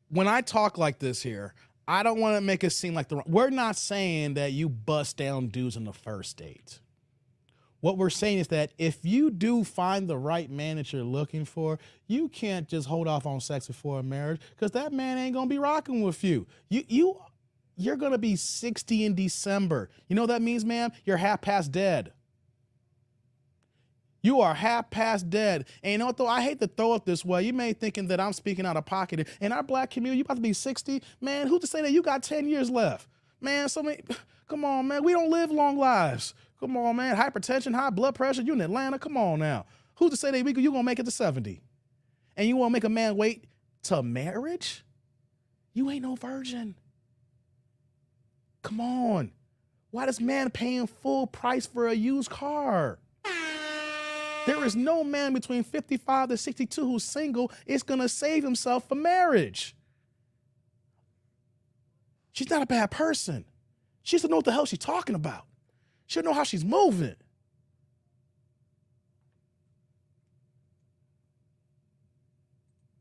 When I talk like this here, I don't want to make it seem like we're not saying that you bust down dudes on the first date. What we're saying is that if you do find the right man that you're looking for, you can't just hold off on sex before a marriage because that man ain't going to be rocking with you. You're going to be 60 in December. You know what that means, ma'am? You're half past dead. You are half past dead. And you know what, though? I hate to throw it this way. You may be thinking that I'm speaking out of pocket. In our black community, you about to be 60. Man, who's to say that you got 10 years left? Man, come on, man. We don't live long lives. Come on, man. Hypertension, high blood pressure. You in Atlanta. Come on now. Who's to say that you're going to make it to 70? And you want to make a man wait till marriage? You ain't no virgin. Come on. Why does man paying full price for a used car? There is no man between 55 to 62 who's single is going to save himself for marriage. She's not a bad person. She doesn't know what the hell she's talking about. She don't know how she's moving.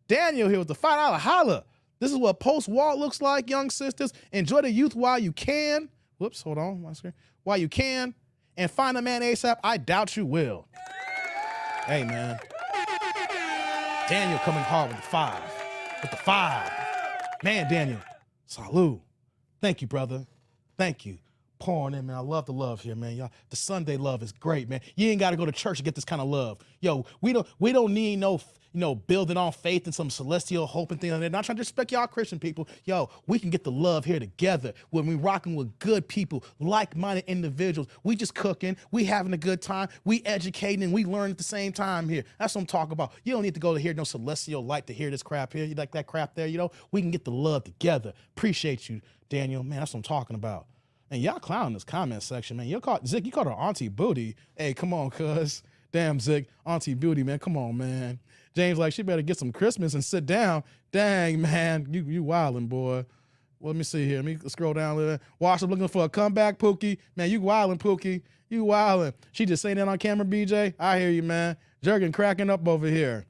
Daniel here with the $5 holla. This is what post-war looks like, young sisters. Enjoy the youth while you can. Whoops, hold on, my screen. While you can. And find a man ASAP. I doubt you will. Hey, man. Daniel coming hard with the 5. With the 5. Man, Daniel. Salute. Thank you, brother. Thank you. Pouring in, man. I love the love here, man. Y'all, the Sunday love is great, man. You ain't got to go to church to get this kind of love. Yo, we don't need no building on faith and some celestial hope and things like that. Not trying to disrespect y'all Christian people. Yo, we can get the love here together when we rocking with good people, like-minded individuals. We just cooking, we having a good time, we educating, and we learn at the same time here. That's what I'm talking about. You don't need to go to hear no celestial light to hear this crap here. You like that crap there, We can get the love together. Appreciate you, Daniel. Man, that's what I'm talking about. And y'all clown this comment section, man. Zick, you called her Auntie Booty. Hey, come on, cuz. Damn, Zick. Auntie Booty, man. Come on, man. James like, she better get some Christmas and sit down. Dang, man. You wildin', boy. Well, let me see here. Let me scroll down a little bit. Wash up looking for a comeback, Pookie. Man, you wildin', Pookie. You wildin'. She just saying that on camera, BJ. I hear you, man. Jerkin cracking up over here.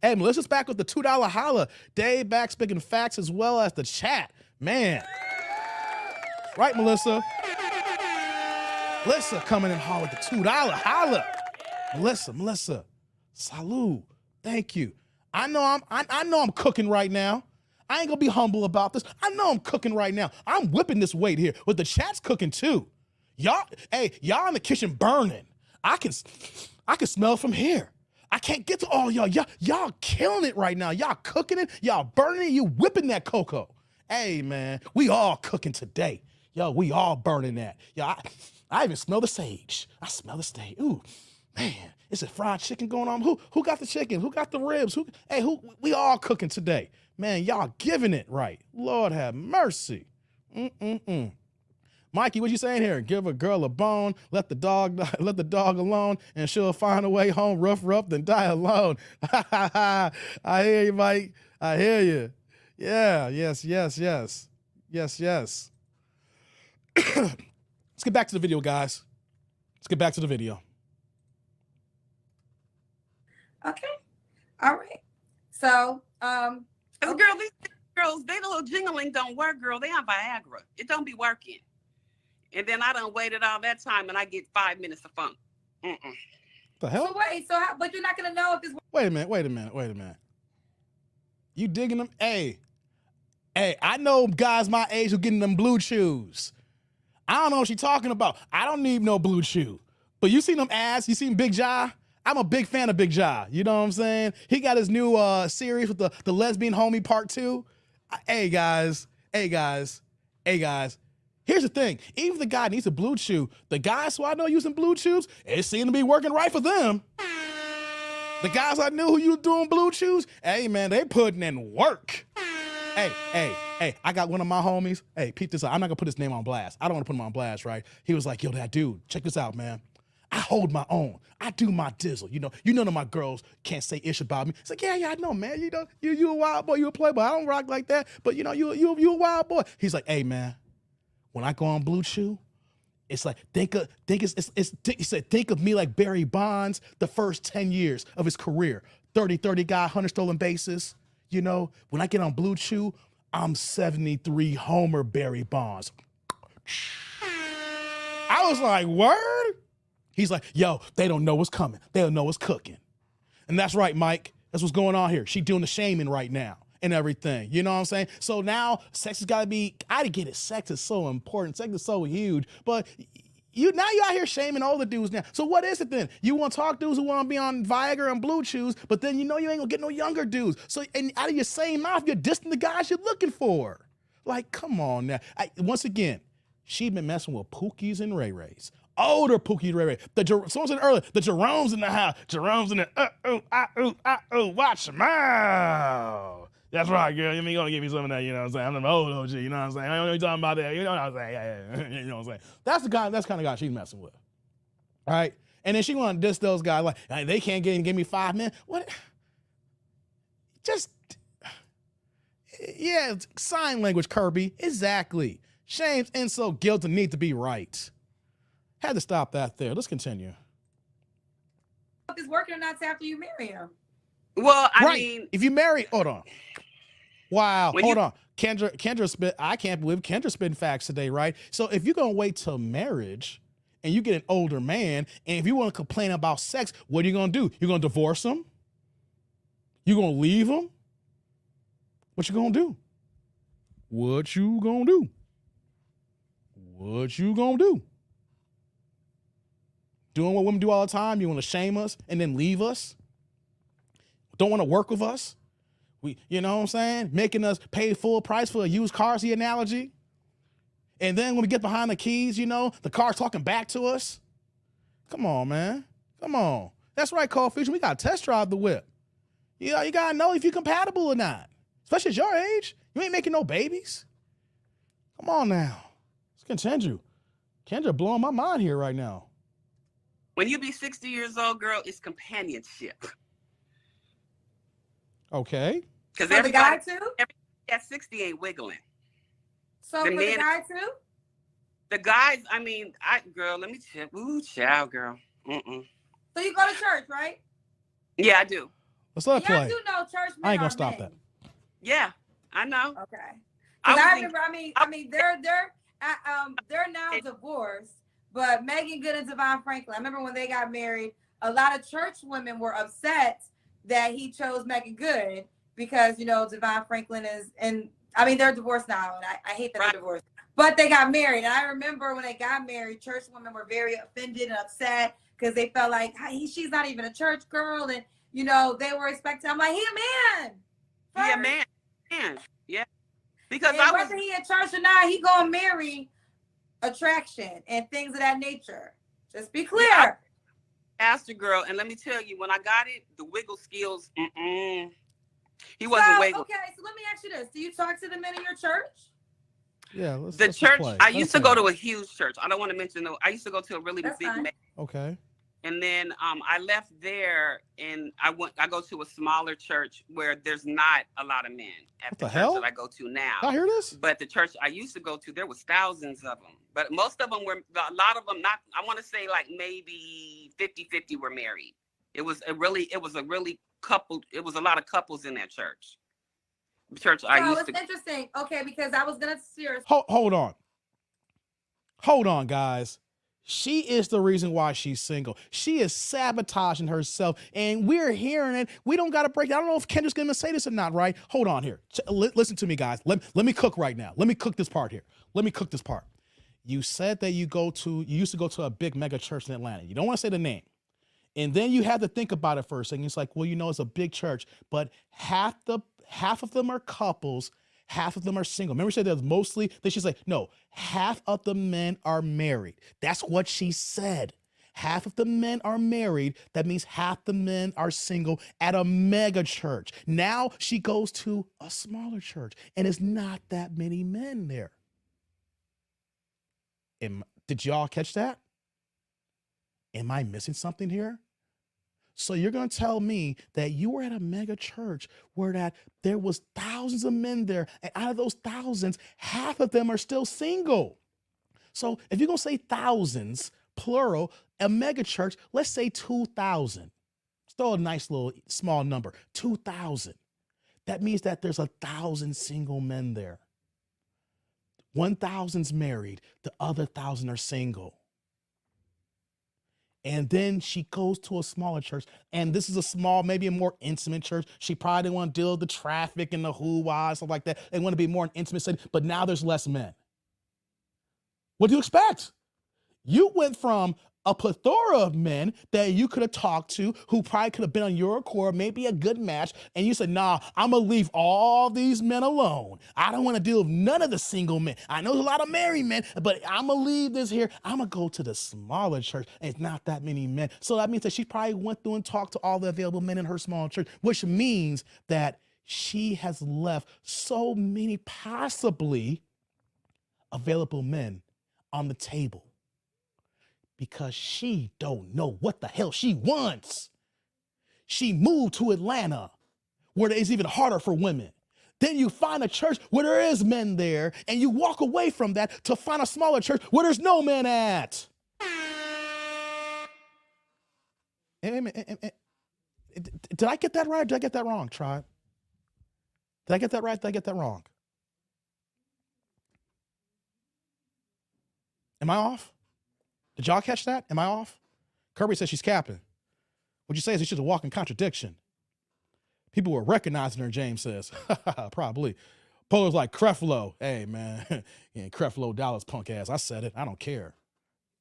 Hey, Melissa's back with the $2 holla. Dave back speaking facts as well as the chat. Man. Right, Melissa? Melissa coming in hard with the $2 holla. Melissa. Salute. Thank you. I know I'm cooking right now. I ain't gonna be humble about this. I know I'm cooking right now. I'm whipping this weight here, but the chat's cooking too. Y'all in the kitchen burning. I can smell it from here. I can't get to all y'all. Y'all killing it right now. Y'all cooking it. Y'all burning it. You whipping that cocoa. Hey, man, we all cooking today. Yo, we all burning that. Yo, I even smell the sage. I smell the sage. Ooh, man, is it fried chicken going on? Who got the chicken? Who got the ribs? We all cooking today. Man, y'all giving it right. Lord have mercy. Mikey, what you saying here? Give a girl a bone, let the dog alone, and she'll find a way home rough than die alone. I hear you, Mike. I hear you. Yeah, yes. Let's get back to the video, guys. Let's get back to the video. Okay. All right. So, girl, these girls, they little jingling don't work, girl. They on Viagra. It don't be working. And then I done waited all that time and I get 5 minutes of fun. The hell? So wait, but you're not gonna know if this. Wait a minute. You digging them? Hey, I know guys my age who getting them blue chews. I don't know what she's talking about. I don't need no blue chew. But you seen them ads? You seen Big Ja? I'm a big fan of Big Ja. You know what I'm saying? He got his new series with the lesbian homie part 2. Hey guys. Here's the thing. Even if the guy needs a blue chew, the guys who I know using blue chews, it seemed to be working right for them. The guys I knew who you doing blue chews, hey man, they putting in work. Hey, I got one of my homies. Hey, peep this out. I'm not gonna put his name on blast. I don't want to put him on blast, right? He was like, yo, that dude, check this out, man. I hold my own. I do my dizzle. You know that my girls can't say ish about me. It's like, yeah, I know, man. You a wild boy, you a playboy. I don't rock like that, but you a wild boy. He's like, hey man, when I go on Blue Chew, it's like think of me like Barry Bonds the first 10 years of his career. 30 guy, 100 stolen bases. You know, when I get on Blue Chew, I'm 73 Homer Barry Bonds. I was like, word? He's like, yo, they don't know what's coming. They don't know what's cooking. And that's right, Mike. That's what's going on here. She doing the shaming right now and everything. You know what I'm saying? So now sex has got to be, I get it. Sex is so important. Sex is so huge. But you out here shaming older dudes now. So what is it then? You want to talk dudes who want to be on Viagra and Blue Chews, but then you know you ain't going to get no younger dudes. So and out of your same mouth, you're dissing the guys you're looking for. Like, come on now. Once again, she been messing with Pookies and Ray Rays. Older Pookie Ray Ray. Someone said earlier, the Jerome's in the house. Jerome's in the, watch your mouth. That's right, girl. You gonna give me some of that, you know what I'm saying? I'm an old OG, you know what I'm saying? I don't know what you're talking about that, you know what I'm saying? Yeah. You know what I'm saying? That's the kind of guy she's messing with. All right? And then she want to diss those guys like, hey, they can't give me 5 minutes. What? Just, yeah, sign language, Kirby. Exactly. Shame's insult, guilt, and need to be right. Had to stop that there. Let's continue. If it's working or not after you marry him. Well, I mean, if you marry, hold on. Wow, hold on. Kendra spit. I can't believe Kendra spitting facts today, right? So if you're gonna wait till marriage and you get an older man, and if you want to complain about sex, what are you gonna do? You're gonna divorce him? You gonna leave him? What you gonna do? What you gonna do? What you gonna do? Doing what women do all the time. You want to shame us and then leave us? Don't want to work with us? You know what I'm saying? Making us pay full price for a used car is the analogy. And then when we get behind the keys, you know, the car's talking back to us. Come on, man. Come on. That's right, Cold Fusion. We got to test drive the whip. You know, you got to know if you're compatible or not. Especially at your age. You ain't making no babies. Come on now. Let's continue. Kendra blowing my mind here right now. When you be 60 years old, girl, it's companionship. Okay. Because the guy too? Everybody at 60 ain't wiggling. So for the guy too? The guys, I mean, girl, let me check. Ooh, child, girl. Mm-mm. So you go to church, right? Yeah, I do. Let's let it play. I do know church men I ain't gonna are stop men. that. Yeah, I know. Okay. Because I remember, they're now divorced, but Megan Good and Devon Franklin, I remember when they got married, a lot of church women were upset that he chose Megan Good because, you know, Devon Franklin is, and I mean, they're divorced now, and I hate that they're divorced, but they got married. And I remember when they got married, church women were very offended and upset because they felt like she's not even a church girl. And, you know, they were expecting, I'm like, he a man. He a man. Yeah. Because and whether he in church or not, he gonna marry attraction and things of that nature. Just be clear. Yeah, asked a girl, and let me tell you, when I got it, the wiggle skills, he wasn't wiggling. Okay, so let me ask you this: do you talk to the men in your church? Yeah, let's The just church, play. I Let used us to go in. to a huge church. I don't want to mention though. I used to go to a really That's big, fine. Okay. and then I left there and I go to a smaller church where there's not a lot of men at What the the church that hell? I go to Y'all now. hear this? But the church I used to go to, there was thousands of them. But most of them were, a lot of them not, I want to say like maybe 50-50 were married. It was a really couple, it was a lot of couples in that church. Church I So used it's to. interesting. Okay, because I was gonna serious. Hold on. Hold on, guys. She is the reason why she's single. She is sabotaging herself, and we're hearing it. We don't got to break it. I don't know if Kendra's going to say this or not, right? Hold on here. Listen to me, guys. Let me cook right now. Let me cook this part here. Let me cook this part. You said that you used to go to a big mega church in Atlanta. You don't want to say the name. And then you had to think about it for a second. It's like, well, it's a big church, but half of them are couples, half of them are single. Remember, she said that mostly. Then she's like, no, half of the men are married. That's what she said. Half of the men are married. That means half the men are single at a mega church. Now she goes to a smaller church, and it's not that many men there. Did y'all catch that? Am I missing something here? So you're going to tell me that you were at a mega church where that there was thousands of men there, and out of those thousands, half of them are still single. So if you're going to say thousands, plural, a mega church, let's say 2,000. Still a nice little small number, 2,000. That means that there's 1,000 single men there. 1,000's married, the other 1,000 are single. And then she goes to a smaller church, and this is a small, maybe a more intimate church. She probably didn't want to deal with the traffic and the hoo-wah, stuff like that. They want to be more an intimate setting, but now there's less men. What do you expect? You went from a plethora of men that you could have talked to who probably could have been on your accord, maybe a good match, and you said, nah, I'm going to leave all these men alone. I don't want to deal with none of the single men. I know there's a lot of married men, but I'm going to leave this here. I'm going to go to the smaller church, and it's not that many men. So that means that she probably went through and talked to all the available men in her small church, which means that she has left so many possibly available men on the table. Because she don't know what the hell she wants. She moved to Atlanta, where it's even harder for women. Then you find a church where there is men there, and you walk away from that to find a smaller church where there's no men at. Did I get that right or did I get that wrong, Tribe? Did I get that right? Did I get that wrong? Am I off? Did y'all catch that? Am I off? Kirby says she's capping. What you say is it's just a walking contradiction. People were recognizing her, James says. Probably. Polar's like, Creflo. Hey, man. Yeah, Creflo Dollar's punk ass. I said it. I don't care.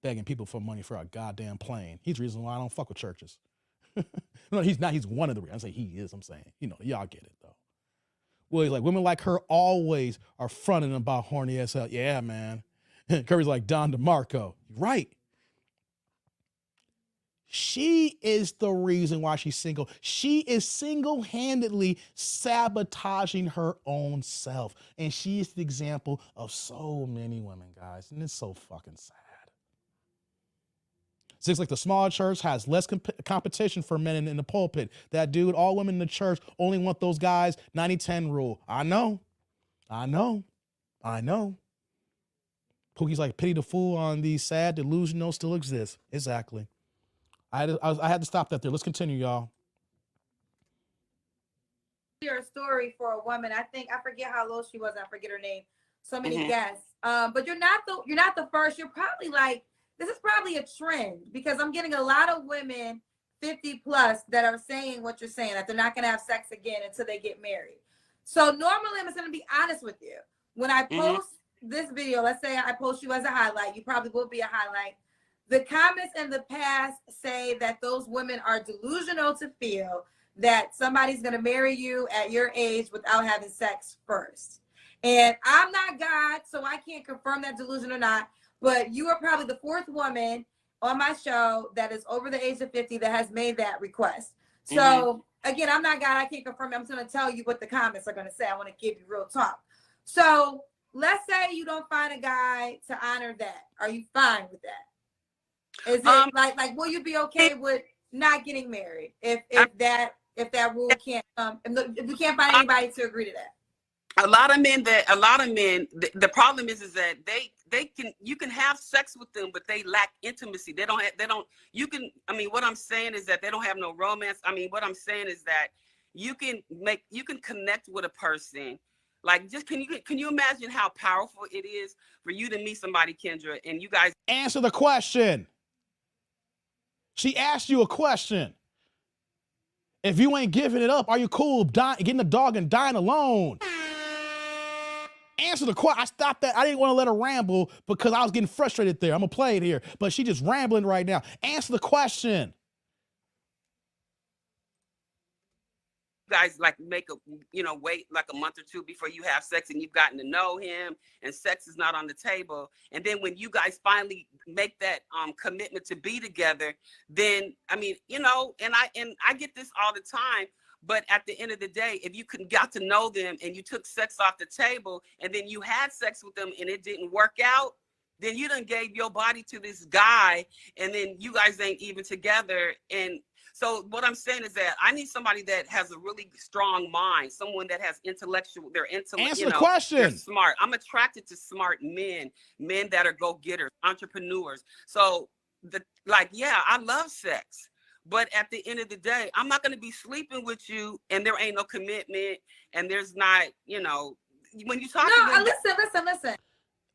Begging people for money for a goddamn plane. He's the reason why I don't fuck with churches. No, he's not. He's one of the reasons. I say he is. I'm saying, y'all get it, though. Well, he's like, women like her always are fronting about horny as hell. Yeah, man. Kirby's like, Don DeMarco. Right. She is the reason why she's single. She is single-handedly sabotaging her own self. And she is the example of so many women, guys. And it's so fucking sad. Seems like the smaller church has less competition for men in the pulpit. That dude, all women in the church only want those guys, 90-10 rule. I know. Pookie's like, pity the fool on the sad, delusional still exists. Exactly. I had to stop that there. Let's continue, y'all. Your story for a woman. I forget how low she was. I forget her name. So many guests. But you're not the first. You're probably like, this is probably a trend because I'm getting a lot of women 50 plus that are saying what you're saying, that they're not going to have sex again until they get married. So normally I'm just going to be honest with you. When I post this video, let's say I post you as a highlight, you probably will be a highlight. The comments in the past say that those women are delusional to feel that somebody's going to marry you at your age without having sex first. And I'm not God, so I can't confirm that delusion or not, but you are probably the fourth woman on my show that is over the age of 50 that has made that request. So again, I'm not God, I can't confirm it. I'm just going to tell you what the comments are going to say. I want to give you real talk. So let's say you don't find a guy to honor that. Are you fine with that? Is it like will you be okay with not getting married if that rule can't if you can't find anybody to agree to that? A lot of men, the problem is that you can have sex with them, but they lack intimacy. What I'm saying is that they don't have no romance. What I'm saying is that you can connect with a person. Like, just can you imagine how powerful it is for you to meet somebody, Kendra, and you guys answer the question. She asked you a question. If you ain't giving it up, are you cool getting a dog and dying alone? Answer the question. I stopped that. I didn't want to let her ramble because I was getting frustrated there. I'm going to play it here, but she just rambling right now. Answer the question. guys like wait like a month or two before you have sex and you've gotten to know him and sex is not on the table, and then when you guys finally make that commitment to be together, then and I get this all the time, but at the end of the day, if you got to know them and you took sex off the table and then you had sex with them and it didn't work out, then you done gave your body to this guy and then you guys ain't even together. And so what I'm saying is that I need somebody that has a really strong mind, someone that has answer the question. They're smart. I'm attracted to smart men that are go-getters, entrepreneurs. So I love sex, but at the end of the day, I'm not going to be sleeping with you and there ain't no commitment and there's not, when you talk to them. Listen.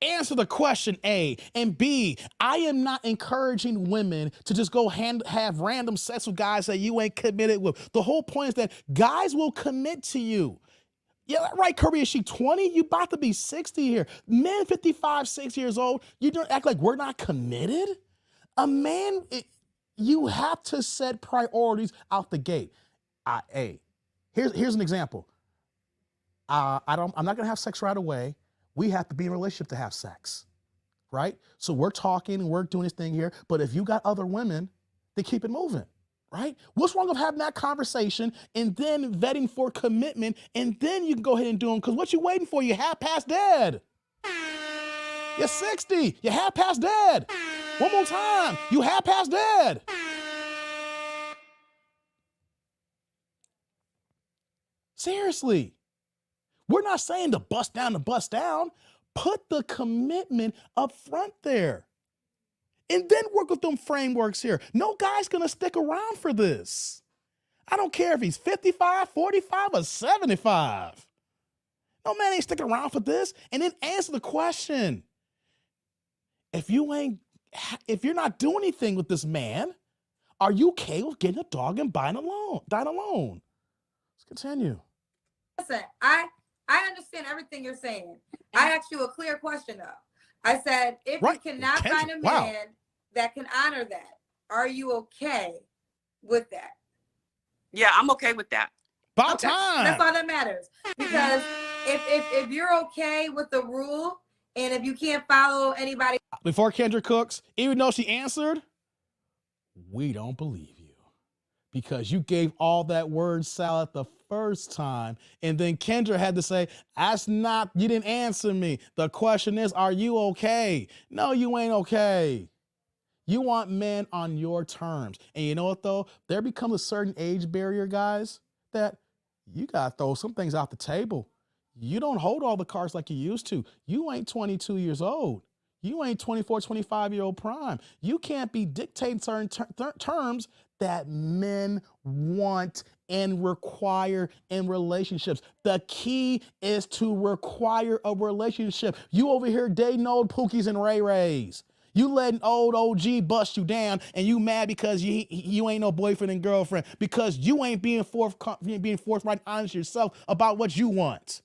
Answer the question, A. And B, I am not encouraging women to just go have random sex with guys that you ain't committed with. The whole point is that guys will commit to you. Yeah, right, Curry, is she 20? You about to be 60 here. Men 55, 6 years old, you don't act like we're not committed? A man, you have to set priorities out the gate. Here's an example. I'm not gonna have sex right away. We have to be in a relationship to have sex, right? So we're talking and we're doing this thing here, but if you got other women, then keep it moving, right? What's wrong with having that conversation and then vetting for commitment, and then you can go ahead and do them, because what you waiting for? You half past dead. You're 60, you're half past dead. One more time, you half past dead. Seriously. We're not saying to bust down. Put the commitment up front there. And then work with them frameworks here. No guy's going to stick around for this. I don't care if he's 55, 45, or 75. No man ain't sticking around for this. And then answer the question. If you're not doing anything with this man, are you okay with getting a dog and dying alone? Let's continue. Listen, I understand everything you're saying. I asked you a clear question, though. I said, if you cannot find a man that can honor that, are you okay with that? Yeah, I'm okay with that. About time. That's all that matters. Because if you're okay with the rule, and if you can't follow anybody. Before Kendra cooks, even though she answered, we don't believe you. Because you gave all that word salad the first time, and then Kendra had to say, you didn't answer me. The question is, are you okay? No, you ain't okay. You want men on your terms. And you know what, though? There becomes a certain age barrier, guys, that you got to throw some things out the table. You don't hold all the cards like you used to. You ain't 22 years old. You ain't 24, 25-year-old prime. You can't be dictating certain terms that men want and require in relationships. The key is to require a relationship. You over here dating old Pookies and Ray Rays. You letting old OG bust you down, and you mad because you ain't no boyfriend and girlfriend, because you ain't being forthright and honest yourself about what you want.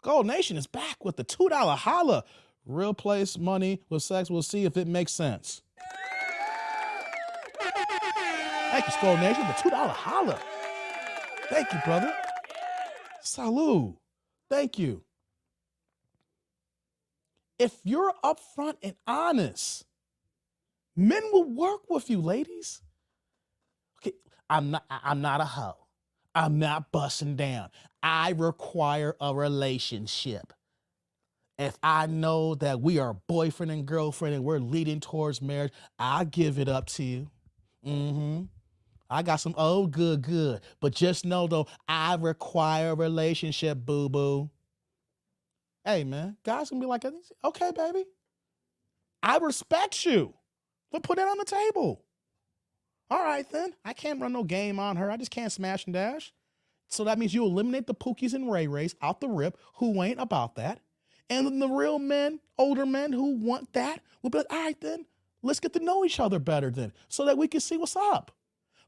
Gold Nation is back with the $2 holla. Real place, money with sex. We'll see if it makes sense. Thank you, Gold Nation, the $2 holla. Thank you, brother. Salud. Thank you. If you're upfront and honest, men will work with you, ladies. Okay, I'm not a hoe. I'm not busting down. I require a relationship. If I know that we are boyfriend and girlfriend and we're leading towards marriage, I'll give it up to you. Mm-hmm. I got some good. But just know though, I require a relationship, boo-boo. Hey man, guys gonna be like, okay, baby. I respect you. But put it on the table. All right then. I can't run no game on her. I just can't smash and dash. So that means you eliminate the Pookies and Ray Rays out the rip who ain't about that. And then the real men, older men who want that will be like, all right then, let's get to know each other better then so that we can see what's up.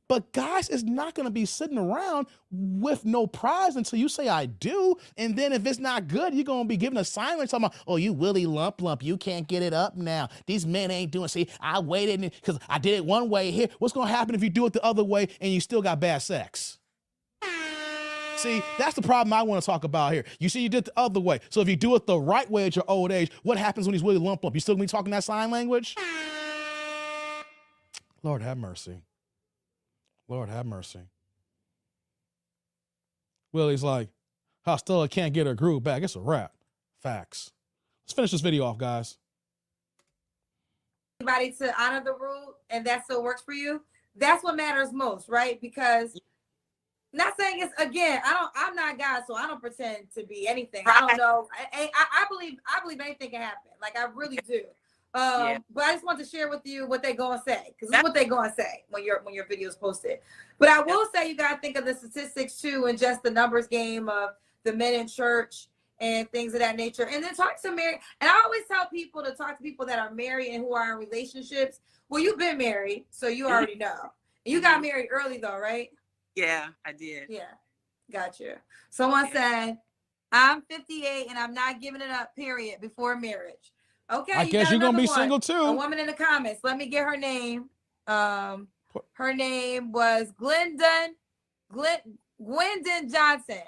But guys is not going to be sitting around with no prize until you say I do. And then if it's not good, you're going to be giving a silence. Talking about, oh, you Willie Lump, you can't get it up now. These men ain't doing, see, I waited because I did it one way here. What's going to happen if you do it the other way and you still got bad sex? See, that's the problem I want to talk about here. You see, you did the other way. So if you do it the right way at your old age, what happens when he's Willie Lump? You still going to be talking that sign language? Lord have mercy. Lord have mercy. Willie's like, Hostella can't get her groove back. It's a wrap. Facts. Let's finish this video off, guys. Anybody to honor the rule and that still works for you. That's what matters most, right? Because not saying it's, again, I'm not God, so I don't pretend to be anything. I don't know. I believe anything can happen. Like I really do. But I just want to share with you what they gonna say, because this is what they gonna say when your video is posted. But I will say you gotta think of the statistics too, and just the numbers game of the men in church and things of that nature. And then talk to married. And I always tell people to talk to people that are married and who are in relationships. Well, you've been married, so you already know. You got married early though, right? Yeah, I did. Yeah, gotcha. Someone said, I'm 58 and I'm not giving it up, period, before marriage. Okay, I guess you're gonna be single too. A woman in the comments. Let me get her name. Her name was Gwendon Johnson.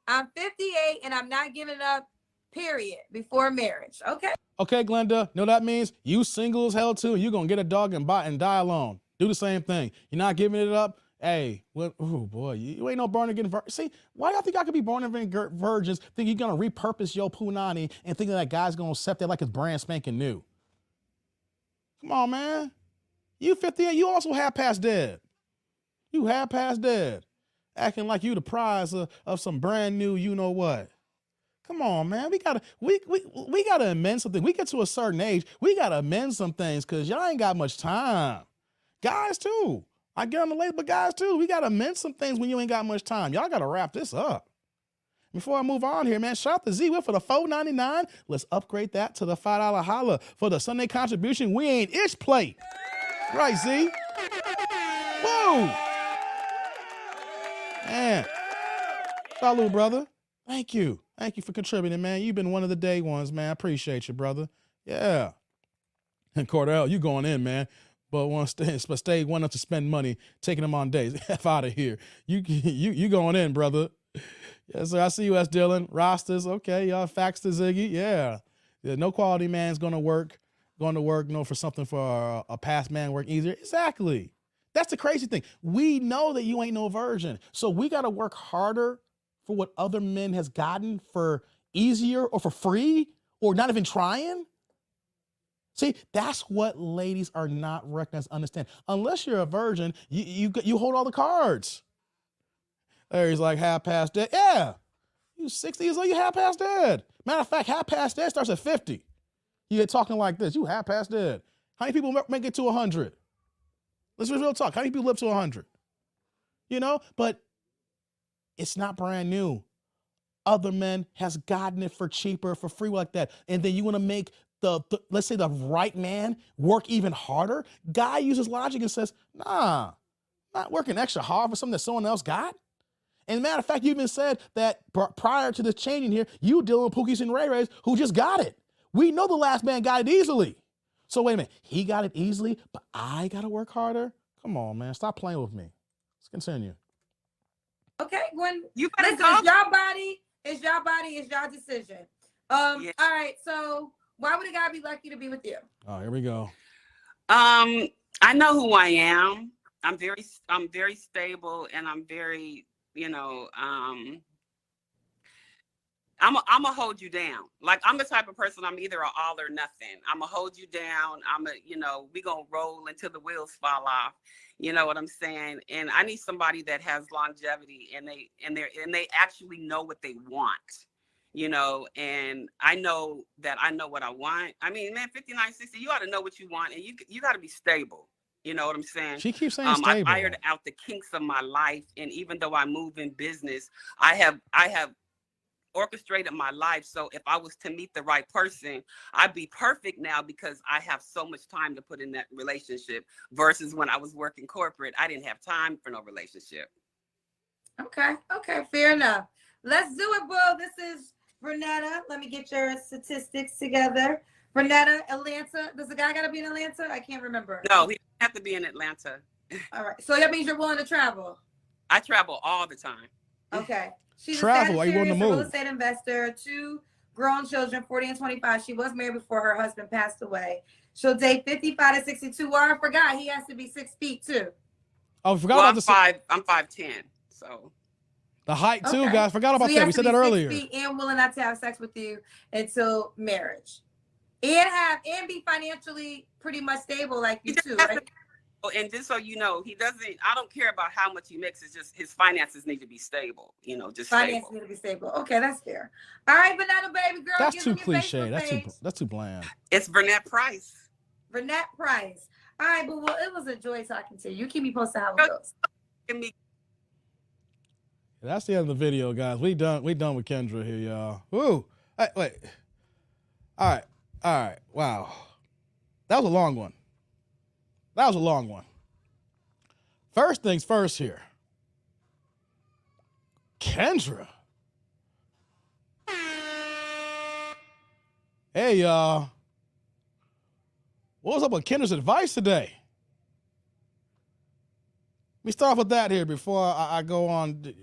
I'm 58 and I'm not giving it up, period, before marriage. Okay. Okay, Glenda. Know that means you single as hell too. You're gonna get a dog and die alone. Do the same thing. You're not giving it up. Hey, well, oh boy, you ain't no born again virgin. See, why do y'all think I could be born again virgins? Think you're gonna repurpose your punani and think that guy's gonna accept it like it's brand spanking new? Come on, man. You 58, you also half past dead. You half past dead, acting like you the prize of some brand new, you know what? Come on, man. We gotta amend something. We get to a certain age, we gotta amend some things because y'all ain't got much time. Guys too. I get on the late, but guys too, we got to amend some things when you ain't got much time. Y'all got to wrap this up. Before I move on here, man, shout out to Z Whip for the $4.99. Let's upgrade that to the $5 holla for the Sunday contribution. We ain't itch plate. Right, Z? Whoa. Man. Salute, brother. Thank you. Thank you for contributing, man. You've been one of the day ones, man. I appreciate you, brother. Yeah. And Cordell, you going in, man. But stay one up to spend money, taking them on days. F out of here. You going in, brother. Yes, sir. I see you, S. Dylan. Rosters, okay. Y'all fax to Ziggy. Yeah. No quality man's going to work, for something for a past man work easier. Exactly. That's the crazy thing. We know that you ain't no virgin. So we got to work harder for what other men has gotten for easier or for free or not even trying. See, that's what ladies are not recognized, understand. Unless you're a virgin, you hold all the cards. He's like half past dead. Yeah, you 60 years old, you half past dead. Matter of fact, half past dead starts at 50. You get talking like this, you half past dead. How many people make it to 100? Let's be real talk. How many people live to 100? You know, but it's not brand new. Other men has gotten it for cheaper, for free like that. And then you want to make let's say the right man work even harder. Guy uses logic and says, nah, not working extra hard for something that someone else got. And matter of fact, you even said that prior to this changing here, you dealing with Pookies and Ray Rays who just got it. We know the last man got it easily. So wait a minute, he got it easily, but I got to work harder? Come on, man, stop playing with me. Let's continue. Okay, Gwen, you better listen, it's your body, it's your decision. Yeah. All right, so why would a guy be lucky to be with you? Oh, here we go. I know who I am. I'm very stable and I'm very you know, I'm gonna hold you down. Like, I'm the type of person, I'm either all or nothing. I'm gonna hold you down. We gonna roll until the wheels fall off. You know what I'm saying? And I need somebody that has longevity, and they actually know what they want. And I know that I know what I want. I mean, man, 59, 60, you ought to know what you want, and you got to be stable. You know what I'm saying? She keeps saying stable. I ironed out the kinks of my life, and even though I move in business, I have orchestrated my life. So if I was to meet the right person, I'd be perfect now, because I have so much time to put in that relationship, versus when I was working corporate, I didn't have time for no relationship. Okay, fair enough. Let's do it, boo. This is Vernetta. Let me get your statistics together. Vernetta, Atlanta. Does the guy got to be in Atlanta? I can't remember. No, he doesn't have to be in Atlanta. All right. So that means you're willing to travel? I travel all the time. Okay. She's travel. a Are you willing to move? real estate investor, 2 grown children, 40 and 25. She was married before her husband passed away. She'll date 55 to 62. Well, I forgot he has to be 6 feet too. Oh, I forgot about the I'm 5'10", so. The height too, guys. Forgot about that. We said that earlier. 6 feet and willing not to have sex with you until marriage, and be financially pretty much stable like you too, right? And just so you know, I don't care about how much he makes. It's just his finances need to be stable. Finances need to be stable. Okay, that's fair. All right, Banana Baby Girl. That's too cliche. That's too bland. It's Burnett Price. Burnett Price. All right, but it was a joy talking to you. You keep me posted how it goes. That's the end of the video, guys. We done with Kendra here, y'all. Woo. Hey, wait. All right. Wow. That was a long one. First things first here. Kendra. Hey, y'all. What's up with Kendra's advice today? Let me start off with that here before I go on.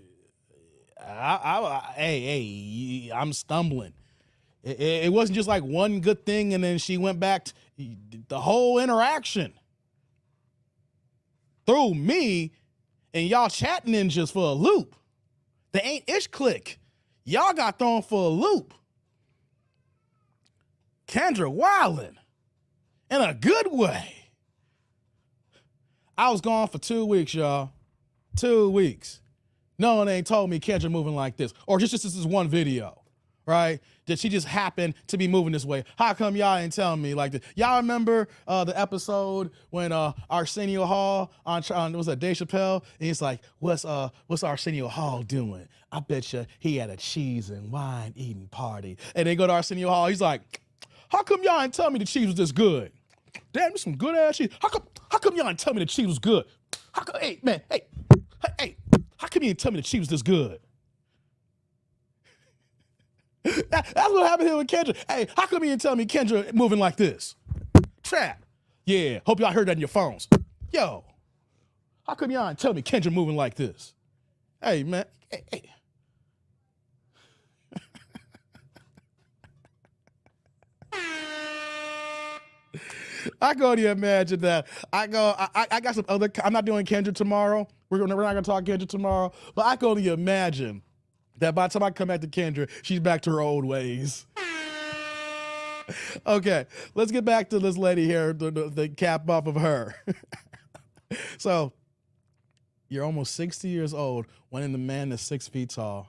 I'm stumbling. It wasn't just like one good thing and then she went back to the whole interaction threw me and y'all chat ninjas for a loop. The Ain't Ish clique. Y'all got thrown for a loop. Kendra wildin'. In a good way. I was gone for 2 weeks, y'all. 2 weeks. No one ain't told me Kendra moving like this. Or just this is one video, right? That she just happened to be moving this way. How come y'all ain't telling me like this? Y'all remember the episode when Arsenio Hall was that Dave Chappelle? And he's like, what's Arsenio Hall doing? I bet you he had a cheese and wine eating party. And they go to Arsenio Hall. He's like, how come y'all ain't tell me the cheese was this good? Damn, this some good ass cheese. How come y'all ain't tell me the cheese was good? How come, hey, how come you ain't tell me the cheese was this good? That's what happened here with Kendra. Hey, how come you ain't tell me Kendra moving like this? Trap. Yeah, hope y'all heard that in your phones. Yo, how come y'all ain't tell me Kendra moving like this? Hey, man. Hey. I can only imagine that. I got some other. I'm not doing Kendra tomorrow. We're not gonna talk Kendra tomorrow. But I can only imagine that by the time I come back to Kendra, she's back to her old ways. Okay, let's get back to this lady here. The cap off of her. So, you're almost 60 years old. Wanting the man that's 6 feet tall.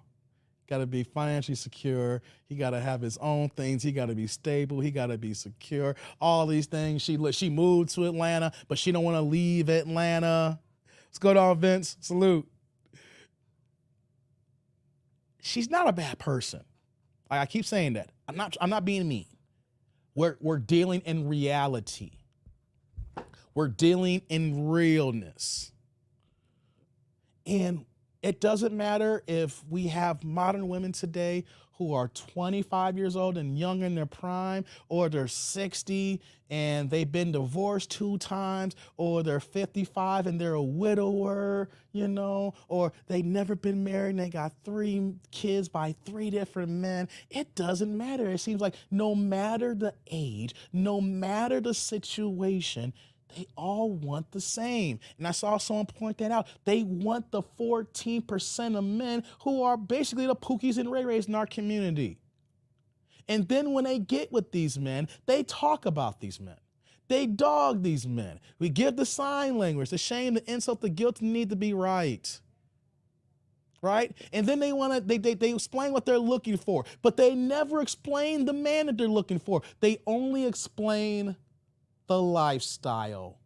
Got to be financially secure. He got to have his own things. He got to be stable. He got to be secure. All these things. She moved to Atlanta, but she don't want to leave Atlanta. Let's go to Vince. Salute. She's not a bad person. I keep saying that. I'm not being mean. We're dealing in reality. We're dealing in realness. And it doesn't matter if we have modern women today who are 25 years old and young in their prime, or they're 60 and they've been divorced 2 times, or they're 55 and they're a widower, or they never been married and they got 3 kids by 3 different men. It doesn't matter. It seems like no matter the age, no matter the situation, They all want the same. And I saw someone point that out. They want the 14% of men who are basically the Pookies and Ray Rays in our community. And then when they get with these men, they talk about these men. They dog these men. We give the sign language, the shame, the insult, the guilt, the need to be right. Right? And then they explain what they're looking for, but they never explain the man that they're looking for. They only explain the lifestyle.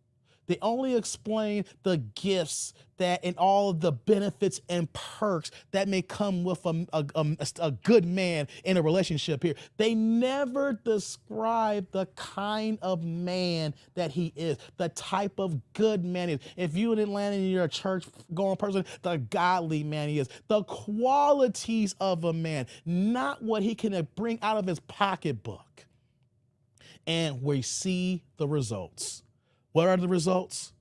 They only explain the gifts that and all of the benefits and perks that may come with a good man in a relationship here. They never describe the kind of man that he is, the type of good man he is. If you're in Atlanta and you're a church-going person, the godly man he is, the qualities of a man, not what he can bring out of his pocketbook. And we see the results. What are the results?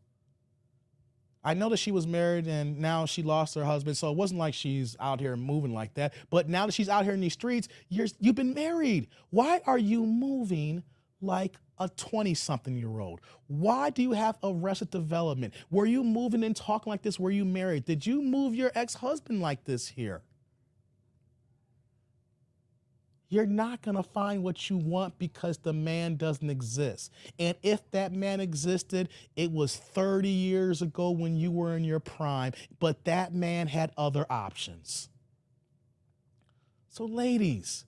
I know that she was married and now she lost her husband, so it wasn't like she's out here moving like that. But now that she's out here in these streets, you've been married. Why are you moving like a 20-something-year-old? Why do you have arrested development? Were you moving and talking like this? Were you married? Did you move your ex-husband like this here? You're not going to find what you want because the man doesn't exist. And if that man existed, it was 30 years ago when you were in your prime, but that man had other options. So ladies,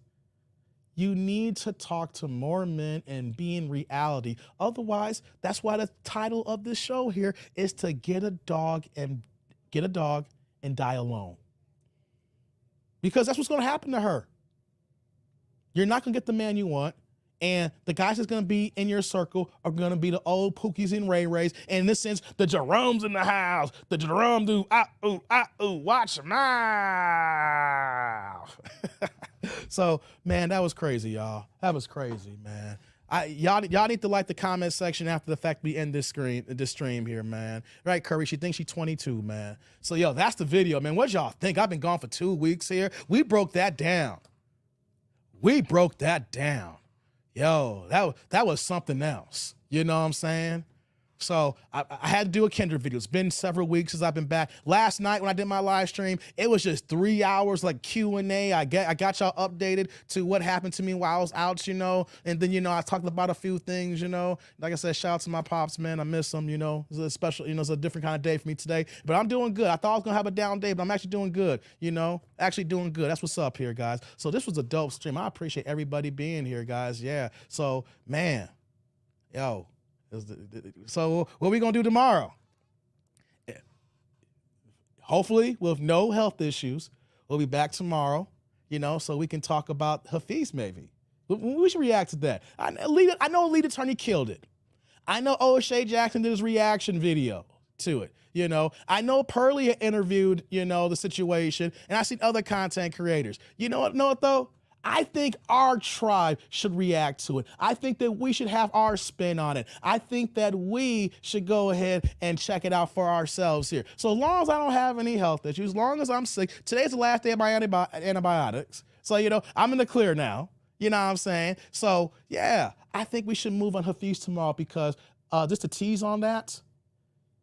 you need to talk to more men and be in reality. Otherwise, that's why the title of this show here is to get a dog and die alone. Because that's what's going to happen to her. You're not going to get the man you want, and the guys that's going to be in your circle are going to be the old Pookies and Ray Rays, and in this sense, the Jerome's in the house. The Jerome do, watch your mouth. So, man, that was crazy, y'all. That was crazy, man. Y'all need to like the comment section after the fact we end this stream here, man. Right, Curry? She thinks she's 22, man. So, yo, that's the video, man. What y'all think? I've been gone for 2 weeks here. We broke that down. Yo, that was something else. You know what I'm saying? So I had to do a Kendra video. It's been several weeks since I've been back. Last night when I did my live stream, it was just 3 hours like Q&A. I got y'all updated to what happened to me while I was out, you know. And then, you know, I talked about a few things, you know. Like I said, shout out to my pops, man. I miss them, you know. It's a special, you know, it's a different kind of day for me today. But I'm doing good. I thought I was going to have a down day, but I'm actually doing good, you know. Actually doing good. That's what's up here, guys. So this was a dope stream. I appreciate everybody being here, guys. Yeah. So, man, yo. So what are we going to do tomorrow? Hopefully with no health issues, we'll be back tomorrow, you know, so we can talk about Hafiz maybe. We should react to that. I know Lead Attorney killed it. I know O'Shea Jackson did his reaction video to it. You know, I know Pearlie interviewed, you know, the situation, and I've seen other content creators. You know what though? I think our tribe should react to it. I think that we should have our spin on it. I think that we should go ahead and check it out for ourselves here. So as long as I don't have any health issues, as long as I'm sick, today's the last day of my antibiotics. So, you know, I'm in the clear now. You know what I'm saying? So, yeah, I think we should move on Hafiz tomorrow because just to tease on that,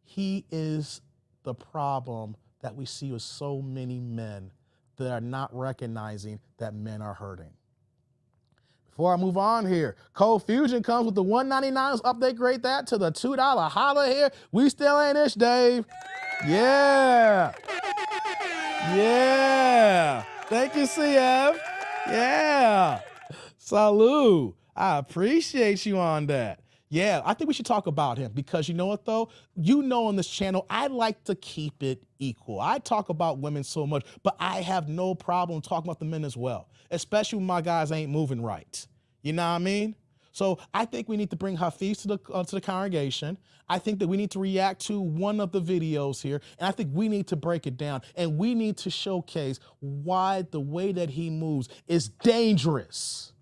he is the problem that we see with so many men that are not recognizing that men are hurting. Before I move on here, Cold Fusion comes with the $199. Let's upgrade that to the $2 holla here. We still ain't ish, Dave. Yeah. Yeah. Thank you, CF. Yeah. Salud. I appreciate you on that. Yeah, I think we should talk about him because you know what though? You know on this channel, I like to keep it equal. I talk about women so much, but I have no problem talking about the men as well, especially when my guys ain't moving right. You know what I mean? So I think we need to bring Hafiz to the congregation. I think that we need to react to one of the videos here, and I think we need to break it down, and we need to showcase why the way that he moves is dangerous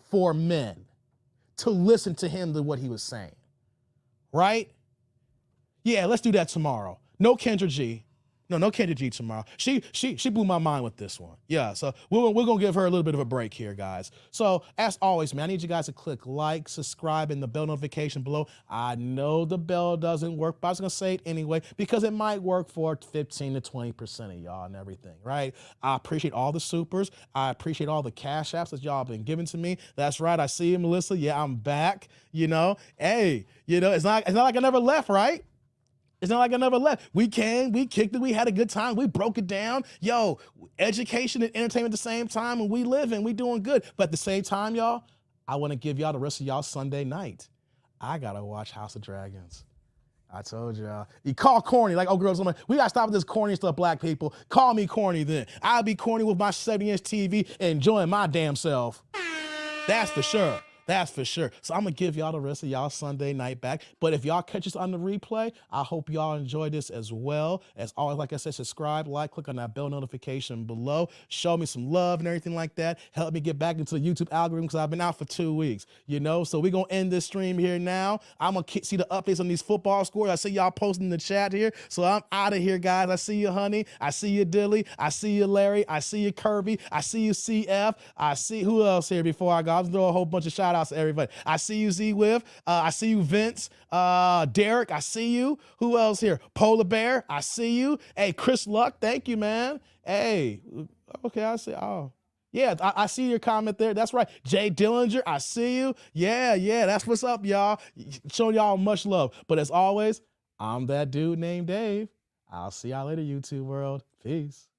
for men to listen to him than what he was saying, right? Yeah, let's do that tomorrow. No Kendra G. No Kendra G tomorrow. She blew my mind with this one. Yeah, so we're gonna give her a little bit of a break here, guys. So as always, man, I need you guys to click like, subscribe, and the bell notification below. I know the bell doesn't work, but I was gonna say it anyway because it might work for 15 to 20% of y'all and everything, right? I appreciate all the supers. I appreciate all the cash apps that y'all have been giving to me. That's right. I see you, Melissa. Yeah, I'm back. Hey, it's not like I never left, right? It's not like I never left. We kicked it, we had a good time, we broke it down. Yo, education and entertainment at the same time, and we living, we doing good. But at the same time, y'all, I want to give y'all the rest of y'all Sunday night. I gotta watch House of Dragons. I told y'all. You call corny, like, oh, girls, we gotta stop with this corny stuff, black people. Call me corny then. I'll be corny with my 70-inch TV enjoying my damn self. That's for sure. That's for sure. So I'm going to give y'all the rest of y'all Sunday night back. But if y'all catch us on the replay, I hope y'all enjoy this as well. As always, like I said, subscribe, like, click on that bell notification below. Show me some love and everything like that. Help me get back into the YouTube algorithm because I've been out for 2 weeks, So we're going to end this stream here now. I'm going to see the updates on these football scores. I see y'all posting in the chat here. So I'm out of here, guys. I see you, honey. I see you, Dilly. I see you, Larry. I see you, Kirby. I see you, CF. I see who else here before I go. I'll throw a whole bunch of shout outs to everybody. I see you, Z-Wiv. I see you, Vince. Derek, I see you. Who else here? Polar Bear, I see you. Hey, Chris Luck, thank you, man. Hey, okay, I see. Oh, yeah, I see your comment there. That's right. Jay Dillinger, I see you. Yeah, that's what's up, y'all. Showing y'all much love. But as always, I'm that dude named Dave. I'll see y'all later, YouTube world. Peace.